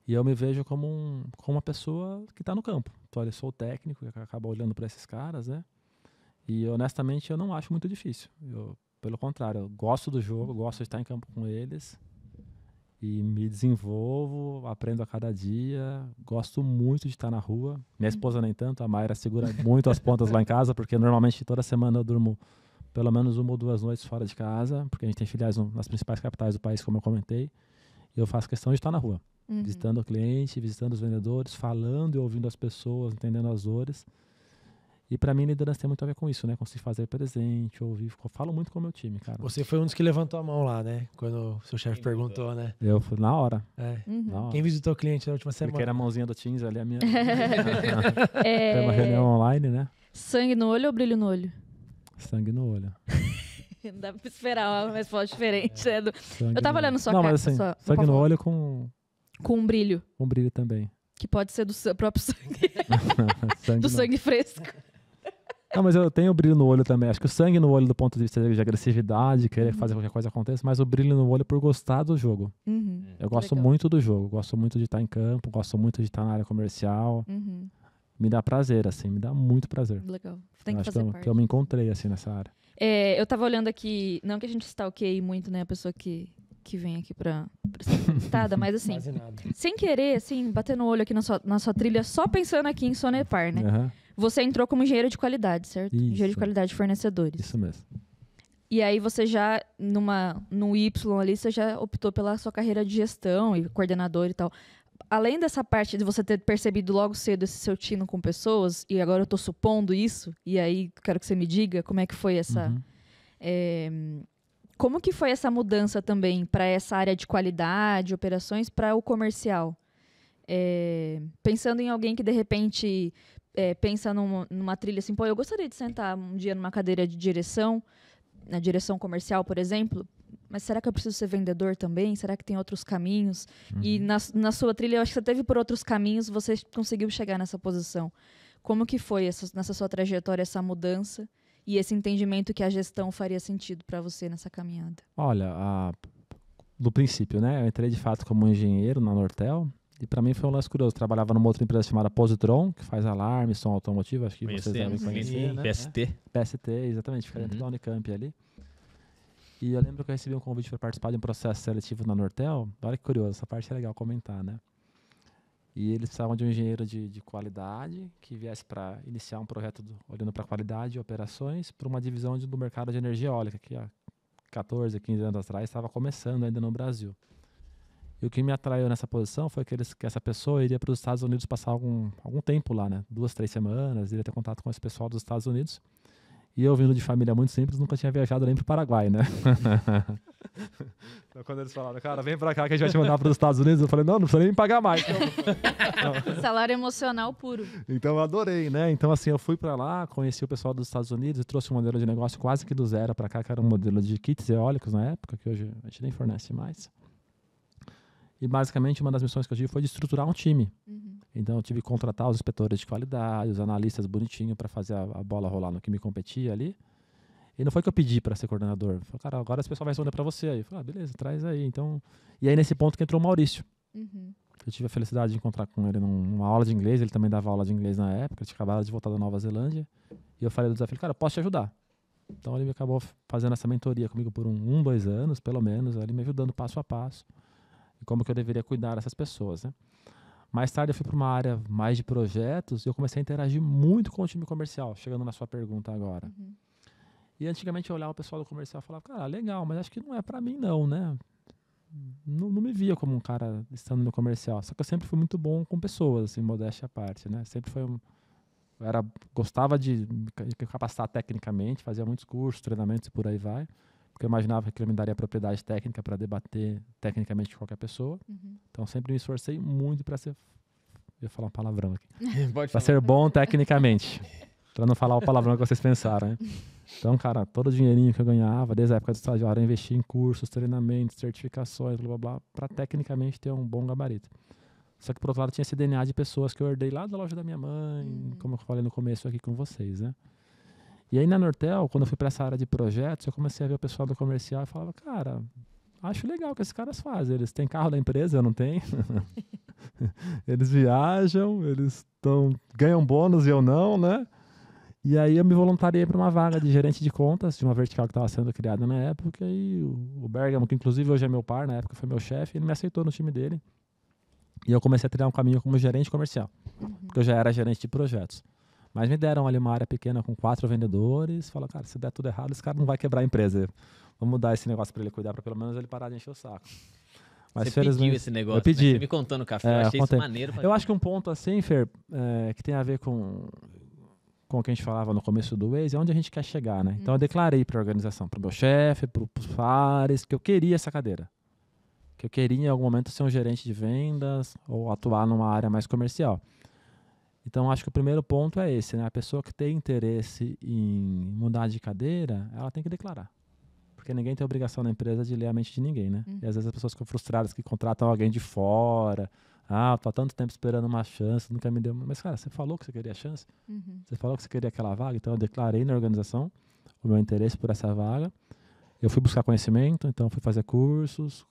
E eu me vejo como uma pessoa que está no campo. Então, eu sou o técnico que acaba olhando para esses caras, né? E, honestamente, eu não acho muito difícil. Pelo contrário, eu gosto do jogo, gosto de estar em campo com eles. E me desenvolvo, aprendo a cada dia. Gosto muito de estar na rua. Minha esposa nem tanto, a Mayra segura muito as pontas lá em casa, porque normalmente toda semana eu durmo pelo menos 1 ou 2 noites fora de casa, porque a gente tem filiais nas principais capitais do país, como eu comentei. E eu faço questão de estar na rua. Visitando o cliente, visitando os vendedores, falando e ouvindo as pessoas, entendendo as dores. E para mim, liderança tem muito a ver com isso, né? Com se fazer presente, ouvir. Eu falo muito com o meu time, cara. Você foi um dos que levantou a mão lá, né? Quando o seu chefe perguntou, né? Eu fui na hora. Na hora. Quem visitou o cliente na última semana? Porque era a mãozinha do Teams ali, a minha. Foi uma reunião online, né? Sangue no olho ou brilho no olho? Sangue no olho. Não dá pra esperar uma resposta diferente. Eu tava olhando sua cara. Não, mas assim, sangue no olho com um brilho. Com brilho também. Que pode ser do próprio sangue. Sangue fresco. Não, mas eu tenho brilho no olho também. Acho que o sangue no olho do ponto de vista de agressividade, querer fazer qualquer coisa aconteça, mas o brilho no olho por gostar do jogo. Eu gosto muito do jogo, gosto muito de estar em campo, gosto muito de estar na área comercial. Me dá prazer, assim, me dá muito prazer. Legal. Tem que fazer parte. Que eu me encontrei, assim, nessa área. Eu tava olhando aqui, não que a gente stalkeie muito, né, a pessoa que vem aqui pra ser entrevistada, mas assim, sem querer, assim, bater no olho aqui na sua trilha, só pensando aqui em Sonepar, né? Você entrou como engenheiro de qualidade, certo? Isso. Engenheiro de qualidade de fornecedores. Isso mesmo. E aí você já, no Y ali, você já optou pela sua carreira de gestão e coordenador e tal. Além dessa parte de você ter percebido logo cedo esse seu tino com pessoas, e agora eu tô supondo isso, e aí quero que você me diga como é que foi essa... como que foi essa mudança também para essa área de qualidade, operações, para o comercial? Pensando em alguém que, de repente, pensa numa trilha assim, pô, eu gostaria de sentar um dia numa cadeira de direção, na direção comercial, por exemplo, mas será que eu preciso ser vendedor também? Será que tem outros caminhos? E na sua trilha, eu acho que você teve por outros caminhos, você conseguiu chegar nessa posição. Como que foi nessa sua trajetória essa mudança e esse entendimento que a gestão faria sentido para você nessa caminhada? Olha, do princípio, né? Eu entrei de fato como engenheiro na Nortel. E para mim foi um lance curioso. Eu trabalhava numa outra empresa chamada Positron, que faz alarme, som automotivo. Acho que vocês devem conhecer, né? PST. PST, exatamente. Fica dentro da Unicamp ali. E eu lembro que eu recebi um convite para participar de um processo seletivo na Nortel. Olha que curioso, essa parte é legal comentar, né? E eles precisavam de um engenheiro de qualidade que viesse para iniciar um projeto olhando para qualidade e operações para uma divisão do mercado de energia eólica, que há 14, 15 anos atrás estava começando ainda no Brasil. E o que me atraiu nessa posição foi que essa pessoa iria para os Estados Unidos passar algum tempo lá, né? 2, 3 semanas, iria ter contato com esse pessoal dos Estados Unidos. E eu, vindo de família muito simples, nunca tinha viajado nem para o Paraguai, né? Então, quando eles falaram, cara, vem para cá que a gente vai te mandar para os Estados Unidos, eu falei, não precisa nem me pagar mais. Então, salário emocional puro. Então, eu adorei, né? Então, assim, eu fui para lá, conheci o pessoal dos Estados Unidos e trouxe um modelo de negócio quase que do zero para cá, que era um modelo de kits eólicos na época, que hoje a gente nem fornece mais. E, basicamente, uma das missões que eu tive foi de estruturar um time. Então, eu tive que contratar os inspetores de qualidade, os analistas bonitinhos para fazer a bola rolar no que me competia ali. E não foi que eu pedi para ser coordenador. Eu falei, cara, agora esse pessoal vai responder para você. Aí eu falei, beleza, traz aí. Então, e aí, nesse ponto que entrou o Maurício. Eu tive a felicidade de encontrar com ele numa aula de inglês. Ele também dava aula de inglês na época. Ele tinha acabado de voltar da Nova Zelândia. E eu falei do desafio, cara, eu posso te ajudar. Então, ele me acabou fazendo essa mentoria comigo por 2 anos, pelo menos. Ele me ajudando passo a passo. E como que eu deveria cuidar dessas pessoas, né? Mais tarde eu fui para uma área mais de projetos e eu comecei a interagir muito com o time comercial, chegando na sua pergunta agora. E antigamente eu olhava o pessoal do comercial e falava, cara, legal, mas acho que não é para mim não, né? Não me via como um cara estando no comercial. Só que eu sempre fui muito bom com pessoas, assim, modéstia à parte, né? Sempre foi gostava de me capacitar tecnicamente, fazia muitos cursos, treinamentos e por aí vai. Porque eu imaginava que ele me daria propriedade técnica para debater tecnicamente com qualquer pessoa. Então, sempre me esforcei muito para ser... Eu ia falar um palavrão aqui. Para ser bom tecnicamente. Para não falar o palavrão que vocês pensaram, né? Então, cara, todo o dinheirinho que eu ganhava, desde a época do estagiário, eu investi em cursos, treinamentos, certificações, blá, blá, blá, para tecnicamente ter um bom gabarito. Só que, por outro lado, tinha esse DNA de pessoas que eu herdei lá da loja da minha mãe, como eu falei no começo aqui com vocês, né? E aí na Nortel, quando eu fui para essa área de projetos, eu comecei a ver o pessoal do comercial e falava, cara, acho legal o que esses caras fazem. Eles têm carro da empresa, eu não tenho. Eles viajam, eles ganham bônus e eu não, né? E aí eu me voluntariei para uma vaga de gerente de contas, de uma vertical que estava sendo criada na época. E o Bergamo, que inclusive hoje é meu par, na época foi meu chefe, ele me aceitou no time dele. E eu comecei a trilhar um caminho como gerente comercial, porque eu já era gerente de projetos. Mas me deram ali uma área pequena com 4 vendedores. Falaram, cara, se der tudo errado, esse cara não vai quebrar a empresa. Vamos mudar esse negócio para ele cuidar, para pelo menos ele parar de encher o saco. Mas você pediu esse negócio, eu pedi. Né? Você me contou no café, eu achei isso maneiro. Eu acho que um ponto assim, Fer, que tem a ver com o que a gente falava no começo do Waze, é onde a gente quer chegar, né? Então eu declarei para a organização, para o meu chefe, para os pares, que eu queria essa cadeira. Que eu queria em algum momento ser um gerente de vendas ou atuar numa área mais comercial. Então, acho que o primeiro ponto é esse, né? A pessoa que tem interesse em mudar de cadeira, ela tem que declarar. Porque ninguém tem obrigação na empresa de ler a mente de ninguém, né? E às vezes as pessoas ficam frustradas que contratam alguém de fora. Tô há tanto tempo esperando uma chance, nunca me deu. Mas, cara, você falou que você queria a chance? Você falou que você queria aquela vaga? Então, eu declarei na organização o meu interesse por essa vaga. Eu fui buscar conhecimento, então fui fazer cursos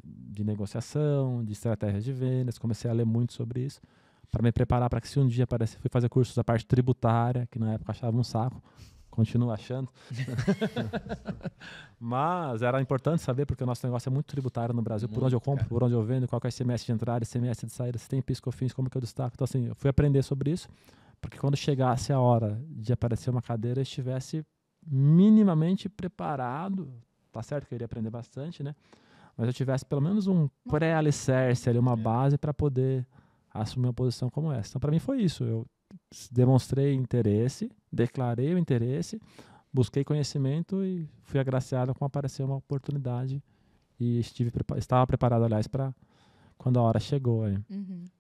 de negociação, de estratégias de vendas. Comecei a ler muito sobre isso, para me preparar para que se um dia aparecer, fui fazer cursos da parte tributária, que na época achava um saco, continuo achando. Mas era importante saber, porque o nosso negócio é muito tributário no Brasil, muito, por onde eu compro, por onde eu vendo, qual é o ICMS de entrada, ICMS de saída, se tem PIS, COFINS, como que eu destaco. Então, assim, eu fui aprender sobre isso, porque quando chegasse a hora de aparecer uma cadeira, eu estivesse minimamente preparado. Tá certo que eu iria aprender bastante, né? Mas eu tivesse pelo menos um pré-alicerce ali, uma base para poder assumir uma posição como essa. Então, para mim foi isso. Eu demonstrei interesse, declarei o interesse, busquei conhecimento e fui agraciado com aparecer uma oportunidade e estava preparado, aliás, para quando a hora chegou. Aí.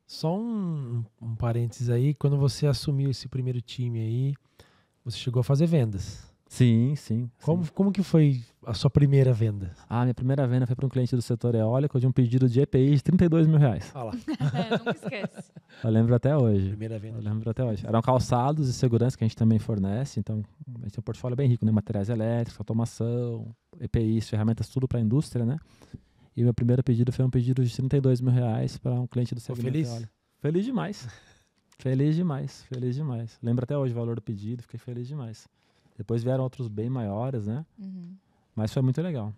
Só um parênteses aí, quando você assumiu esse primeiro time aí, você chegou a fazer vendas. Sim, sim. Como que foi a sua primeira venda? Minha primeira venda foi para um cliente do setor eólico de um pedido de EPI de R$32 mil. Olha lá. Nunca esquece. Eu lembro até hoje. Primeira venda. Eu lembro até hoje. Eram calçados e segurança que a gente também fornece, então a gente tem um portfólio bem rico, né? Materiais elétricos, automação, EPIs, ferramentas, tudo para a indústria, né? E o meu primeiro pedido foi um pedido de R$32 mil para um cliente do segmento eólico. Feliz demais. Feliz demais, feliz demais. Lembro até hoje o valor do pedido, fiquei feliz demais. Depois vieram outros bem maiores, né? Mas foi muito legal.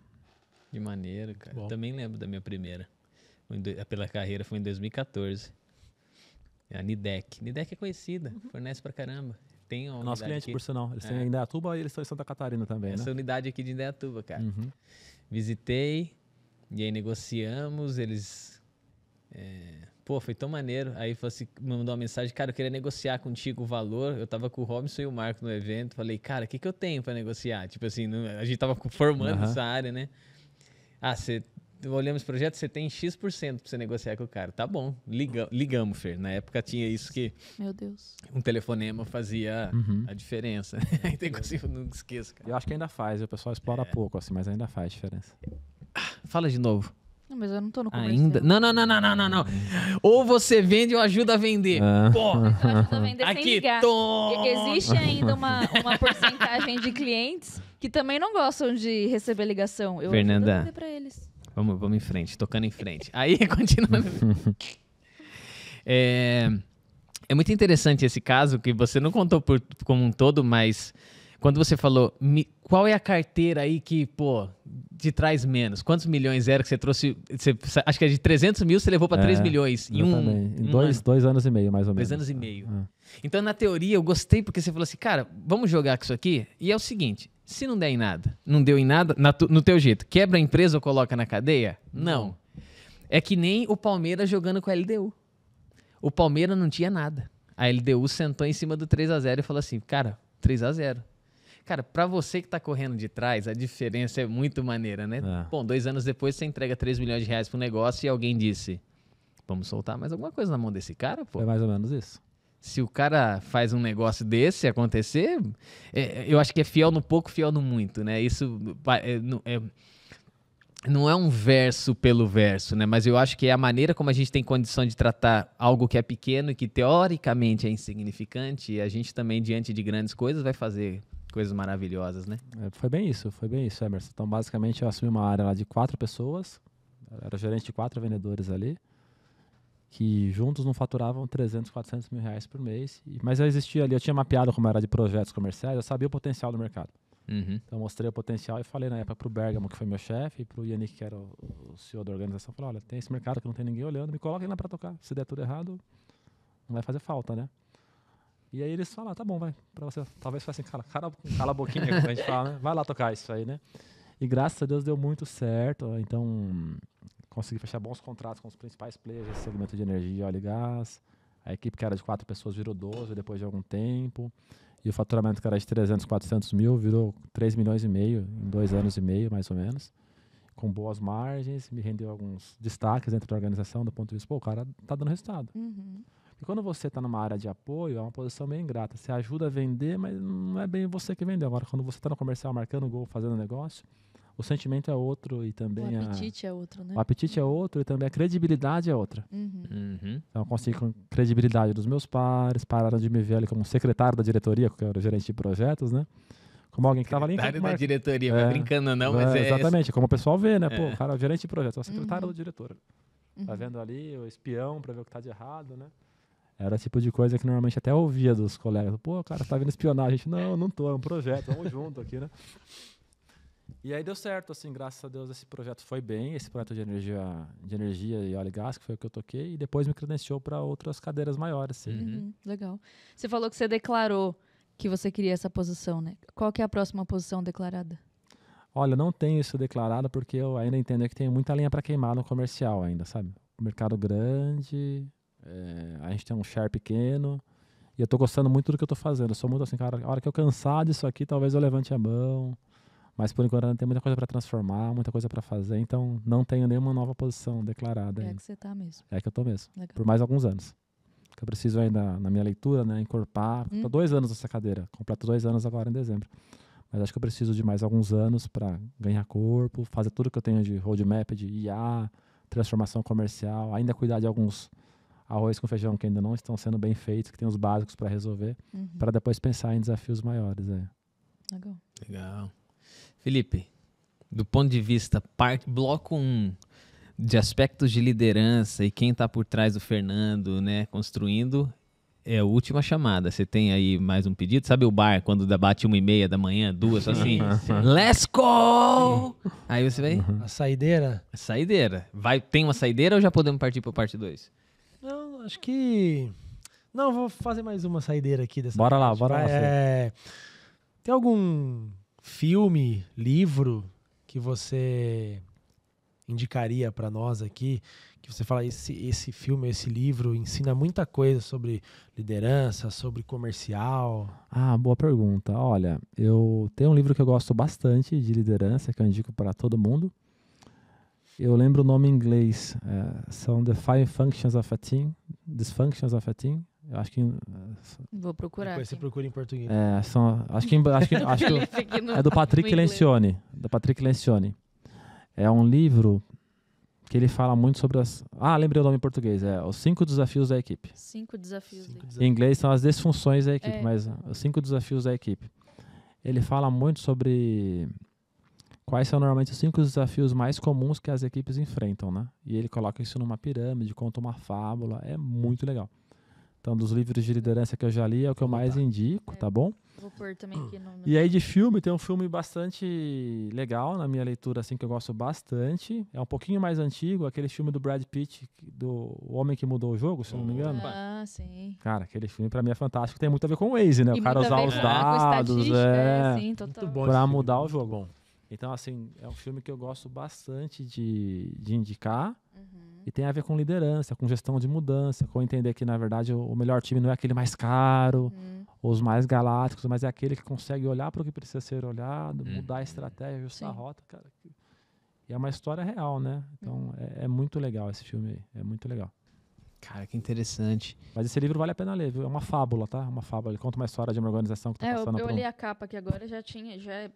Que maneiro, cara. Eu também lembro da minha primeira. Pela carreira foi em 2014. A Nidec. Nidec é conhecida, fornece pra caramba. Tem uma nosso cliente, aqui. por sinal. Eles têm em Indaiatuba e eles estão em Santa Catarina também, Essa unidade aqui de Indaiatuba, cara. Visitei, e aí negociamos, eles... foi tão maneiro. Aí me mandou uma mensagem, cara, eu queria negociar contigo o valor. Eu tava com o Robson e o Marco no evento. Falei, cara, o que eu tenho pra negociar? Tipo assim, a gente tava formando essa área, né? Olhamos o projeto, você tem X% pra você negociar com o cara. Tá bom, ligamos, Fer. Na época tinha isso que... Meu Deus. Um telefonema fazia a diferença. Não esqueço, cara. Eu acho que ainda faz, o pessoal explora pouco, assim, mas ainda faz diferença. Fala de novo. Não, mas eu não tô no comercial. Ainda? Não. Ou você vende ou ajuda a vender. Porra. Ajuda a vender aqui, sem ligar. Existe ainda uma porcentagem de clientes que também não gostam de receber ligação. Eu Fernanda, ajudo a vender pra eles. Vamos em frente, tocando em frente. Aí, continuando. É muito interessante esse caso, que você não contou como um todo, mas quando você falou, qual é a carteira aí que, te traz menos? Quantos milhões era que você trouxe? Acho que é de 300 mil, você levou para 3 milhões em em dois anos e meio, mais ou menos. 2 anos e meio. Então, na teoria, eu gostei porque você falou assim, cara, vamos jogar com isso aqui? E é o seguinte, se não der em nada, não deu em nada, no teu jeito, quebra a empresa ou coloca na cadeia? Não. É que nem o Palmeiras jogando com a LDU. O Palmeiras não tinha nada. A LDU sentou em cima do 3-0 e falou assim, cara, 3-0. Cara, pra você que tá correndo de trás, a diferença é muito maneira, né? Bom, 2 anos depois você entrega 3 milhões de reais pro negócio e alguém disse, vamos soltar mais alguma coisa na mão desse cara, pô? É mais ou menos isso. Se o cara faz um negócio desse acontecer, eu acho que é fiel no pouco, fiel no muito, né? Isso não é um verso pelo verso, né? Mas eu acho que é a maneira como a gente tem condição de tratar algo que é pequeno e que teoricamente é insignificante, e a gente também, diante de grandes coisas, vai fazer coisas maravilhosas, né? Foi bem isso, Emerson. Então, basicamente, eu assumi uma área lá de 4 pessoas, era gerente de 4 vendedores ali, que juntos não faturavam 300, 400 mil reais por mês. Mas eu existia ali, eu tinha mapeado como era de projetos comerciais, eu sabia o potencial do mercado. Então, eu mostrei o potencial e falei na época pro Bergamo, que foi meu chefe, e pro Yannick, que era o CEO da organização, falei, olha, tem esse mercado que não tem ninguém olhando, me coloquem lá para tocar. Se der tudo errado, não vai fazer falta, né? E aí eles falaram, tá bom, vai, pra você. Talvez fosse assim, cala a boquinha, como a gente fala, né? Vai lá tocar isso aí, né? E graças a Deus deu muito certo, então consegui fechar bons contratos com os principais players desse segmento de energia, óleo e gás. A equipe que era de 4 pessoas virou 12 depois de algum tempo. E o faturamento que era de 300, 400 mil virou 3 milhões e meio em 2 anos e meio, mais ou menos. Com boas margens, me rendeu alguns destaques dentro da organização, do ponto de vista, o cara tá dando resultado. E quando você está numa área de apoio, é uma posição meio ingrata. Você ajuda a vender, mas não é bem você que vendeu. Agora, quando você está no comercial, marcando gol, fazendo negócio, o sentimento é outro e também o apetite é outro, né? O apetite é outro e também a credibilidade é outra. Então, eu consigo com credibilidade dos meus pares, pararam de me ver ali como secretário da diretoria, que eu era gerente de projetos, né? Como alguém que estava ali... Secretário da diretoria, vai brincando não, mas exatamente, como o pessoal vê, né? Pô, o cara é gerente de projetos, é o secretário do diretor. Tá vendo ali o espião para ver o que tá de errado, né? Era o tipo de coisa que normalmente até ouvia dos colegas. Pô, cara, tá vindo espionar a gente. Não tô, é um projeto, vamos junto aqui, né? E aí deu certo, assim, graças a Deus esse projeto foi bem, esse projeto de energia e óleo e gás, que foi o que eu toquei, e depois me credenciou para outras cadeiras maiores. Sim. Legal. Você falou que você declarou que você queria essa posição, né? Qual que é a próxima posição declarada? Olha, não tenho isso declarado porque eu ainda entendo que tem muita linha para queimar no comercial ainda, sabe? Mercado grande... a gente tem um share pequeno e eu tô gostando muito do que eu tô fazendo. Eu sou muito assim, cara, a hora que eu cansar disso aqui, talvez eu levante a mão. Mas por enquanto ainda tem muita coisa para transformar, muita coisa para fazer. Então não tenho nenhuma nova posição declarada ainda. É que você tá mesmo. É que eu tô mesmo. Legal. Por mais alguns anos. Que eu preciso ainda, na minha leitura, né, encorpar. Tô 2 anos nessa cadeira. Completo 2 anos agora em dezembro. Mas acho que eu preciso de mais alguns anos para ganhar corpo, fazer tudo que eu tenho de roadmap, de IA, transformação comercial, ainda cuidar de alguns arroz com feijão que ainda não estão sendo bem feitos, que tem os básicos para resolver, para depois pensar em desafios maiores. Legal. Felipe, do ponto de vista bloco 1, de aspectos de liderança e quem está por trás do Fernando, né, construindo, é a última chamada. Você tem aí mais um pedido? Sabe o bar, quando bate 1h30 da manhã, 2, assim? Let's go! Aí você vai... A saideira? A saideira. Tem uma saideira ou já podemos partir para a parte 2? Não, acho que... Não, vou fazer mais uma saideira aqui dessa Bora parte. lá. Tem algum filme, livro que você indicaria para nós aqui, que você fala, esse filme, esse livro ensina muita coisa sobre liderança, sobre comercial? Boa pergunta. Olha, eu tenho um livro que eu gosto bastante de liderança, que eu indico para todo mundo. Eu lembro o nome em inglês, são The 5 Functions of a Team, Dysfunctions of a Team. Eu acho que... Vou procurar. Depois você procura em português. Acho que é do Patrick Lencioni. É um livro que ele fala muito sobre as... lembrei o nome em português. Os 5 desafios da equipe. 5 desafios da equipe. Em inglês são as disfunções da equipe, mas os 5 desafios da equipe. Ele fala muito sobre quais são normalmente os 5 desafios mais comuns que as equipes enfrentam, né? E ele coloca isso numa pirâmide, conta uma fábula. É muito legal. Então, dos livros de liderança que eu já li, é o que eu mais indico, tá bom? Vou pôr também aqui no... E aí de filme, tem um filme bastante legal, na minha leitura, assim, que eu gosto bastante. É um pouquinho mais antigo, aquele filme do Brad Pitt, do O Homem que Mudou o Jogo, se eu não me engano. Sim. Cara, aquele filme pra mim é fantástico, tem muito a ver com o Waze, né? E o cara usar os dados, sim, total. Pra mudar o jogo. Então, assim, é um filme que eu gosto bastante de indicar. E tem a ver com liderança, com gestão de mudança, com entender que, na verdade, o melhor time não é aquele mais caro, ou os mais galácticos, mas é aquele que consegue olhar para o que precisa ser olhado, mudar a estratégia, ajustar a rota, cara. E é uma história real, né? Então, é muito legal esse filme aí. É muito legal. Cara, que interessante. Mas esse livro vale a pena ler, viu? É uma fábula, tá? Uma fábula. Ele conta uma história de uma organização que tá passando por... Eu olhei a capa aqui agora, já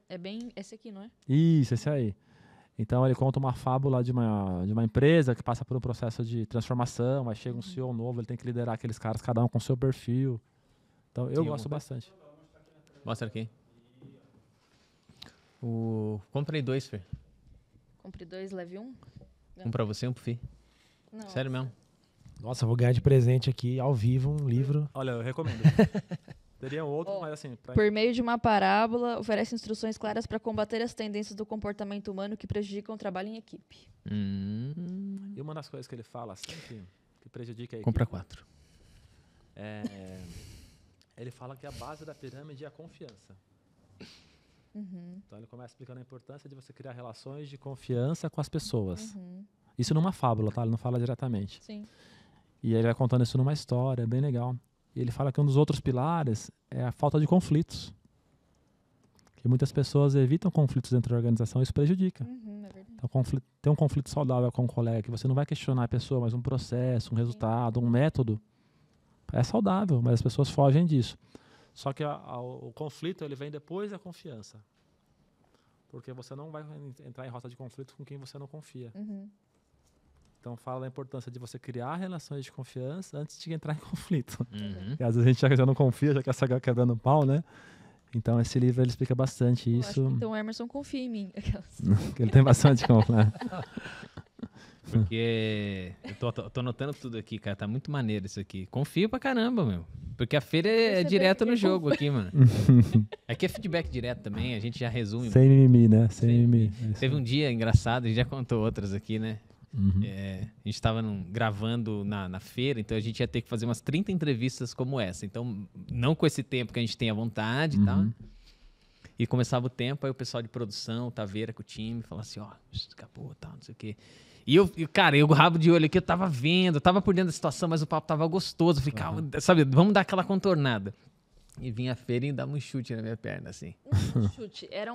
é bem esse aqui, não é? Isso, esse aí. Então, ele conta uma fábula de uma empresa que passa por um processo de transformação, aí chega um CEO novo, ele tem que liderar aqueles caras, cada um com seu perfil. Então, eu gosto bastante. Mostra aqui. Comprei 2, Fer. Comprei 2, leve 1? Um pra você, um pro Fih. Sério mesmo. Nossa, eu vou ganhar de presente aqui, ao vivo, um livro. Olha, eu recomendo. Teria outro, mas assim... Por meio de uma parábola, oferece instruções claras para combater as tendências do comportamento humano que prejudicam o trabalho em equipe. E uma das coisas que ele fala assim, que prejudica a equipe... Compra 4. Ele fala que a base da pirâmide é a confiança. Então ele começa explicando a importância de você criar relações de confiança com as pessoas. Isso numa fábula, tá? Ele não fala diretamente. Sim. E ele vai contando isso numa história, é bem legal. E ele fala que um dos outros pilares é a falta de conflitos. Que muitas pessoas evitam conflitos dentro da organização e isso prejudica. É verdade. Então, ter um conflito saudável com um colega, que você não vai questionar a pessoa, mas um processo, um resultado, um método, é saudável, mas as pessoas fogem disso. Só que o conflito ele vem depois da confiança. Porque você não vai entrar em rota de conflito com quem você não confia. Então, fala da importância de você criar relações de confiança antes de entrar em conflito. E às vezes a gente já não confia, já quer sair quebrando pau, né? Então, esse livro ele explica bastante isso. Acho que, então, o Emerson confia em mim. Ele tem bastante confiança. Porque eu tô anotando tudo aqui, cara. Tá muito maneiro isso aqui. Confio pra caramba, meu. Porque a feira é direto no jogo aqui, mano. Aqui é feedback direto também, a gente já resume. Sem mimimi, né? Sem mimimi. Teve um dia engraçado, a gente já contou outras aqui, né? A gente estava gravando na feira, então a gente ia ter que fazer umas 30 entrevistas como essa. Então, não com esse tempo que a gente tem à vontade e tal. E começava o tempo, aí o pessoal de produção, Taveira com o time, falava assim, escapou, tal, não sei o quê. E cara, eu rabo de olho aqui, eu tava vendo, eu tava por dentro da situação, mas o papo tava gostoso. Eu falei, calma, sabe, vamos dar aquela contornada. E vinha a feira e dava um chute na minha perna, assim. Um chute, era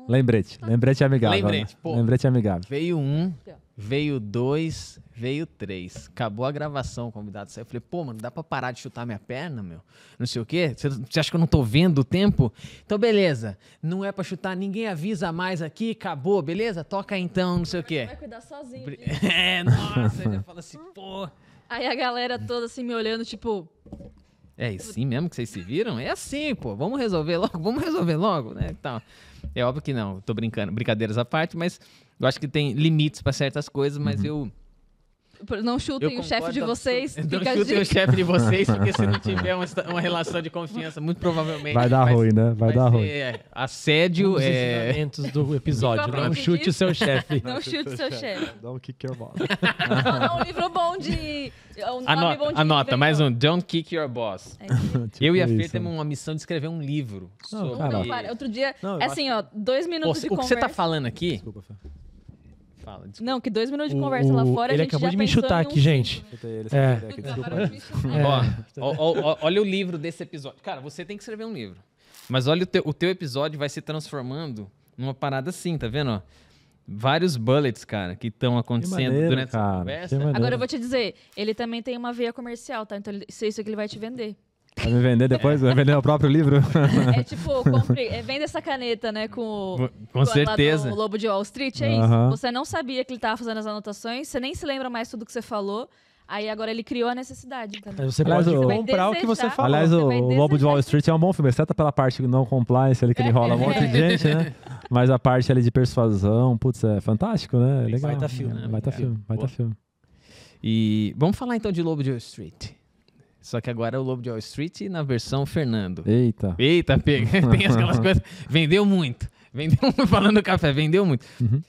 Lembrete amigável. Lembrete, pô. Lembrete amigável. Veio 1, veio 2, Veio 3. Acabou a gravação, o convidado saiu. Eu falei, pô, mano, dá pra parar de chutar minha perna, meu? Não sei o quê. Você acha que eu não tô vendo o tempo? Então, beleza. Não é pra chutar, ninguém avisa mais aqui, acabou, beleza? Toca aí então, não sei o quê. Vai cuidar sozinho. Nossa. Ele fala assim, pô. Aí a galera toda assim me olhando, tipo... É assim mesmo que vocês se viram? É assim, pô. Vamos resolver logo, né? Então, é óbvio que não. Tô brincando, brincadeiras à parte, mas eu acho que tem limites pra certas coisas, mas eu... Não chutem o chefe de vocês. Não chutem o chefe de vocês, porque se não tiver uma relação de confiança, muito provavelmente... Vai dar ruim, né? Vai dar ruim. Assédio... Os ensinamentos do episódio. Não chute o seu chefe. Não chute o seu chefe. Don't kick your boss. É um livro bom de... Anota, mais um. Don't kick your boss. Tipo Eu e a Fê temos uma missão de escrever um livro. Outro dia, assim, ó, 2 minutos de conversa. O que você tá falando aqui... Desculpa, Fê. Desculpa. Não, que 2 minutos de conversa lá fora, ele a gente acabou já de me chutar aqui, gente. Olha o livro desse episódio. Cara, você tem que escrever um livro. Mas olha, o teu episódio vai se transformando numa parada assim, tá vendo? Ó? Vários bullets, cara, que estão acontecendo durante essa conversa. Agora eu vou te dizer, ele também tem uma veia comercial, tá? Então isso é que ele vai te vender. Vai me vender depois? Vai vender o próprio livro? É tipo, vende essa caneta, né? Com certeza. O Lobo de Wall Street, é isso. Você não sabia que ele tava fazendo as anotações, você nem se lembra mais tudo que você falou. Aí agora ele criou a necessidade. Entendeu? Você pode comprar o que você falou. Aliás, o Lobo de Wall Street é um bom filme, exceto pela parte não compliance ali, que ele enrola um monte de gente, né? Mas a parte ali de persuasão, putz, é fantástico, né? Legal. Vai tá filme. Vai tá filme. E vamos falar então de Lobo de Wall Street. Só que agora é o Lobo de Wall Street na versão Fernando. Eita, pega. Tem aquelas coisas. Vendeu muito. Falando do café, vendeu muito. Uhum.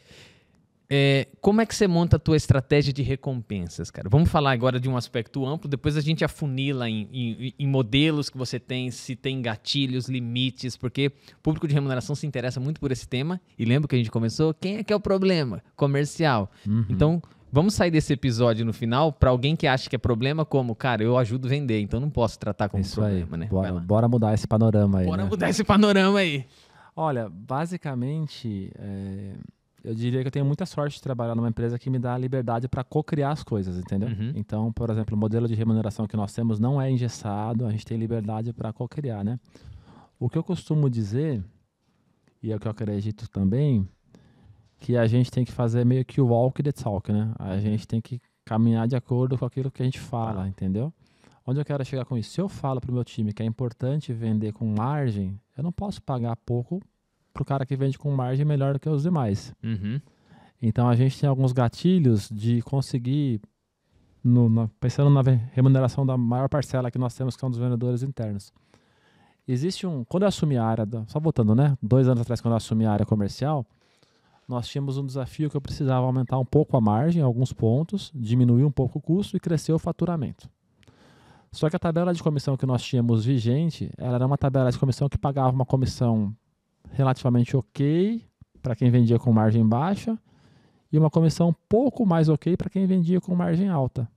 Como é que você monta a tua estratégia de recompensas, cara? Vamos falar agora de um aspecto amplo, depois a gente afunila em modelos que você tem, se tem gatilhos, limites, porque o público de remuneração se interessa muito por esse tema. E lembra que a gente começou? Quem é que é o problema? Comercial. Uhum. Então... Vamos sair desse episódio no final para alguém que acha que é problema como, cara, eu ajudo a vender, então não posso tratar como problema, né? Bora mudar esse panorama aí. Mudar esse panorama aí. Olha, basicamente, eu diria que eu tenho muita sorte de trabalhar numa empresa que me dá a liberdade para co-criar as coisas, entendeu? Uhum. Então, por exemplo, o modelo de remuneração que nós temos não é engessado, a gente tem liberdade para co-criar, né? O que eu costumo dizer, e é o que eu acredito também, que a gente tem que fazer meio que o walk the talk, né? A gente tem que caminhar de acordo com aquilo que a gente fala, entendeu? Onde eu quero chegar com isso? Se eu falo pro meu time que é importante vender com margem, eu não posso pagar pouco pro cara que vende com margem melhor do que os demais. Uhum. Então a gente tem alguns gatilhos de conseguir, pensando na remuneração da maior parcela que nós temos, que é um dos vendedores internos. Existe quando eu assumi a área, só voltando, né? 2 anos atrás, quando eu assumi a área comercial, nós tínhamos um desafio que eu precisava aumentar um pouco a margem, alguns pontos, diminuir um pouco o custo e crescer o faturamento. Só que a tabela de comissão que nós tínhamos vigente, ela era uma tabela de comissão que pagava uma comissão relativamente ok para quem vendia com margem baixa e uma comissão um pouco mais ok para quem vendia com margem alta.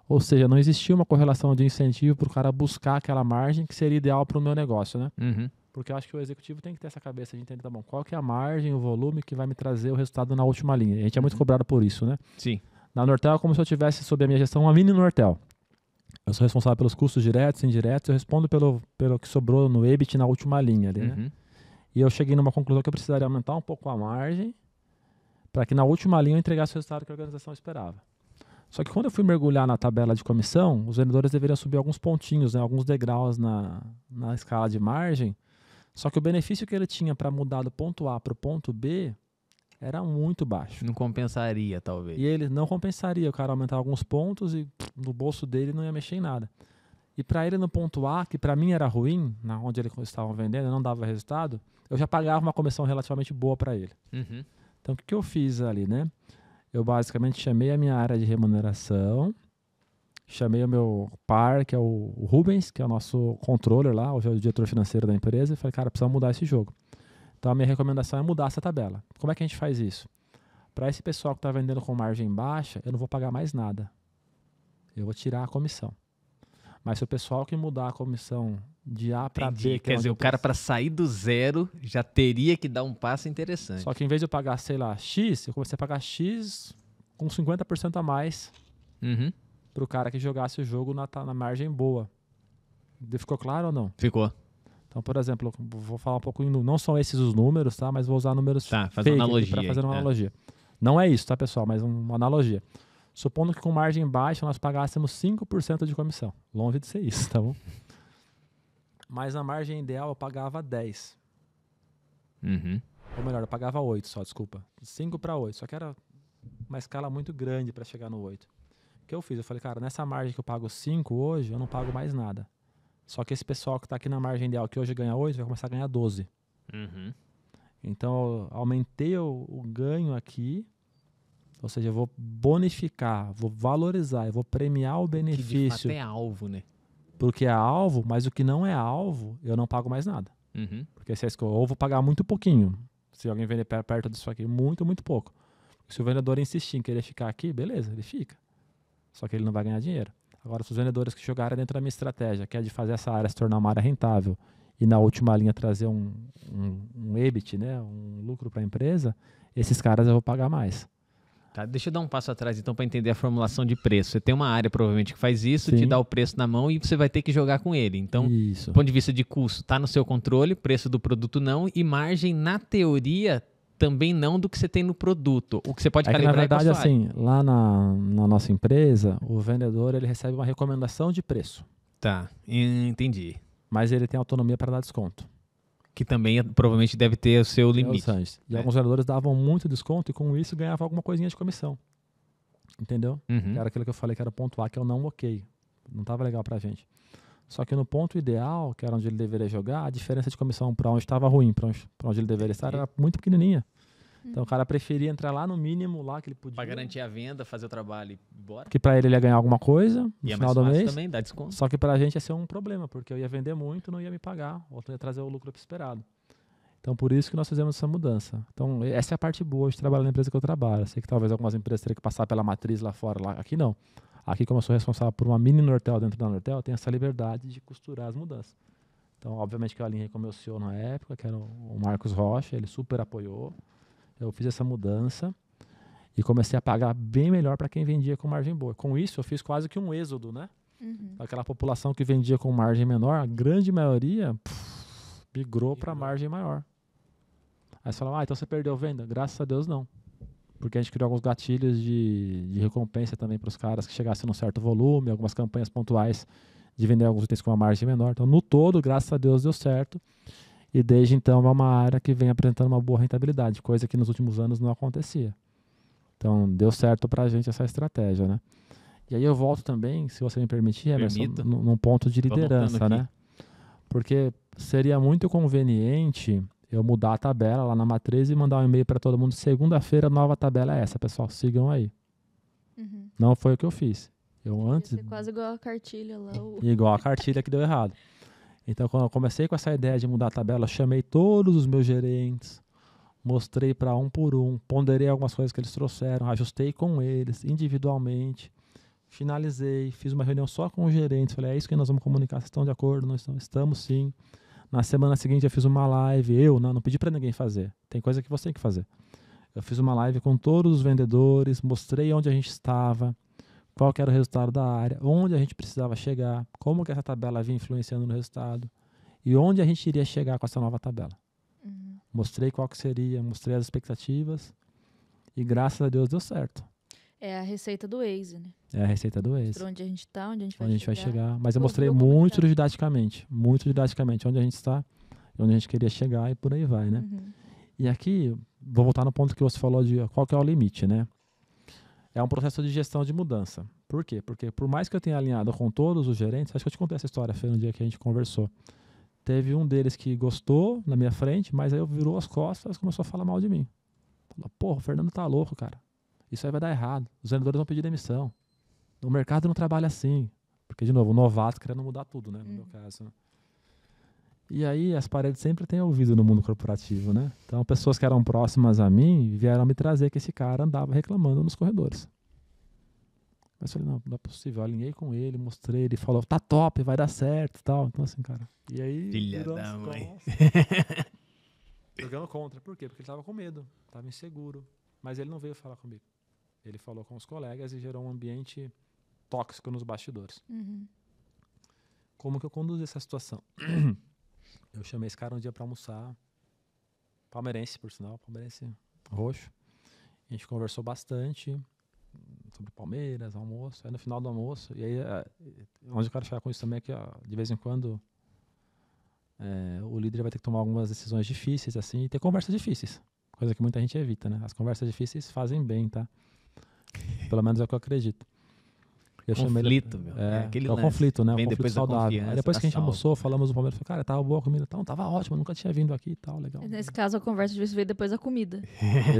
Ou seja, não existia uma correlação de incentivo para o cara buscar aquela margem que seria ideal para o meu negócio, né? Uhum. Porque eu acho que o executivo tem que ter essa cabeça de entender, tá bom, qual que é a margem, o volume que vai me trazer o resultado na última linha. A gente é muito cobrado por isso, né? Sim. Na Nortel é como se eu tivesse sob a minha gestão uma mini Nortel. Eu sou responsável pelos custos diretos e indiretos, eu respondo pelo que sobrou no EBIT na última linha ali, né? E eu cheguei numa conclusão que eu precisaria aumentar um pouco a margem para que na última linha eu entregasse o resultado que a organização esperava. Só que quando eu fui mergulhar na tabela de comissão, os vendedores deveriam subir alguns pontinhos, né, alguns degraus na escala de margem. Só que o benefício que ele tinha para mudar do ponto A para o ponto B era muito baixo. Não compensaria, talvez. E ele não compensaria o cara aumentar alguns pontos e no bolso dele não ia mexer em nada. E para ele no ponto A, que para mim era ruim, na onde eles estavam vendendo, não dava resultado, eu já pagava uma comissão relativamente boa para ele. Uhum. Então o que eu fiz ali, né? Eu basicamente chamei a minha área de remuneração, chamei o meu par, que é o Rubens, que é o nosso controller lá, o diretor financeiro da empresa, e falei, cara, precisamos mudar esse jogo. Então a minha recomendação é mudar essa tabela. Como é que a gente faz isso? Para esse pessoal que está vendendo com margem baixa, eu não vou pagar mais nada. Eu vou tirar a comissão. Mas se o pessoal que mudar a comissão de A para B... Quer dizer, o cara para sair do zero já teria que dar um passo interessante. Só que em vez de eu pagar, sei lá, X, eu comecei a pagar X com 50% a mais pro cara que jogasse o jogo na margem boa. Ficou claro ou não? Ficou. Então, por exemplo, vou falar um pouco, não são esses os números, tá? Mas vou usar números fake para fazer uma analogia. Não é isso, tá, pessoal? Mas uma analogia. Supondo que com margem baixa nós pagássemos 5% de comissão. Longe de ser isso, tá bom? Mas na margem ideal eu pagava 10. Ou melhor, eu pagava 8 só, desculpa. 5 para 8. Só que era uma escala muito grande para chegar no 8. O que eu fiz? Eu falei, cara, nessa margem que eu pago 5 hoje, eu não pago mais nada. Só que esse pessoal que está aqui na margem ideal, que hoje ganha 8, vai começar a ganhar 12. Então, eu aumentei o ganho aqui. Ou seja, eu vou bonificar, vou valorizar, eu vou premiar o benefício. Que de fato é alvo, né? Porque é alvo, mas o que não é alvo, eu não pago mais nada. Porque se eu vou pagar muito pouquinho. Se alguém vender perto disso aqui, muito, muito pouco. Se o vendedor insistir em querer ficar aqui, beleza, ele fica. Só que ele não vai ganhar dinheiro. Agora, se os vendedores que jogarem dentro da minha estratégia, que é de fazer essa área se tornar uma área rentável e na última linha trazer um EBIT, né, um lucro para a empresa, esses caras eu vou pagar mais. Tá, deixa eu dar um passo atrás então para entender a formulação de preço. Você tem uma área provavelmente que faz isso, Sim. te dá o preço na mão e você vai ter que jogar com ele. Então, isso. do ponto de vista de custo, está no seu controle, preço do produto não, e margem, na teoria, também não do que você tem no produto. O que você pode calibrar na verdade, é com a sua área. assim, lá na nossa empresa, o vendedor ele recebe uma recomendação de preço. Tá, entendi. Mas ele tem autonomia para dar desconto. Que também provavelmente deve ter o seu limite. E alguns vendedores davam muito desconto e com isso ganhava alguma coisinha de comissão. Entendeu? Que era aquilo que eu falei que era o ponto A, que é o não ok. Não estava legal pra gente. Só que no ponto ideal, que era onde ele deveria jogar, a diferença de comissão para onde estava ruim, para onde ele deveria estar, era muito pequenininha. Então o cara preferia entrar lá no mínimo, lá que ele podia. Para garantir a venda, fazer o trabalho e ir embora. Que para ele ia ganhar alguma coisa no final do mês. Também, dá desconto. Só que para a gente ia ser um problema, porque eu ia vender muito, não ia me pagar, ou não ia trazer o lucro esperado. Então por isso que nós fizemos essa mudança. Então essa é a parte boa de trabalhar na empresa que eu trabalho. Eu sei que talvez algumas empresas teriam que passar pela matriz lá fora, aqui não. Aqui, como eu sou responsável por uma mini Nortel dentro da Nortel, eu tenho essa liberdade de costurar as mudanças. Então, obviamente que eu alinhei com o meu CEO na época, que era o Marcos Rocha, ele super apoiou. Eu fiz essa mudança e comecei a pagar bem melhor para quem vendia com margem boa. Com isso, eu fiz quase que um êxodo, né? Aquela população que vendia com margem menor, a grande maioria migrou para margem maior. Aí você fala, então você perdeu venda? Graças a Deus, não. Porque a gente criou alguns gatilhos de recompensa também para os caras que chegassem num certo volume, algumas campanhas pontuais de vender alguns itens com uma margem menor. Então, no todo, graças a Deus, deu certo. E desde então é uma área que vem apresentando uma boa rentabilidade, coisa que nos últimos anos não acontecia. Então, deu certo para a gente essa estratégia, né? E aí eu volto também, se você me permitir, Emerson, num ponto de liderança, né? Porque seria muito conveniente eu mudar a tabela lá na matriz e mandar um e-mail para todo mundo. Segunda-feira, nova tabela é essa, pessoal. Sigam aí. Não foi o que eu fiz. Eu antes... Isso é quase igual a cartilha lá. Igual a cartilha que deu errado. Então, quando eu comecei com essa ideia de mudar a tabela, eu chamei todos os meus gerentes, mostrei para um por um, ponderei algumas coisas que eles trouxeram, ajustei com eles individualmente, finalizei, fiz uma reunião só com os gerentes, falei, é isso que nós vamos comunicar, vocês estão de acordo? Nós estamos sim. Na semana seguinte eu fiz uma live, não pedi para ninguém fazer, tem coisa que você tem que fazer. Eu fiz uma live com todos os vendedores, mostrei onde a gente estava, qual que era o resultado da área, onde a gente precisava chegar, como que essa tabela vinha influenciando no resultado e onde a gente iria chegar com essa nova tabela. Mostrei qual que seria, mostrei as expectativas e graças a Deus deu certo. É a receita do Waze, né? É a receita do Waze. Para onde a gente está, onde a gente vai chegar. Mas eu mostrei muito didaticamente, onde a gente está, onde a gente queria chegar e por aí vai, né? E aqui, vou voltar no ponto que você falou de qual que é o limite, né? É um processo de gestão de mudança. Por quê? Porque por mais que eu tenha alinhado com todos os gerentes, acho que eu te contei essa história, foi no dia que a gente conversou. Teve um deles que gostou na minha frente, mas aí eu virou as costas e começou a falar mal de mim. Falou, porra, o Fernando tá louco, cara. Isso aí vai dar errado. Os vendedores vão pedir demissão. O mercado não trabalha assim. Porque, de novo, o novato querendo mudar tudo, né? No meu caso. Né? E aí, as paredes sempre têm ouvido no mundo corporativo, né? Então, pessoas que eram próximas a mim vieram me trazer que esse cara andava reclamando nos corredores. Mas eu falei, não é possível. Eu alinhei com ele, mostrei, ele falou, tá top, vai dar certo e tal. Então, assim, cara. E aí, filha da mãe. Jogando contra. Por quê? Porque ele tava com medo, tava inseguro. Mas ele não veio falar comigo. ele falou com os colegas e gerou um ambiente tóxico nos bastidores. Como que eu conduzi essa situação? Eu chamei esse cara um dia para almoçar, palmeirense, por sinal, palmeirense roxo. A gente conversou bastante sobre Palmeiras, almoço. Aí no final do almoço, e aí onde eu quero chegar com isso também é que de vez em quando o líder vai ter que tomar algumas decisões difíceis, assim, e ter conversas difíceis. Coisa que muita gente evita, né? As conversas difíceis fazem bem, tá? Pelo menos é o que eu acredito. Conflito, meu. É o conflito, né? Vem o conflito depois saudável. Aí depois que a gente almoçou, falamos do Palmeiras, falei, cara, tava boa a comida, tava ótimo, nunca tinha vindo aqui e tal, legal. Nesse caso, a conversa devia veio depois da comida.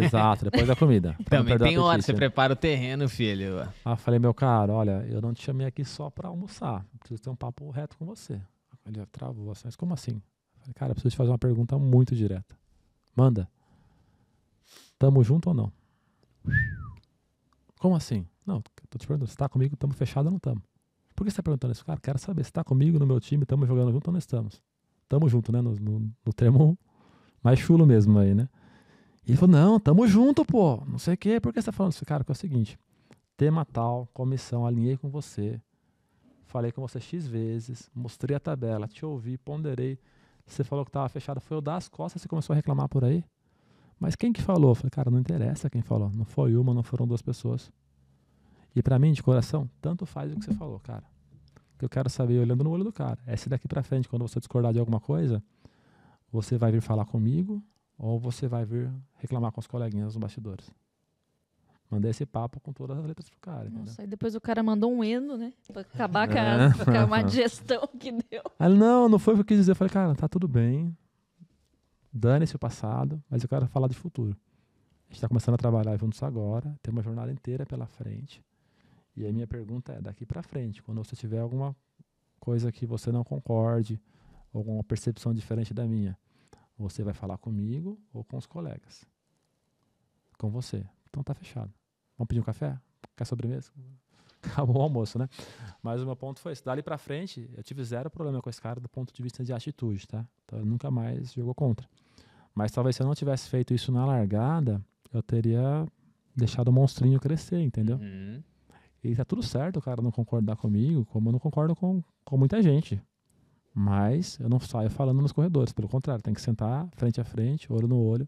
Exato, depois da comida. Também tem hora, você prepara o terreno, filho. Aí eu falei, meu cara, olha, eu não te chamei aqui só pra almoçar, preciso ter um papo reto com você. Ele travou assim, mas como assim? Eu falei, cara, eu preciso te fazer uma pergunta muito direta. Manda. Tamo junto ou não? Como assim? Não, tô te perguntando, você tá comigo, tamo fechado ou não tamo? Por que você tá perguntando isso? Cara, quero saber, você tá comigo no meu time, tamo jogando junto ou não estamos? Tamo junto, né? No termo mais chulo mesmo aí, né? E ele falou, não, tamo junto, pô, não sei o quê, por que você tá falando isso? Cara, que é o seguinte, tema tal, comissão, alinhei com você, falei com você X vezes, mostrei a tabela, te ouvi, ponderei, você falou que tava fechado, foi eu dar as costas, você começou a reclamar por aí? Mas quem que falou? Eu falei, cara, não interessa quem falou. Não foi uma, não foram duas pessoas. E pra mim, de coração, tanto faz o que você falou, cara. O que eu quero saber, olhando no olho do cara, é se daqui pra frente, quando você discordar de alguma coisa, você vai vir falar comigo ou você vai vir reclamar com os coleguinhas nos bastidores. Mandei esse papo com todas as letras pro cara. Nossa, entendeu? aí depois o cara mandou um eno, né? Pra acabar com a má digestão que deu. Aí, não foi o que eu quis dizer. Eu falei, cara, tá tudo bem. Dane-se o passado, mas eu quero falar de futuro. A gente está começando a trabalhar juntos agora, tem uma jornada inteira pela frente. E a minha pergunta é, daqui para frente, quando você tiver alguma coisa que você não concorde, alguma percepção diferente da minha, você vai falar comigo ou com os colegas? Com você. Então tá fechado. Vamos pedir um café? Quer sobremesa? Acabou o almoço, né? Mas o meu ponto foi esse. Dali pra frente, eu tive zero problema com esse cara do ponto de vista de atitude, tá? Então ele nunca mais jogou contra. Mas talvez se eu não tivesse feito isso na largada, eu teria deixado o monstrinho crescer, entendeu? E tá tudo certo o cara não concordar comigo, como eu não concordo com muita gente. Mas eu não saio falando nos corredores. Pelo contrário, tem que sentar frente a frente, olho no olho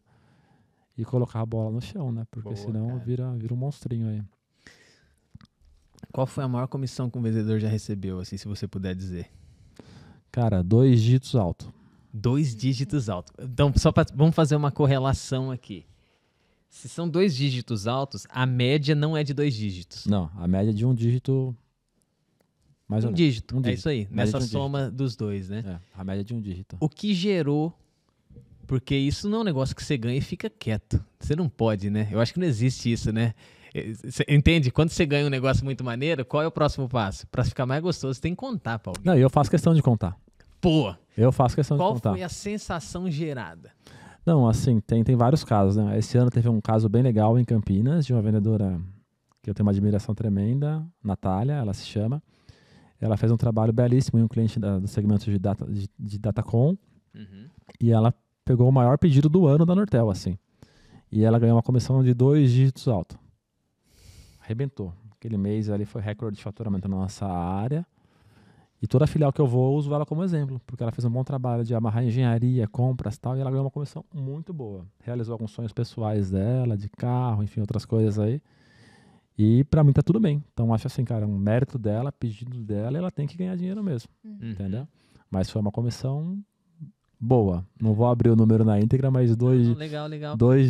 e colocar a bola no chão, né? Porque senão vira um monstrinho aí. Qual foi a maior comissão que um vendedor já recebeu, assim, se você puder dizer? Cara, 2 dígitos alto. 2 dígitos alto. Então, vamos fazer uma correlação aqui. Se são 2 dígitos altos, a média não é de 2 dígitos. Não, a média é de 1 dígito. Mais ou menos. Dígito. É isso aí. Nessa soma dos dois, né? É, a média é de 1 dígito. O que gerou... Porque isso não é um negócio que você ganha e fica quieto. Você não pode, né? Eu acho que não existe isso, né? Você entende? Quando você ganha um negócio muito maneiro, qual é o próximo passo? Pra ficar mais gostoso, você tem que contar, Paulo. Não, e eu faço questão de contar. Pô! Eu faço questão de contar. Qual foi a sensação gerada? Não, assim, tem vários casos, né? Esse ano teve um caso bem legal em Campinas, de uma vendedora que eu tenho uma admiração tremenda, Natália, ela se chama. Ela fez um trabalho belíssimo em um cliente do segmento de Datacom. E ela pegou o maior pedido do ano da Nortel, assim. E ela ganhou uma comissão de 2 dígitos alto. Arrebentou. Aquele mês ali foi recorde de faturamento na nossa área. E toda filial que eu vou, eu uso ela como exemplo, porque ela fez um bom trabalho de amarrar engenharia, compras e tal, e ela ganhou uma comissão muito boa. Realizou alguns sonhos pessoais dela, de carro, enfim, outras coisas aí. E pra mim tá tudo bem. Então acho assim, cara, um mérito dela, pedido dela, e ela tem que ganhar dinheiro mesmo, entendeu? Mas foi uma comissão boa. Não vou abrir o número na íntegra, mas 2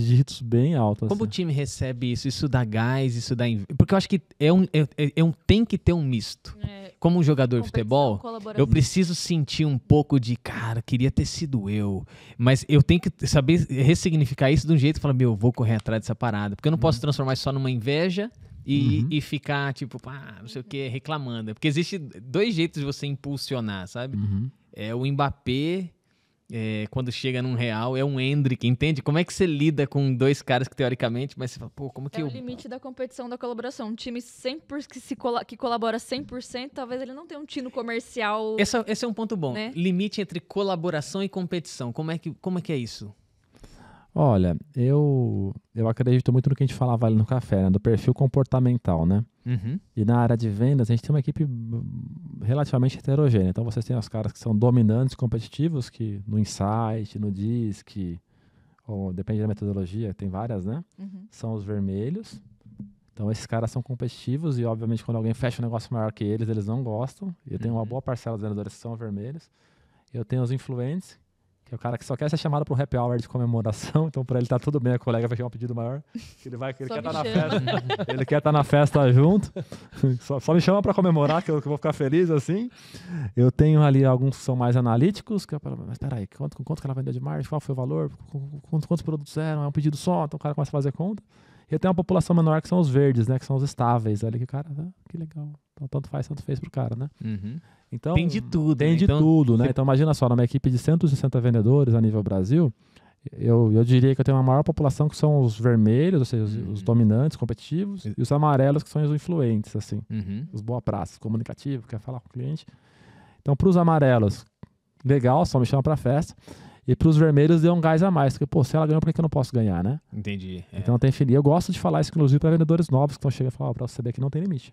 dígitos bem altos. Como assim. o time recebe isso? Isso dá gás, isso dá... Porque eu acho que tem que ter um misto. Como um jogador de futebol, eu preciso sentir um pouco de, cara, queria ter sido eu. Mas eu tenho que saber ressignificar isso de um jeito e falar, meu, vou correr atrás dessa parada. Porque eu não posso transformar isso só numa inveja e ficar, tipo, pá, não sei o que, reclamando. Porque existe 2 jeitos de você impulsionar, sabe? É o Mbappé... quando chega num Real, é um Endrick, entende? Como é que você lida com 2 caras que teoricamente, mas você fala, pô, como que o limite da competição, da colaboração. Um time 100% que colabora 100%, talvez ele não tenha um tino comercial. Esse é um ponto bom. Né? Limite entre colaboração e competição. Como é que é isso? Olha, eu acredito muito no que a gente falava ali no café, né? Do perfil comportamental, né? Uhum. E na área de vendas, a gente tem uma equipe relativamente heterogênea. Então, vocês têm os caras que são dominantes, competitivos, que no Insight, no DISC, ou depende da metodologia, tem várias, né? São os vermelhos. Então, esses caras são competitivos e, obviamente, quando alguém fecha um negócio maior que eles não gostam. E eu tenho uma boa parcela dos vendedores que são vermelhos. Eu tenho os influentes, que é o cara que só quer ser chamado para um happy hour de comemoração. Então, para ele tá tudo bem, a colega vai chamar um pedido maior. Ele quer estar na festa. Ele quer estar na festa junto. Só me chama para comemorar, que eu vou ficar feliz assim. Eu tenho ali alguns que são mais analíticos. Mas espera aí, quanto que ela vendeu de margem? Qual foi o valor? Quantos produtos eram? É um pedido só? Então, o cara começa a fazer conta. E eu tenho uma população menor que são os verdes, né? Que são os estáveis. Ali que o cara, que legal. Então, tanto fez pro cara, né? Então, tem de tudo. Tem de tudo, né? Então, imagina só, numa equipe de 160 vendedores a nível Brasil, eu diria que eu tenho uma maior população que são os vermelhos, ou seja, os dominantes, competitivos, e os amarelos, que são os influentes, assim. Os boa praça, comunicativo, quer falar com o cliente. Então, para os amarelos, legal, só me chama para festa. E para os vermelhos deu um gás a mais. Porque, pô, se ela ganhou, por que eu não posso ganhar, né? Entendi. Então tem filia. Eu gosto de falar isso, inclusive, para vendedores novos que estão chegando e falar, para você saber que não tem limite.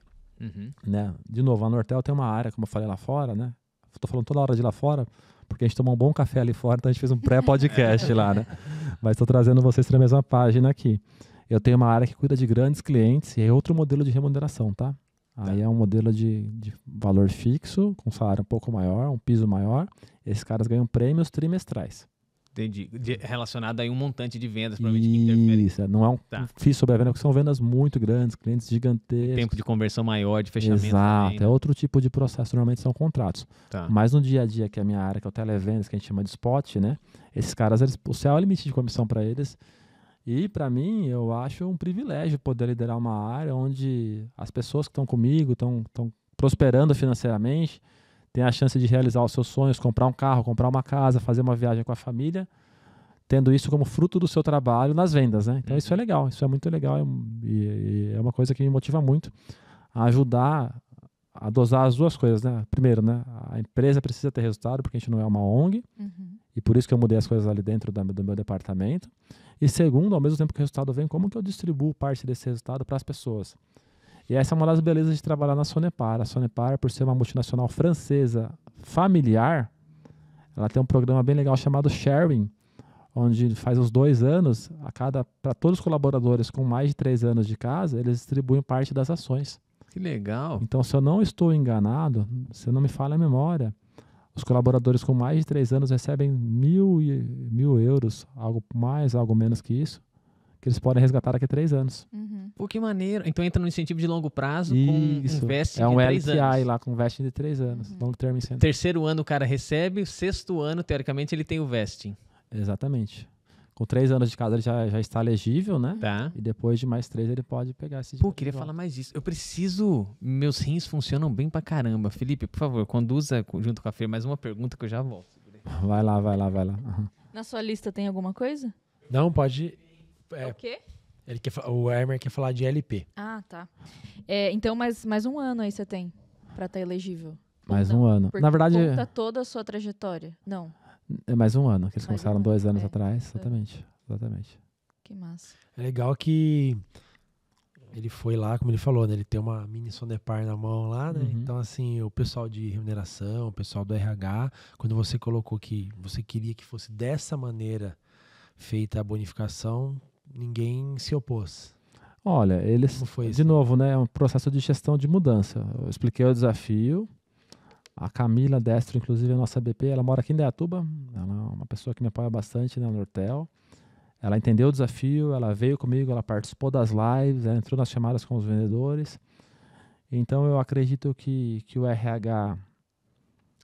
Né? De novo, a Nortel tem uma área, como eu falei lá fora, né? Estou falando toda hora de lá fora, porque a gente tomou um bom café ali fora, então a gente fez um pré-podcast lá, né? Mas estou trazendo vocês para a mesma página aqui. Eu tenho uma área que cuida de grandes clientes e é outro modelo de remuneração, tá? Aí é um modelo de valor fixo, com salário um pouco maior, um piso maior. Esses caras ganham prêmios trimestrais. Entendi. Relacionado a um montante de vendas, provavelmente, que interfere. Isso, não é um FII sobre a venda, porque são vendas muito grandes, clientes gigantescos. Tempo de conversão maior, de fechamento. Exato, também, né? É outro tipo de processo, normalmente são contratos. Mas no dia a dia, que é a minha área, que é o televendas, que a gente chama de spot, né? Esses caras, o céu é o limite de comissão para eles. E, para mim, eu acho um privilégio poder liderar uma área onde as pessoas que estão comigo estão prosperando financeiramente, têm a chance de realizar os seus sonhos, comprar um carro, comprar uma casa, fazer uma viagem com a família, tendo isso como fruto do seu trabalho nas vendas, né? Então, isso é legal, isso é muito legal e é uma coisa que me motiva muito a ajudar a dosar as duas coisas, né? Primeiro, né? A empresa precisa ter resultado, porque a gente não é uma ONG, e por isso que eu mudei as coisas ali dentro do meu departamento. E segundo, ao mesmo tempo que o resultado vem, como que eu distribuo parte desse resultado para as pessoas? E essa é uma das belezas de trabalhar na Sonepar. A Sonepar, por ser uma multinacional francesa familiar, ela tem um programa bem legal chamado Sharing, onde faz uns 2 anos, para todos os colaboradores com mais de 3 anos de casa, eles distribuem parte das ações. Que legal. Então, se eu não estou enganado, se não me falha a memória, os colaboradores com mais de 3 anos recebem 1.000 euros, algo mais, algo menos que isso, que eles podem resgatar daqui a 3 anos. Pô, que maneiro. Então entra no incentivo de longo prazo com um vesting de 3 anos. É um LTI lá com vesting de 3 anos. Long term incentive. Terceiro ano o cara recebe, o sexto ano, teoricamente, ele tem o vesting. Exatamente. Com 3 anos de casa ele já está elegível, né? Tá. E depois de mais 3 ele pode pegar esse dinheiro. Pô, queria falar mais disso. Eu preciso... Meus rins funcionam bem pra caramba. Felipe, por favor, conduza junto com a Fê mais uma pergunta que eu já volto. Vai lá. Na sua lista tem alguma coisa? Não, pode... O quê? O Hermer quer falar de LP. Ah, tá. Então, mais um ano aí você tem pra estar elegível. Mais um ano. Porque na verdade... conta toda a sua trajetória. Não. É mais um ano, que eles começaram 2 anos atrás. Exatamente. Que massa. É legal que ele foi lá, como ele falou, né? Ele tem uma mini Sonepar na mão lá, né? Então, assim, o pessoal de remuneração, o pessoal do RH, quando você colocou que você queria que fosse dessa maneira feita a bonificação, ninguém se opôs. Olha, eles... Como foi isso? De novo, né? É um processo de gestão de mudança. Eu expliquei o desafio. A Camila Destro, inclusive, a nossa BP, ela mora aqui em Indaiatuba. Ela é uma pessoa que me apoia bastante na Nortel. Ela entendeu o desafio, ela veio comigo, ela participou das lives, ela entrou nas chamadas com os vendedores. Então, eu acredito que o RH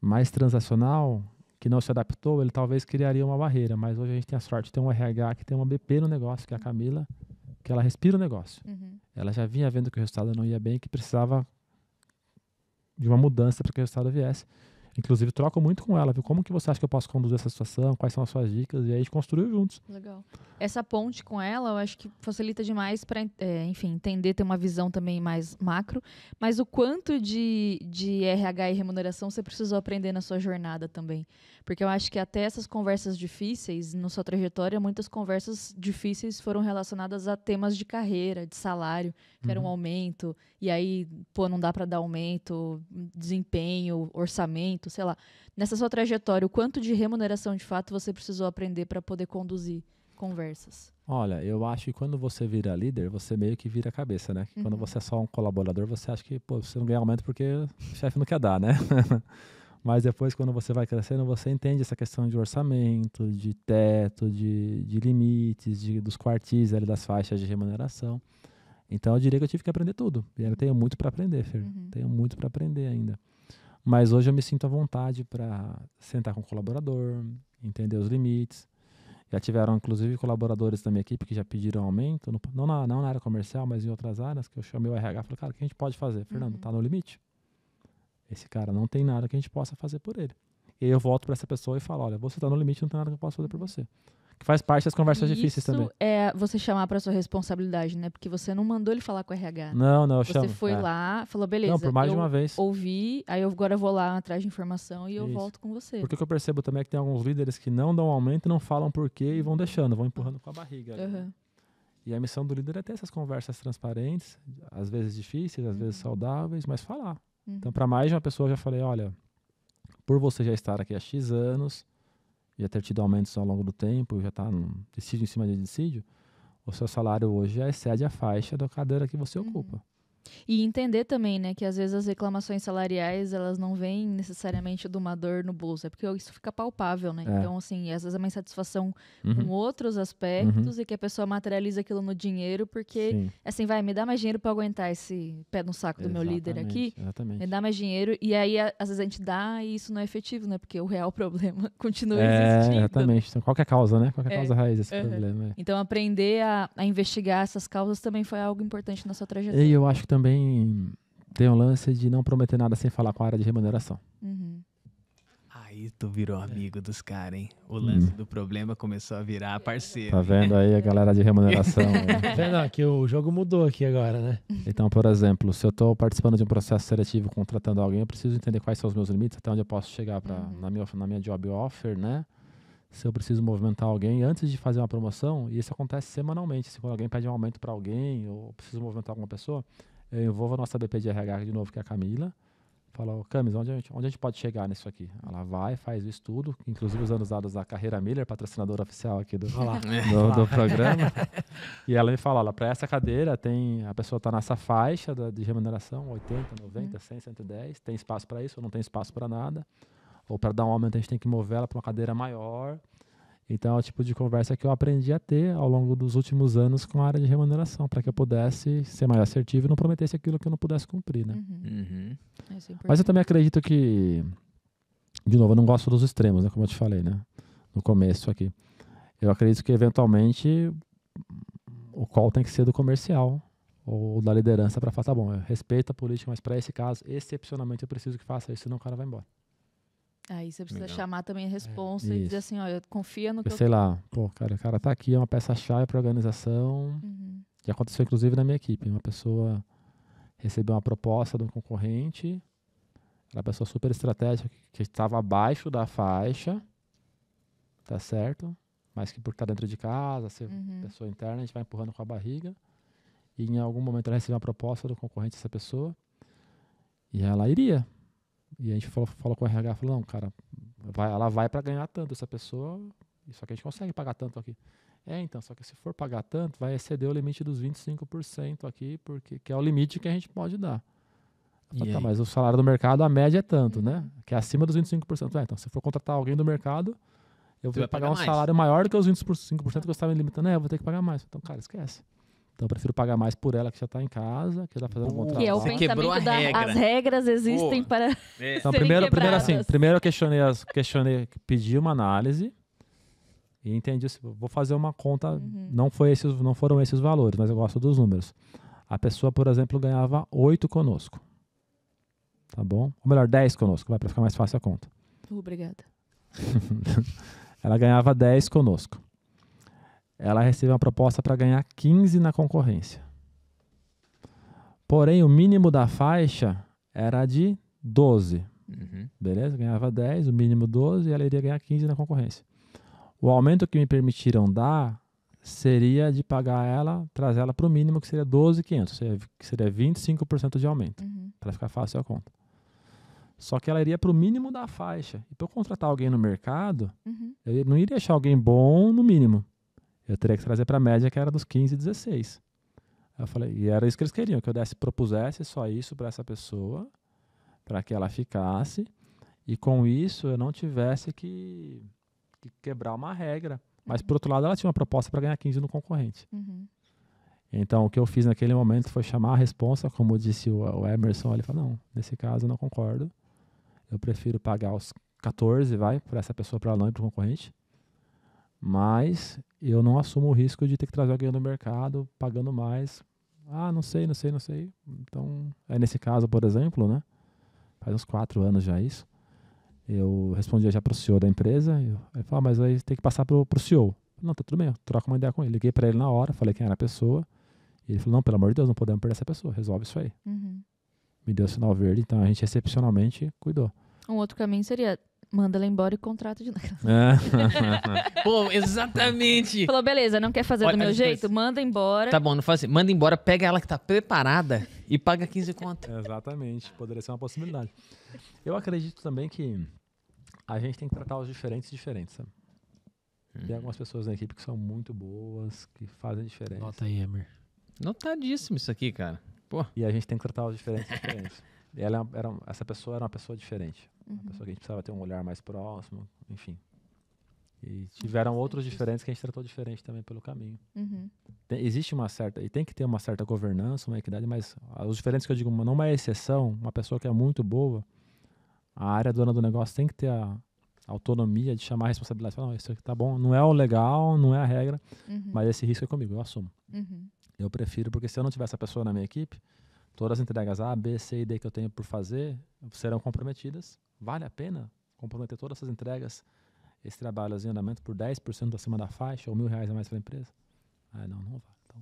mais transacional, que não se adaptou, ele talvez criaria uma barreira. Mas hoje a gente tem a sorte de ter um RH que tem uma BP no negócio, que é a Camila, que ela respira o negócio. Ela já vinha vendo que o resultado não ia bem, que precisava de uma mudança para que o resultado viesse. Inclusive, troco muito com ela, viu? Como que você acha que eu posso conduzir essa situação? Quais são as suas dicas? E aí a gente construiu juntos. Legal. Essa ponte com ela, eu acho que facilita demais para, enfim, entender, ter uma visão também mais macro. Mas o quanto de RH e remuneração você precisou aprender na sua jornada também. Porque eu acho que até essas conversas difíceis, na sua trajetória, muitas conversas difíceis foram relacionadas a temas de carreira, de salário, que era um aumento. E aí, não dá para dar aumento, desempenho, orçamento, sei lá. Nessa sua trajetória, o quanto de remuneração de fato você precisou aprender para poder conduzir conversas? Olha, eu acho que quando você vira líder, você meio que vira a cabeça, né? Quando você é só um colaborador, você acha que você não ganha aumento porque o chefe não quer dar, né? Mas depois, quando você vai crescendo, você entende essa questão de orçamento, de teto, de limites, dos quartis, das faixas de remuneração. Então, eu diria que eu tive que aprender tudo. E eu tenho muito para aprender, Fer. Tenho muito para aprender ainda. Mas hoje eu me sinto à vontade para sentar com o colaborador, entender os limites. Já tiveram, inclusive, colaboradores da minha equipe que já pediram aumento, não na área comercial, mas em outras áreas, que eu chamei o RH e falei, cara, o que a gente pode fazer? Fernando, tá no limite? Esse cara não tem nada que a gente possa fazer por ele. E aí eu volto para essa pessoa e falo, olha, você tá no limite, não tem nada que eu possa fazer por você. Que faz parte das conversas difíceis também. Isso é você chamar para sua responsabilidade, né? Porque você não mandou ele falar com o RH. Não, eu chamo. Você foi lá, falou, beleza, não, por mais de uma vez. Ouvi, aí agora eu vou lá atrás de informação e eu volto com você. Porque o que eu percebo também é que tem alguns líderes que não dão aumento, não falam por quê e vão deixando, vão empurrando com a barriga. E a missão do líder é ter essas conversas transparentes, às vezes difíceis, às vezes saudáveis, mas falar. Então, para mais de uma pessoa, eu já falei, olha, por você já estar aqui há X anos, já ter tido aumentos ao longo do tempo, já está num dissídio em cima de dissídio, o seu salário hoje já excede a faixa da cadeira que você ocupa. E entender também, né, que às vezes as reclamações salariais, elas não vêm necessariamente de uma dor no bolso, é porque isso fica palpável, né? Então, assim, às vezes é uma insatisfação com outros aspectos e que a pessoa materializa aquilo no dinheiro porque, assim, me dá mais dinheiro para aguentar esse pé no saco do meu líder aqui, me dá mais dinheiro, e aí às vezes a gente dá e isso não é efetivo, né? Porque o real problema continua existindo. Exatamente. Então, qual que é a causa, né? Qual que é a causa raiz desse problema? Então, aprender a investigar essas causas também foi algo importante na sua trajetória. E eu acho que também tem um lance de não prometer nada sem falar com a área de remuneração. Aí tu virou amigo dos caras, hein? O lance do problema começou a virar parceiro. Tá vendo aí a galera de remuneração? Tá vendo que o jogo mudou aqui agora, né? Então, por exemplo, se eu estou participando de um processo seletivo contratando alguém, eu preciso entender quais são os meus limites, até onde eu posso chegar na minha job offer, né? Se eu preciso movimentar alguém antes de fazer uma promoção, e isso acontece semanalmente. Se quando alguém pede um aumento para alguém, ou preciso movimentar alguma pessoa, eu envolvo a nossa BP de RH de novo, que é a Camila. Falo, Camis, onde a gente pode chegar nisso aqui? Ela vai, faz o estudo, inclusive usando os dados da Carreira Miller, patrocinadora oficial aqui do programa. E ela me fala, olha, para essa cadeira a pessoa está nessa faixa de remuneração, 80, 90, 100, 110, tem espaço para isso ou não tem espaço para nada? Ou para dar um aumento a gente tem que mover ela para uma cadeira maior. Então é o tipo de conversa que eu aprendi a ter ao longo dos últimos anos com a área de remuneração, para que eu pudesse ser mais assertivo e não prometesse aquilo que eu não pudesse cumprir, né? Mas eu também acredito que, de novo, eu não gosto dos extremos, né? Como eu te falei, né? No começo aqui. Eu acredito que, eventualmente, o call tem que ser do comercial ou da liderança para falar, tá bom, eu respeito a política, mas para esse caso, excepcionalmente, eu preciso que faça isso, senão o cara vai embora. Aí você precisa chamar também a responsa e dizer assim, ó, confia no que sei lá, pô, cara, o cara tá aqui, é uma peça-chave para a organização. Já aconteceu, inclusive, na minha equipe. Uma pessoa recebeu uma proposta de um concorrente, era uma pessoa super estratégica, que estava abaixo da faixa, tá certo? Mas que por estar dentro de casa, ser pessoa interna, a gente vai empurrando com a barriga. E em algum momento ela recebeu uma proposta do concorrente dessa pessoa, e ela iria. E a gente falou com o RH, falou, não, cara, ela vai para ganhar tanto essa pessoa, só que a gente consegue pagar tanto aqui. Então, só que se for pagar tanto, vai exceder o limite dos 25% aqui, porque que é o limite que a gente pode dar. Falei, tá, mas o salário do mercado, a média é tanto, né? Que é acima dos 25%. Então, se for contratar alguém do mercado, eu vou pagar um salário maior do que os 25% que eu estava me limitando. Eu vou ter que pagar mais. Então, cara, esquece. Então, eu prefiro pagar mais por ela que já está em casa, que já está fazendo um contrato. Que é o pensamento as regras existem para então, primeiro eu questionei, pedi uma análise e entendi, vou fazer uma conta, não foram esses os valores, mas eu gosto dos números. A pessoa, por exemplo, ganhava 8 conosco. tá bom? Ou melhor, 10 conosco, vai, para ficar mais fácil a conta. Obrigada. Ela ganhava 10 conosco. Ela recebeu uma proposta para ganhar 15 na concorrência. Porém, o mínimo da faixa era de 12. Beleza? Ganhava 10, o mínimo 12, e ela iria ganhar 15 na concorrência. O aumento que me permitiram dar seria de pagar ela, trazer ela para o mínimo, que seria 12.500, que seria 25% de aumento, para ficar fácil a conta. Só que ela iria para o mínimo da faixa. E para eu contratar alguém no mercado, eu não iria achar alguém bom no mínimo. Eu teria que trazer para a média, que era dos 15 e 16. Eu falei, e era isso que eles queriam, que eu propusesse só isso para essa pessoa, para que ela ficasse, e com isso eu não tivesse que quebrar uma regra. Mas, por outro lado, ela tinha uma proposta para ganhar 15 no concorrente. Então, o que eu fiz naquele momento foi chamar a responsa, como disse o Emerson, ele falou, não, nesse caso eu não concordo, eu prefiro pagar os 14, para essa pessoa, para ela não ir para o concorrente, mas eu não assumo o risco de ter que trazer alguém no mercado pagando mais. Não sei. Então, nesse caso, por exemplo, né, faz uns 4 anos já isso, eu respondia já para o CEO da empresa, ele falou, mas aí tem que passar para o CEO. Não, tá tudo bem, eu troco uma ideia com ele. Liguei para ele na hora, falei quem era a pessoa, e ele falou, não, pelo amor de Deus, não podemos perder essa pessoa, resolve isso aí. Me deu sinal verde, então a gente excepcionalmente cuidou. Um outro caminho seria, manda ela embora e contrata de novo. Pô, exatamente. Falou, beleza, não quer fazer do meu jeito? Manda embora. Tá bom, não faz assim. Manda embora, pega ela que tá preparada e paga 15 conto. Exatamente, poderia ser uma possibilidade. Eu acredito também que a gente tem que tratar os diferentes, sabe? Tem algumas pessoas na equipe que são muito boas, que fazem diferença. Nota aí, Emer. Notadíssimo isso aqui, cara. Pô. E a gente tem que tratar os diferentes. E essa pessoa era uma pessoa diferente. Uma pessoa que a gente precisava ter um olhar mais próximo, enfim. E tiveram outros diferentes que a gente tratou diferente também pelo caminho. Existe uma certa, e tem que ter uma certa governança, uma equidade, mas os diferentes que eu digo, não uma exceção, uma pessoa que é muito boa, a área dona do negócio tem que ter a autonomia de chamar a responsabilidade. Falar, não, isso aqui tá bom, não é o legal, não é a regra, mas esse risco é comigo, eu assumo. Eu prefiro, porque se eu não tiver essa pessoa na minha equipe, todas as entregas A, B, C e D que eu tenho por fazer serão comprometidas. Vale a pena comprometer todas essas entregas, esse trabalho em andamento por 10% acima da faixa ou R$1.000 a mais para a empresa? Não vale. Então,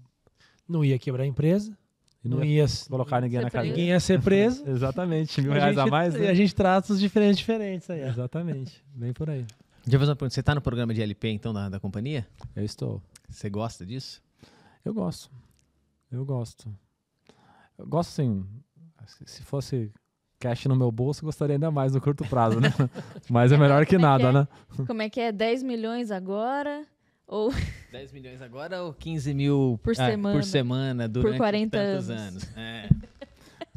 não ia quebrar a empresa. E não ia colocar ninguém na cadeia. Ninguém ia ser preso. Exatamente, R$1.000 a mais. Né? E a gente trata os diferentes aí. Exatamente, bem por aí. Deixa eu fazer uma pergunta. Você está no programa de LP, então, da companhia? Eu estou. Você gosta disso? Eu gosto, assim, se fosse cash no meu bolso, eu gostaria ainda mais no curto prazo, né? Mas é melhor que nada, né? Como é que é? 10 milhões agora? Ou 10 milhões agora ou 15 mil por semana durante por 40 tantos anos.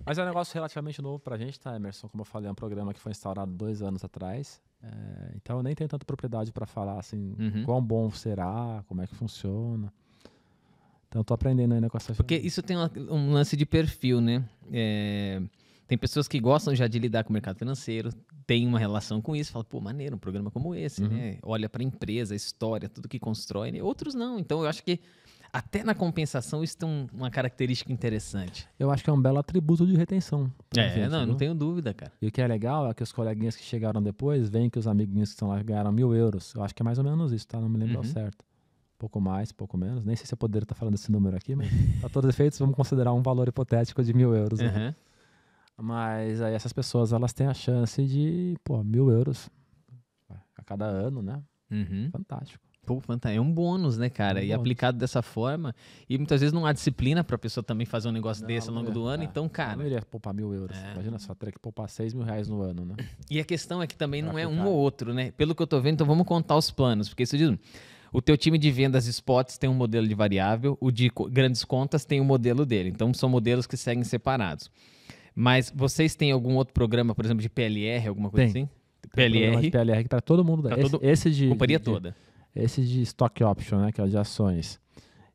Mas é um negócio relativamente novo pra gente, tá, Emerson? Como eu falei, é um programa que foi instaurado 2 anos atrás. Então eu nem tenho tanta propriedade para falar assim, quão bom será, como é que funciona. Então eu tô aprendendo ainda com essa... Porque isso tem um lance de perfil, né? Tem pessoas que gostam já de lidar com o mercado financeiro, tem uma relação com isso, fala, pô, maneiro, um programa como esse, né? Olha para a empresa, a história, tudo que constrói, né? Outros não. Então eu acho que até na compensação isso tem uma característica interessante. Eu acho que é um belo atributo de retenção. Não tenho dúvida, cara. E o que é legal é que os coleguinhas que chegaram depois, veem que os amiguinhos que estão lá ganharam €1.000. Eu acho que é mais ou menos isso, tá? Não me lembro ao certo. Pouco mais, pouco menos. Nem sei se eu poderia estar falando esse número aqui, mas para todos os efeitos, vamos considerar um valor hipotético de €1.000. Né? Mas aí essas pessoas, elas têm a chance de, €1.000 a cada ano, né? Fantástico. Pô, é um bônus, né, cara? E aplicado dessa forma. E muitas vezes não há disciplina para a pessoa também fazer um negócio desse ao longo do ano. Então, cara... Eu não iria poupar €1.000. Imagina só, teria que poupar R$6.000 no ano, né? E a questão é que também não é um ou outro, né? Pelo que eu tô vendo, então vamos contar os planos. Porque isso diz... O teu time de vendas spots tem um modelo de variável, o de grandes contas tem um modelo dele. Então, são modelos que seguem separados. Mas vocês têm algum outro programa, por exemplo, de PLR, alguma coisa assim? PLR? PLR que para todo mundo. Esse de companhia toda. Esse de stock option, né, que é o de ações,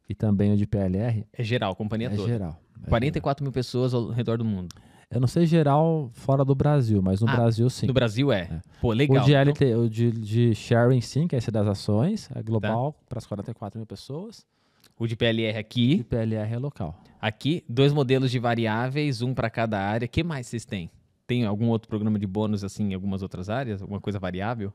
e também o de PLR. É geral, companhia toda. É geral. 44 mil pessoas ao redor do mundo. Eu não sei geral fora do Brasil, mas no Brasil sim. No Brasil é. Pô, legal. O de LT, então... o de sharing sim, que é esse das ações, é global para as 44 mil pessoas. O de PLR aqui. O de PLR é local. Aqui, 2 modelos de variáveis, um para cada área. O que mais vocês têm? tem algum outro programa de bônus, assim, em algumas outras áreas? Alguma coisa variável?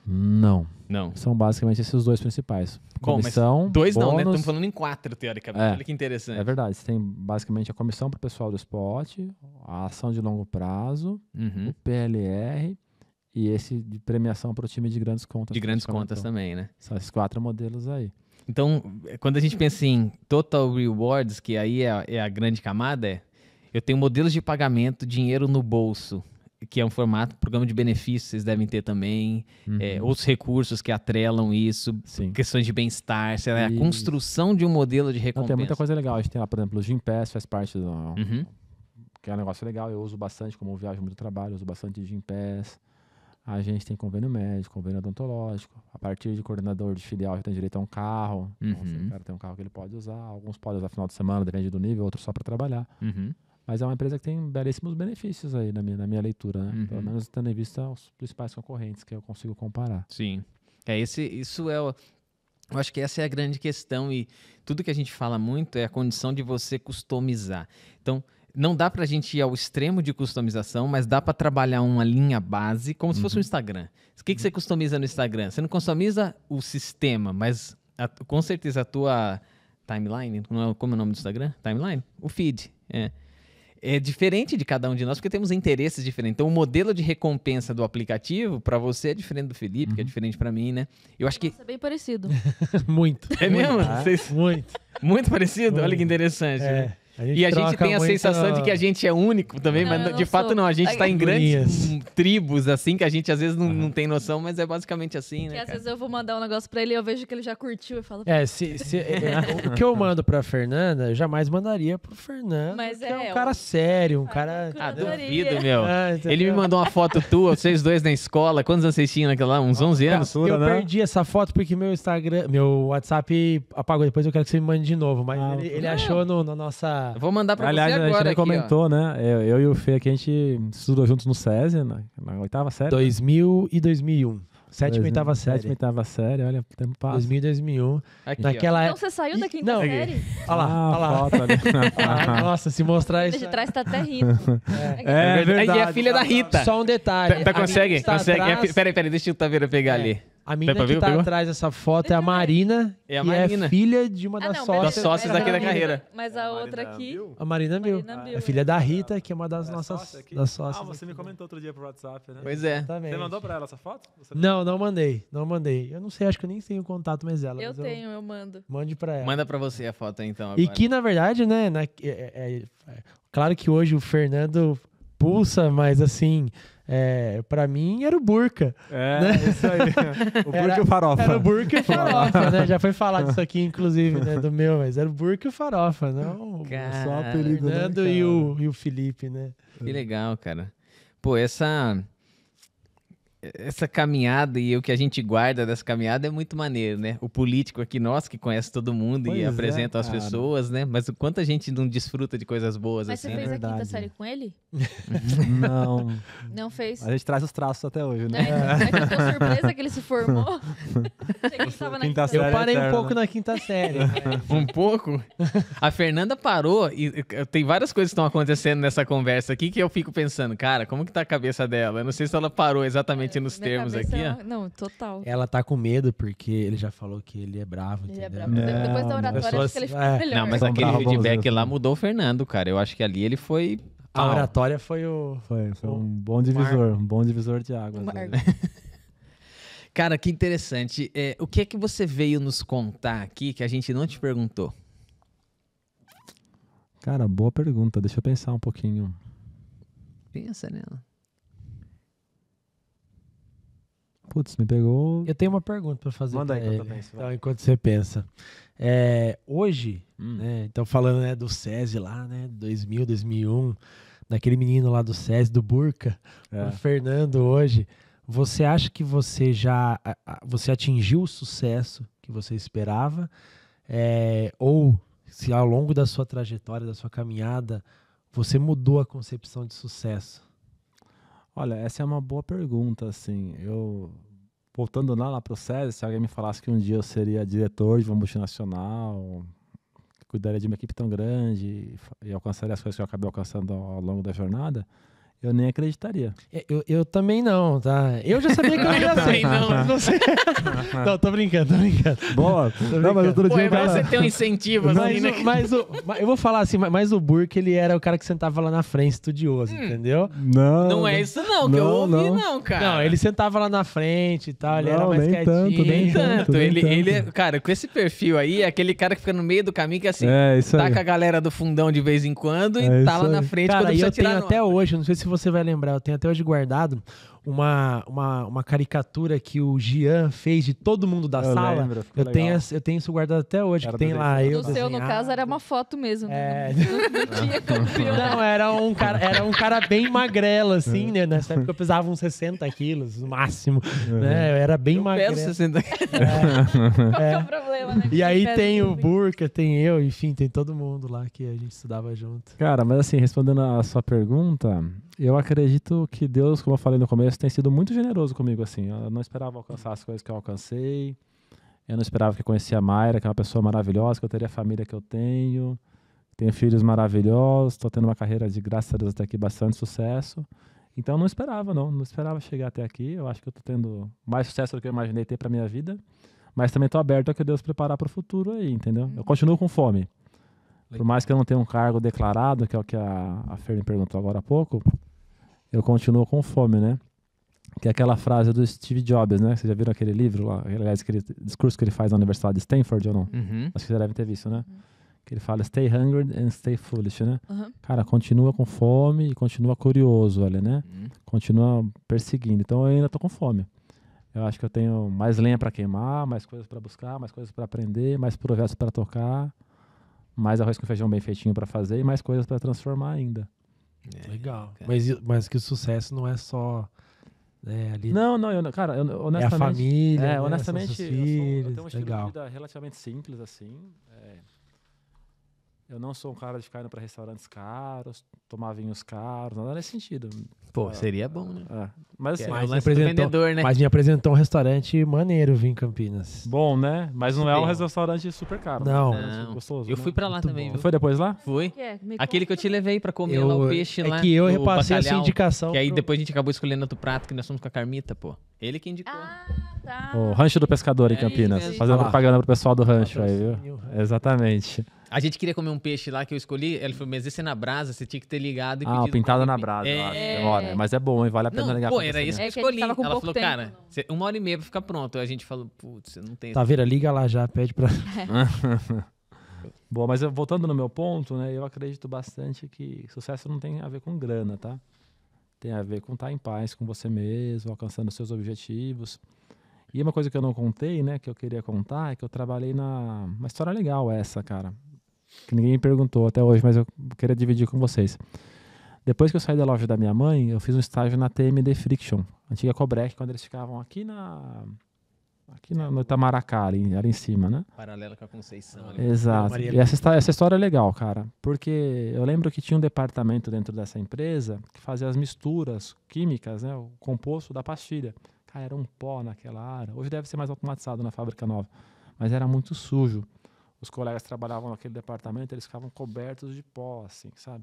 Não. Não. São basicamente esses 2 principais. Comissão, mas 2 bônus, não, né? Estamos falando em 4, teoricamente. Olha que interessante. É verdade. Você tem basicamente a comissão para o pessoal do esporte, a ação de longo prazo, o PLR e esse de premiação para o time de grandes contas. De grandes contas também, né? São esses 4 modelos aí. Então, quando a gente pensa em Total Rewards, que aí é a grande camada, eu tenho modelos de pagamento, dinheiro no bolso, que é um formato, programa de benefícios, vocês devem ter também, outros recursos que atrelam isso, questões de bem-estar, a construção de um modelo de recompensa. Tem muita coisa legal. A gente tem lá, por exemplo, o Gympass faz parte do... que é um negócio legal. Eu uso bastante, como eu viajo muito trabalho, eu uso bastante Gympass. A gente tem convênio médico, convênio odontológico. A partir de coordenador de filial já tem direito a um carro. Então, o cara tem um carro que ele pode usar. Alguns podem usar no final de semana, depende do nível, outros só para trabalhar. Mas é uma empresa que tem belíssimos benefícios aí na minha leitura, né? Pelo menos tendo em vista os principais concorrentes que eu consigo comparar. Sim. Eu acho que essa é a grande questão e tudo que a gente fala muito é a condição de você customizar. Então, não dá pra gente ir ao extremo de customização, mas dá pra trabalhar uma linha base, como se fosse um Instagram. O que você customiza no Instagram? Você não customiza o sistema, mas com certeza a tua timeline, como é o nome do Instagram? Timeline? O feed, é diferente de cada um de nós, porque temos interesses diferentes. Então, o modelo de recompensa do aplicativo, para você, é diferente do Felipe, que é diferente para mim, né? Eu acho que... Nossa, é bem parecido. Muito. É mesmo? Muito. Muito parecido? Olha que interessante. Né? E a gente tem a sensação de que a gente é único também, mas de fato não. A gente está em grandes tribos, assim, que a gente às vezes não tem noção, mas é basicamente assim, né? Que às vezes eu vou mandar um negócio pra ele e eu vejo que ele já curtiu e falo... O que eu mando pra Fernanda, eu jamais mandaria pro Fernando. Mas é um cara sério, um cara... Duvido, meu. Ele me mandou uma foto tua, vocês dois na escola. Quantos anos vocês tinham naquela lá? Uns 11 anos? Eu perdi essa foto porque meu WhatsApp apagou. Depois eu quero que você me mande de novo. Mas ele achou na nossa... Eu vou mandar pra você agora. A gente comentou, né? Eu e o Fê aqui, a gente estudou juntos no SESI, na 8ª série. 2000 e 2001. 7ª e 8ª série. 7ª e 8ª série, olha, o tempo passa. 2000 e 2001. Aqui, naquela época... Então você saiu da 5ª série? Olha lá. Nossa, se mostrar isso... De trás tá até rindo. É verdade. E a filha da Rita. Só um detalhe. Consegue? Peraí, deixa o Taveira pegar ali. A menina que tá atrás dessa foto é a Marina, que é filha de uma das sócias daqui da carreira. Mas a outra aqui... A Marina Bill. É filha da Rita, que é uma das nossas sócias. Você me comentou outro dia pro WhatsApp, né? Pois é. Você mandou pra ela essa foto? Não mandei. Eu não sei, acho que eu nem tenho contato mais dela. Eu mando. Mande pra ela. Manda pra você a foto aí, então. Agora. E que, na verdade, né, claro que hoje o Fernando pulsa, mas assim... pra mim era o Burka. Né? Isso aí. O Burka e o Farofa. Era o Burka e o Farofa, né? Já foi falar disso aqui, inclusive, né? Do meu, mas era o Burka e o Farofa, não? Só o apelido, o Fernando, né, e o Felipe, né? Que legal, cara. Pô, essa caminhada e o que a gente guarda dessa caminhada é muito maneiro, né? O político aqui, nosso, que conhece todo mundo e apresenta as pessoas, né? Mas o quanto a gente não desfruta de coisas boas. Mas assim, você fez a 5ª série com ele? Não. Não fez? A gente traz os traços até hoje, né? Eu tô surpresa que ele se formou. Eu parei um pouco na 5ª série. Um pouco? A Fernanda parou e tem várias coisas que estão acontecendo nessa conversa aqui que eu fico pensando, cara, como que tá a cabeça dela? Eu não sei se ela parou exatamente nos termos aqui, ó. Não, total. Ela tá com medo porque ele já falou que ele é bravo. Ele é bravo. Depois da oratória, acho que ele ficou melhor. Não, mas aquele feedback lá mudou o Fernando, cara. Eu acho que ali ele foi... A oratória foi Foi um bom divisor, um bom divisor de águas. Cara, que interessante. O que é que você veio nos contar aqui que a gente não te perguntou? Cara, boa pergunta. Deixa eu pensar um pouquinho. Pensa nela. Putz, me pegou... Eu tenho uma pergunta para fazer. Manda aí, enquanto você pensa. Hoje, né, então falando, né, do SESI lá, né, 2000, 2001, daquele menino lá do SESI, do Burka, o Fernando hoje, você acha que você atingiu o sucesso que você esperava? Ou se ao longo da sua trajetória, da sua caminhada, você mudou a concepção de sucesso? Olha, essa é uma boa pergunta, assim. Voltando lá pro SESI, se alguém me falasse que um dia eu seria diretor de uma multinacional, cuidaria de uma equipe tão grande e alcançaria as coisas que eu acabei alcançando ao longo da jornada, eu nem acreditaria. Eu também não, tá? Eu já sabia que eu ia ser. Não, você... Não, tô brincando. Boa. Não, mas outro dia... Você tem um incentivo, assim, né? Mas eu vou falar assim, mas o Burke, ele era o cara que sentava lá na frente, estudioso, entendeu? Não é isso não, que eu ouvi não, cara. Não, ele sentava lá na frente e tal, ele era mais nem quietinho. Nem tanto. Ele, cara, com esse perfil aí, é aquele cara que fica no meio do caminho que assim, isso tá aí. com a galera do fundão de vez em quando e tá lá na frente Cara, quando e precisa eu tenho tirar até nota. hoje, não sei se você vai lembrar, eu tenho até hoje guardado uma caricatura que o Gian fez de todo mundo da sala. Lembro, eu tenho isso guardado até hoje, que tem lá eu O seu, no caso, era uma foto mesmo. É. Não tinha campeão. Não, era um cara bem magrelo, assim, né? Nessa época eu pesava uns 60 quilos, no máximo. Né? Eu era bem magrelo. Peso 60. Qual que é o problema, né? E aí tem o Burka, tem eu, enfim, tem todo mundo lá que a gente estudava junto. Cara, mas assim, respondendo a sua pergunta, eu acredito que Deus, como eu falei no começo, tem sido muito generoso comigo, assim. Eu não esperava alcançar as coisas que eu alcancei. Eu não esperava que eu conhecia a Mayra, que é uma pessoa maravilhosa, que eu teria a família que eu tenho. Tenho filhos maravilhosos, estou tendo uma carreira de, graças a Deus, até aqui bastante sucesso. Então eu não esperava, não esperava chegar até aqui. Eu acho que eu estou tendo mais sucesso do que eu imaginei ter para minha vida. Mas também estou aberto a que Deus preparar para o futuro aí, entendeu? Eu continuo com fome. Por mais que eu não tenha um cargo declarado, que é o que a Fer me perguntou agora há pouco, eu continuo com fome, né? Que é aquela frase do Steve Jobs, né? Vocês já viram aquele livro lá? Aliás, aquele discurso que ele faz na Universidade de Stanford ou não? Uhum. Acho que você deve ter visto, né? Que ele fala stay hungry and stay foolish, né? Uhum. Cara, continua com fome e continua curioso, olha, né? Continua perseguindo. Então eu ainda tô com fome. Eu acho que eu tenho mais lenha para queimar, mais coisas para buscar, mais coisas para aprender, mais projetos para tocar, mais arroz com feijão bem feitinho para fazer e mais coisas para transformar ainda. Legal. Mas que o sucesso não é só... ali. Não, cara, honestamente... É a família, né? honestamente, São seus eu filhos, tenho um estilo legal. de vida relativamente simples, assim. Eu não sou um cara de ficar indo para restaurantes caros, tomar vinhos caros, nada nesse sentido. Pô, seria bom, né? Mas assim, Mas me apresentou um restaurante maneiro, vim em Campinas. Bom, né? Mas não é um restaurante super caro. Não. Gostoso, Eu né? fui pra lá Muito também, bom. viu? Foi depois lá? Fui. Que é? Aquele que eu te levei pra comer lá o peixe lá. É que eu do repassei essa bacalhau, indicação. Que aí depois a gente acabou escolhendo outro prato, que nós fomos com a Carmita, pô. Ele que indicou. Ah, tá. O Rancho do Pescador em É Campinas. isso mesmo. Fazendo Ah lá. propaganda pro pessoal do rancho aí, viu? Patrocínio. Exatamente. A gente queria comer um peixe lá que eu escolhi. Ele falou, mas esse é na brasa, você tinha que ter ligado e Ah, pedido o pintado pra na ele. brasa. É. Demora, mas é bom, hein? Vale a pena Não, ligar pô, pra era você, isso né? que eu É que a gente escolhi. tava com Ela pouco falou, tempo, cara, 1h30 pra ficar pronto. Aí a gente falou, putz, você não tem... Taveira, liga lá já, pede pra... Bom, mas voltando no meu ponto, né? Eu acredito bastante que sucesso não tem a ver com grana, tá? Tem a ver com estar em paz com você mesmo, alcançando seus objetivos. E uma coisa que eu não contei, né? Que eu queria contar é que eu trabalhei uma história legal essa, cara. Que ninguém me perguntou até hoje, mas eu queria dividir com vocês. Depois que eu saí da loja da minha mãe, eu fiz um estágio na TMD Friction, antiga Cobrec, quando eles ficavam aqui no Itamaracá, ali em cima, né? Paralela com a Conceição. Ali. Exato. Maria E essa história é legal, cara, porque eu lembro que tinha um departamento dentro dessa empresa que fazia as misturas químicas, né? O composto da pastilha. Cara, era um pó naquela área. Hoje deve ser mais automatizado na fábrica nova, mas era muito sujo. Os colegas trabalhavam naquele departamento, eles ficavam cobertos de pó, assim, sabe?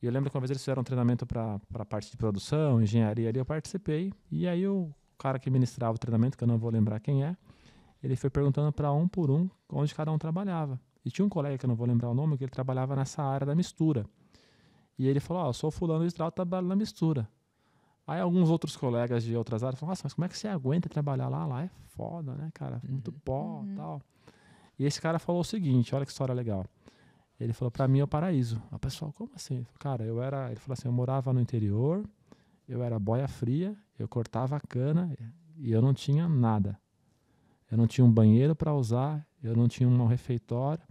E eu lembro que uma vez eles fizeram um treinamento para a parte de produção, engenharia ali, eu participei. E aí o cara que ministrava o treinamento, que eu não vou lembrar quem é, ele foi perguntando para um por um onde cada um trabalhava. E tinha um colega, que eu não vou lembrar o nome, que ele trabalhava nessa área da mistura. E ele falou, eu sou fulano de tal, trabalho na mistura. Aí alguns outros colegas de outras áreas falaram, nossa, mas como é que você aguenta trabalhar lá? Lá é foda, né, cara? Muito pó e tal. E esse cara falou o seguinte, olha que história legal. Ele falou, pra mim é o paraíso. O pessoal, como assim? Cara, ele falou assim, eu morava no interior, eu era boia fria, eu cortava a cana e eu não tinha nada. Eu não tinha um banheiro para usar, eu não tinha um refeitório.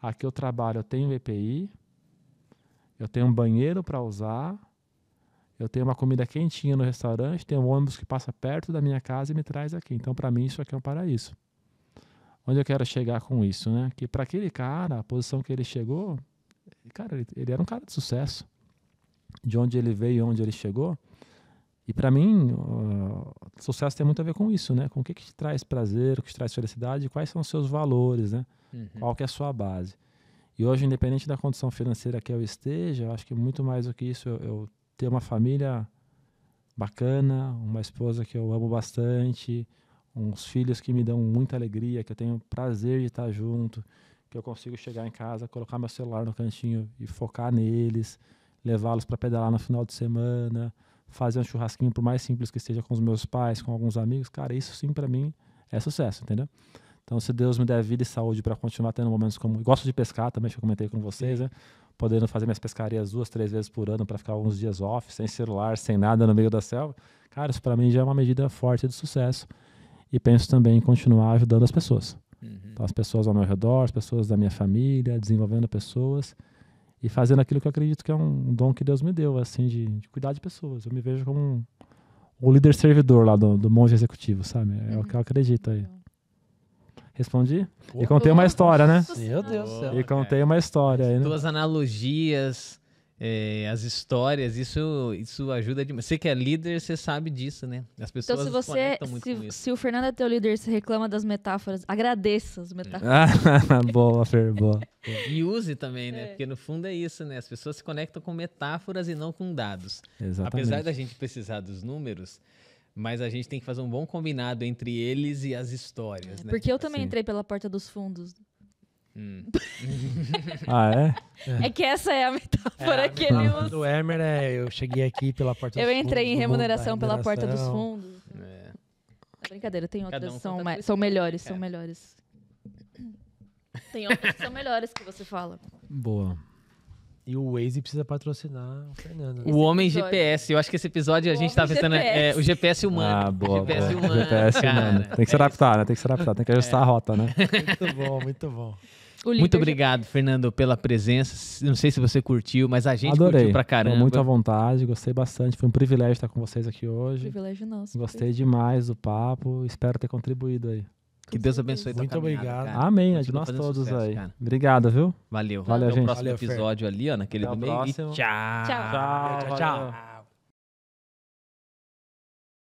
Aqui eu trabalho, eu tenho EPI, eu tenho um banheiro para usar, eu tenho uma comida quentinha no restaurante, tem um ônibus que passa perto da minha casa e me traz aqui. Então, para mim, isso aqui é um paraíso. Onde eu quero chegar com isso, né? Que para aquele cara, a posição que ele chegou, cara, ele era um cara de sucesso. De onde ele veio e onde ele chegou. E para mim, sucesso tem muito a ver com isso, né? Com o que te traz prazer, o que te traz felicidade, quais são os seus valores, né? Qual que é a sua base. E hoje, independente da condição financeira que eu esteja, eu acho que muito mais do que isso, eu ter uma família bacana, uma esposa que eu amo bastante, uns filhos que me dão muita alegria, que eu tenho prazer de estar junto, que eu consigo chegar em casa, colocar meu celular no cantinho e focar neles, levá-los para pedalar no final de semana, fazer um churrasquinho, por mais simples que seja, com os meus pais, com alguns amigos. Cara, isso sim para mim é sucesso, entendeu? Então, se Deus me der vida e saúde para continuar tendo momentos como... Gosto de pescar também, que eu comentei com vocês, né? Podendo fazer minhas pescarias 2, 3 vezes por ano para ficar alguns dias off, sem celular, sem nada no meio da selva. Cara, isso para mim já é uma medida forte de sucesso. E penso também em continuar ajudando as pessoas. Então, as pessoas ao meu redor, as pessoas da minha família, desenvolvendo pessoas e fazendo aquilo que eu acredito que é um dom que Deus me deu, assim, de cuidar de pessoas. Eu me vejo como um líder servidor lá do monge executivo, sabe? É o que eu acredito aí. Respondi? E contei uma história, né? Meu Deus do céu. E contei uma história aí, né? Duas analogias, as histórias, isso ajuda demais. Você que é líder, você sabe disso, né? As pessoas então, se conectam muito com isso. Se o Fernando é teu líder, você reclama das metáforas, agradeça as metáforas. Boa, Fer, boa. E use também, né? Porque no fundo é isso, né? As pessoas se conectam com metáforas e não com dados. Exatamente. Apesar da gente precisar dos números, mas a gente tem que fazer um bom combinado entre eles e as histórias, né? Porque eu também entrei pela porta dos fundos. Ah, é? É que essa é a metáfora que ele usa. Do Hermer eu cheguei aqui pela porta dos fundos. Eu entrei em remuneração pela porta dos fundos. É brincadeira, tem outras que são melhores, são melhores. Tem outras que são melhores que você fala. Boa. E o Waze precisa patrocinar o Fernando. O Homem GPS. Eu acho que esse episódio a gente tá pensando o GPS humano. Ah, boa. GPS boa. humano. GPS humano. Tem que se adaptar, né? Tem que se adaptar. Tem que ajustar a rota, né? Muito bom, muito bom. Muito obrigado, Fernando, pela presença. Não sei se você curtiu, mas a gente Adorei. curtiu pra caramba. Tô muito à vontade, gostei bastante. Foi um privilégio estar com vocês aqui hoje. Privilégio nosso. Gostei demais do papo. Espero ter contribuído aí. Que Deus abençoe tua Muito caminhada, obrigado. cara. Amém, Continua de nós fazendo todos sucesso, aí. cara. Obrigado, viu? Valeu. Valeu, Até gente. o próximo Valeu, Fer. episódio ali, ó, naquele Até do o meio. E próximo. tchau. Tchau. Tchau. Tchau. Valeu.